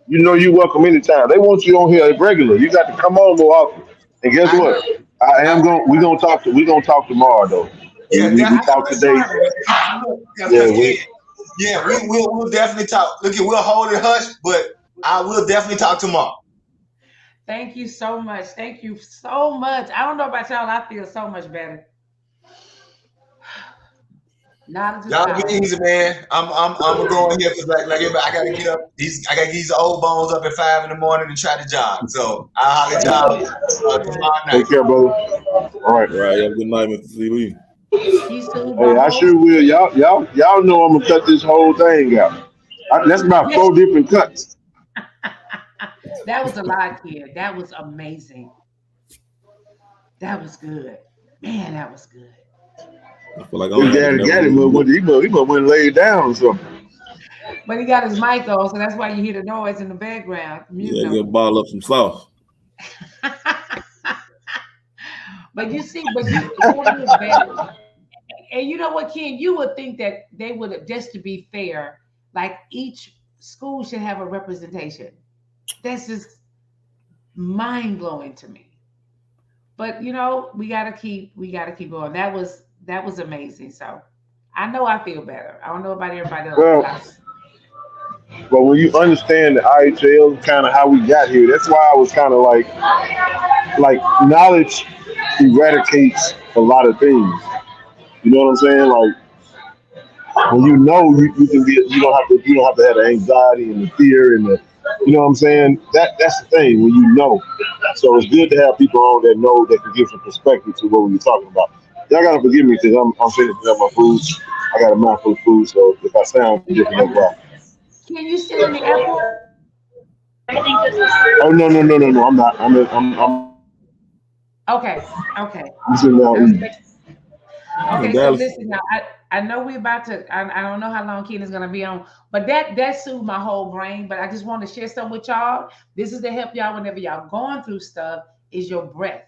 You know you welcome anytime. They want you on here regular. You got to come on more often. And guess what? We're gonna talk tomorrow though. Yeah, we talk today. We'll definitely talk. Look, we'll hold it hush, but I will definitely talk tomorrow. Thank you so much. Thank you so much. I don't know about y'all. I feel so much better. Y'all be easy, man. I'm gonna go in here because like I gotta get up. I gotta get these old bones up at 5 in the morning and try to jog. So I'll holler at y'all tomorrow night. Take care, brother. All right. Have a good night, Mr. C. Hey, I sure will. Y'all know I'm gonna cut this whole thing out. That's about 4 different cuts. That was a lot, kid. That was amazing. That was good. Man, that was good. I feel like his daddy got him. He went and laid down or something. But he got his mic on, so that's why you hear the noise in the background. Yeah, get a bottle up some sauce. But you see, and you know what, Ken? You would think that they would, just to be fair, like each school should have a representation. That's just mind blowing to me. But you know, we gotta keep going. That was amazing. So I know I feel better. I don't know about everybody else. But when you understand the IHL, kind of how we got here, that's why I was kind of like knowledge eradicates a lot of things. You know what I'm saying? Like when you know, you can be, you don't have to have the anxiety and the fear and the, you know what I'm saying? That's the thing when you know. So it's good to have people on that know, that can give some perspective to what we're talking about. Y'all gotta forgive me because I'm finishing up my food. I got a mouthful of food, so if I sound different, that's why. Can you sit in the airport? Oh no! I'm not. I'm. Okay. I'm sitting down. Okay, so listen now. I know we're about to. I don't know how long Ken is gonna be on, but that soothed my whole brain. But I just want to share something with y'all. This is to help y'all whenever y'all going through stuff. Is your breath.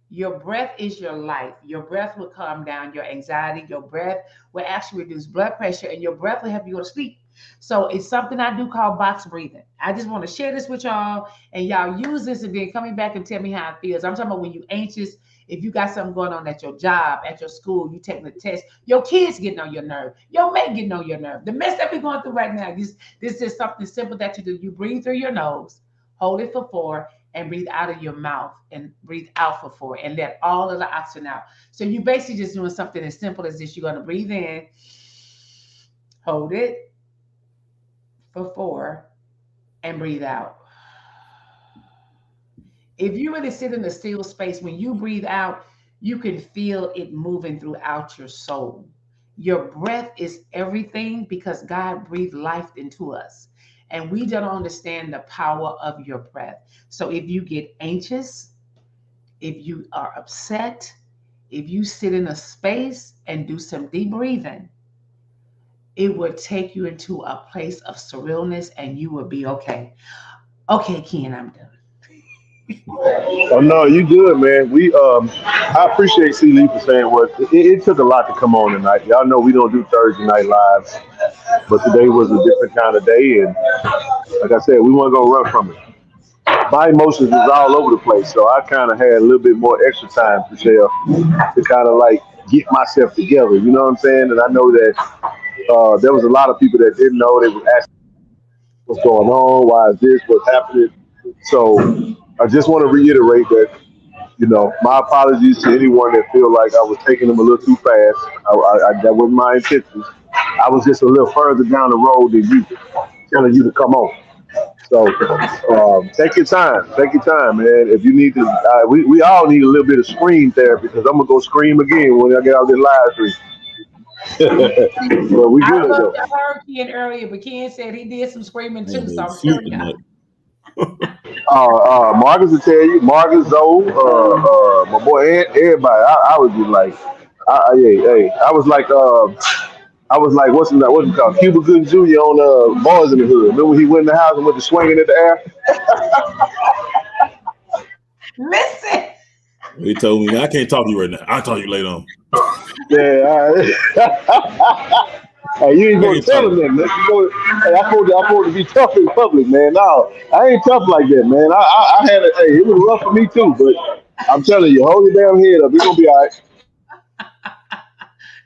Your breath is your life. Your breath will calm down your anxiety. Your breath will actually reduce blood pressure, and your breath will help you go to sleep. So it's something I do called box breathing. I just want to share this with y'all, and y'all use this, and then coming back and tell me how it feels. I'm talking about when you anxious, if you got something going on at your job, at your school, you taking the test, your kids getting on your nerve, your mate getting on your nerve. The mess that we're going through right now, this is something simple that you do. You breathe through your nose, hold it for 4, and breathe out of your mouth and breathe out for 4 and let all of the oxygen out. So you basically just doing something as simple as this. You're going to breathe in, hold it for 4, and breathe out. If you really sit in a still space, when you breathe out, you can feel it moving throughout your soul. Your breath is everything because God breathed life into us. And we don't understand the power of your breath. So if you get anxious, if you are upset, if you sit in a space and do some deep breathing, it will take you into a place of surrealness and you will be okay. Okay, Ken, I'm done. Oh no, you good, man. I appreciate C. Lee for saying what it took a lot to come on tonight. Y'all know we don't do Thursday night lives, but today was a different kind of day, and like I said, we weren't gonna run from it. My emotions was all over the place, so I kind of had a little bit more extra time to share to kind of like get myself together. You know what I'm saying? And I know that there was a lot of people that didn't know. They was asking what's going on, why is this, what's happening. So I just want to reiterate that, my apologies to anyone that feel like I was taking them a little too fast. That wasn't my intention. I was just a little further down the road than you, telling you to come on. So take your time. Take your time, man. If you need to, we all need a little bit of scream therapy because I'm gonna go scream again when I get out of this live stream. But we I good love though. I heard Ken earlier, but Ken said he did some screaming I ain't too. So been I'm sleep telling y'all. tonight. Marcus will tell you, Marcus, Zoe, my boy, everybody. I was just like, hey, I was like, what's it called? Cuba Gooding Jr. on Boys in the Hood. Remember when he went in the house and went to swinging in the air? Listen, He told me, I can't talk to you right now. I'll talk to you later on. Yeah. Hey, you ain't I gonna can't tell talk. him that. Man. Hey, I supposed to be tough in public, man. No, I ain't tough like that, man. I had hey, it was rough for me too, but I'm telling you, hold your damn head up. It's gonna be all right.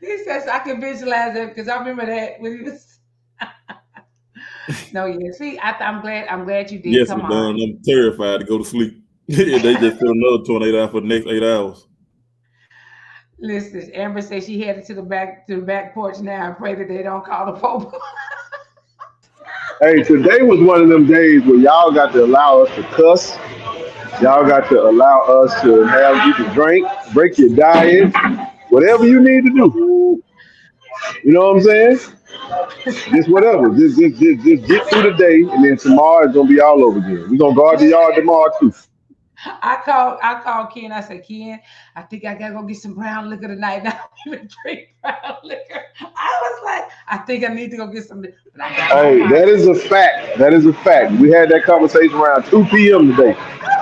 he says I can visualize it because I remember that when he was. No, yeah. See, I'm glad you did Yes, come done. on. I'm terrified to go to sleep. They just put another tornado out for the next 8 hours. Listen, Amber says she headed to the back porch now and pray that they don't call the Pope. Hey, today was one of them days where y'all got to allow us to cuss. Y'all got to allow us to have you to drink, break your diet, whatever you need to do. You know what I'm saying? Just whatever. Just get through the day, and then tomorrow it's gonna be all over again. We're gonna guard the yard tomorrow too. I called Ken. I said, Ken, I think I gotta go get some brown liquor tonight. Now I don't even drink brown liquor. I was like, I think I need to go get some, but I got my Hey, wine. that is a fact. That is a fact. We had that conversation around 2 p.m. today.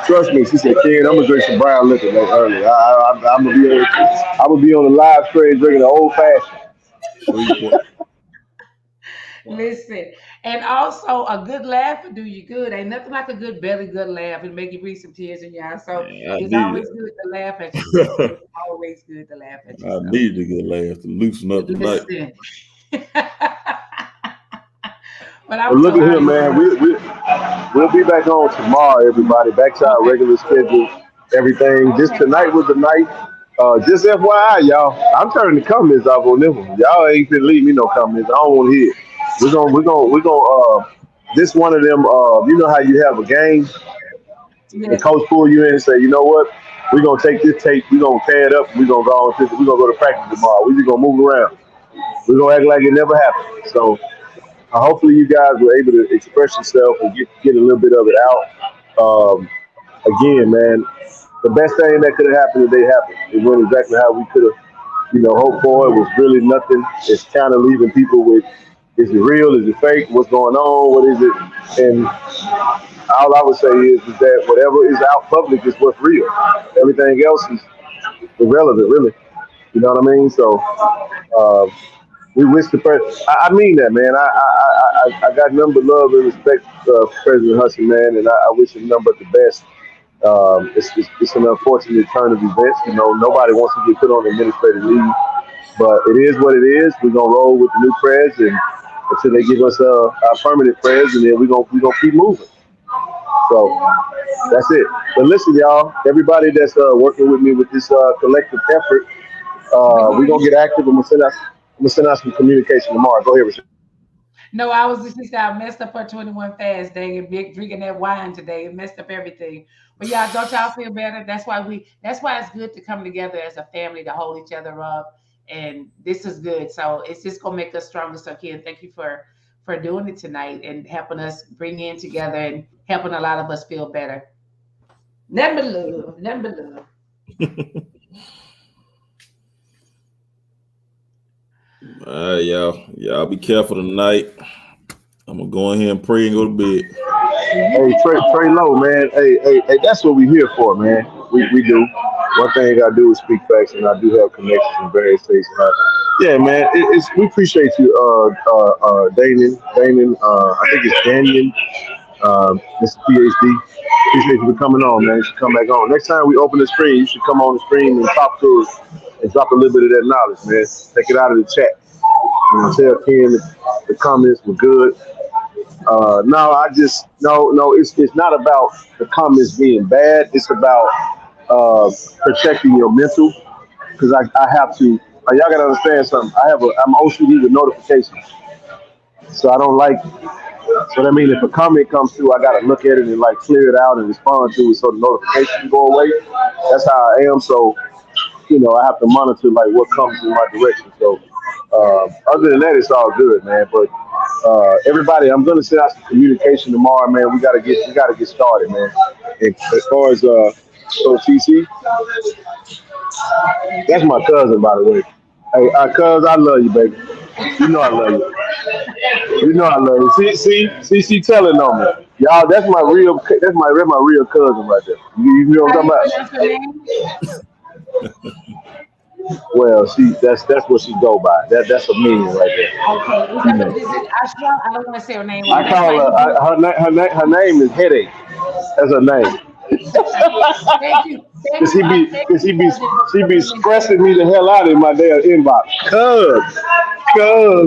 Trust me, she said, "Ken, I'm gonna drink some brown liquor like early. I'm gonna be on the live stream drinking an old fashioned." Shreveport. Listen, and also a good laugh will do you good. Ain't nothing like a good belly good laugh and make you breathe some tears in your eyes. So Man, I it's need always good to laugh at yourself. it. It's always good to laugh at I yourself. need to get laugh to loosen up tonight. Listen. But I'm But look so at happy. here, man. We'll be back on tomorrow, everybody. Back to our Okay. regular schedule. Everything. This Okay. tonight was the night. Just FYI, y'all. I'm turning the comments off on this one. Y'all ain't finna leave me no comments. I don't want to hear it. We're gonna. This one of them. You know how you have a game, and Yes. coach pull you in and say, you know what? We're gonna take this tape. We're gonna tear it up. We're gonna go on. We're gonna go to practice tomorrow. We're just gonna move around. We're gonna act like it never happened. So hopefully you guys were able to express yourself and get a little bit of it out. Again, man, the best thing that could have happened today happened. It went exactly how we could have, hoped for. It was really nothing. It's kind of leaving people with, is it real? Is it fake? What's going on? What is it? And all I would say is that whatever is out public is what's real. Everything else is irrelevant, really. You know what I mean? So, uh, We wish the president. I mean that, man. I got nothing but love and respect for President Hudson, man, and I wish him nothing but the best. It's an unfortunate turn of events. You know, nobody wants to get put on administrative leave, but it is what it is. We're gonna roll with the new prez, and until they give us our permanent prez, and then we gonna keep moving. So that's it. But listen, y'all, everybody that's working with me with this collective effort, we're gonna get active. I'm gonna send out some communication tomorrow. Go ahead, Rashad. No, I was just I messed up her 21 fast, dang it, big drinking that wine today. It messed up everything. But y'all, don't y'all feel better? That's why it's good to come together as a family to hold each other up. And this is good. So it's just gonna make us stronger. So Ken, thank you for doing it tonight and helping us bring in together and helping a lot of us feel better. Number love, number love. All right, y'all be careful tonight. I'm gonna go in here and pray and go to bed. Hey, Trey Low, man. Hey, that's what we're here for, man. We do. One thing I do is speak facts, and I do have connections in various states. Yeah, man. We appreciate you, Damon. I think it's Daniel, Mr. PhD. Appreciate you for coming on, man. You should come back on. Next time we open the stream, you should come on the stream and talk to us and drop a little bit of that knowledge, man. Take it out of the chat. You know, tell Ken the comments were good. No, no. It's not about the comments being bad. It's about protecting your mental. Because I have to. Y'all gotta understand something. I'm OCD with notifications, so I don't like. So that means if a comment comes through, I gotta look at it and like clear it out and respond to it so the notification can go away. That's how I am. So I have to monitor like what comes in my direction. So other than that, it's all good, man. But everybody, I'm gonna send out some communication tomorrow, man. We gotta get started, man. And as far as so TC, that's my cousin, by the way. Hey, cuz, I love you, baby. You know I love you. You know I love you. See, she telling on me. Y'all, that's my real cousin right there. You know what I'm How talking you pronounce her about? name? Well, that's what she go by. That's a meaning right Okay, is there. You that know. is it Ashra? I don't want to say her name wrong. I That's call how you do her it. her name is Headache. That's her name. Thank you, Cause she be thank cause you, cousin, for she be putting them in stressing me check. the hell out in my damn inbox. Cuz,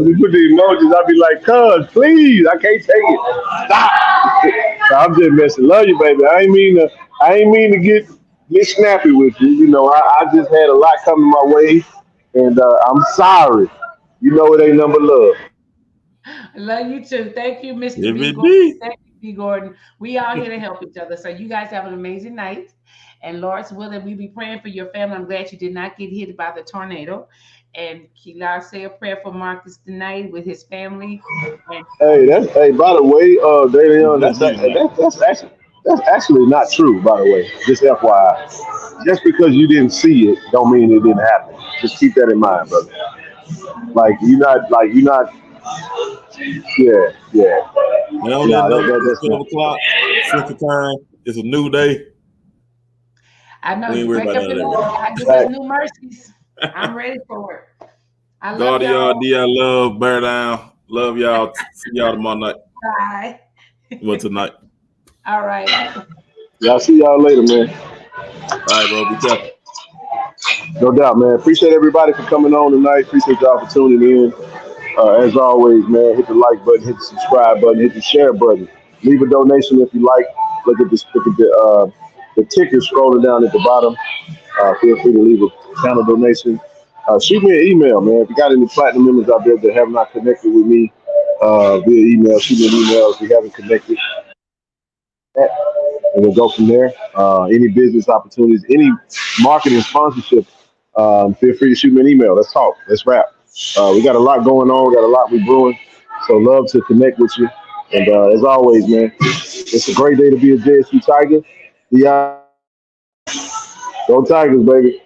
you put the emojis, I be like, cuz, please, I can't take it. Stop. So I'm just messing. Love you, baby. I ain't mean to get snappy with you. I just had a lot coming my way, and I'm sorry. You know it ain't number love. Love you too. Thank you, Mr. If B. it Gordon. be, Thank you, B. Gordon. We all here to help each other. So you guys have an amazing night. And Lord's willing, we be praying for your family. I'm glad you did not get hit by the tornado. And Kilar say a prayer for Marcus tonight with his family. And Hey. By the way, I'm Davion, gonna get it, man. that's actually not true. By the way, just FYI. Just because you didn't see it, don't mean it didn't happen. Just keep that in mind, brother. Like you're not. Yeah. And on that No, note, it's that's 12 not. o'clock Central Time. It's a new day. I know We ain't you worried wake about up none in of the that. morning, God give us Right. new mercies. I'm ready for it. I love God, y'all, y'all. D, I love, bear down. Love y'all. See y'all tomorrow night. Bye. Well, tonight. All right. Y'all see y'all later, man. All right, bro. Be careful. No doubt, man. Appreciate everybody for coming on tonight. Appreciate y'all for tuning in. As always, man, hit the like button, hit the subscribe button, hit the share button. Leave a donation if you like. Look at the ticker scrolling down at the bottom. Feel free to leave a channel donation. Shoot me an email, man. If you got any platinum members out there that have not connected with me via email, shoot me an email if you haven't connected. And we'll go from there. Any business opportunities, any marketing sponsorship, feel free to shoot me an email. Let's talk. Let's rap. We got a lot going on. Got a lot we brewing. So love to connect with you. And as always, man, it's a great day to be a JSU Tiger. Yeah, go Tigers, baby.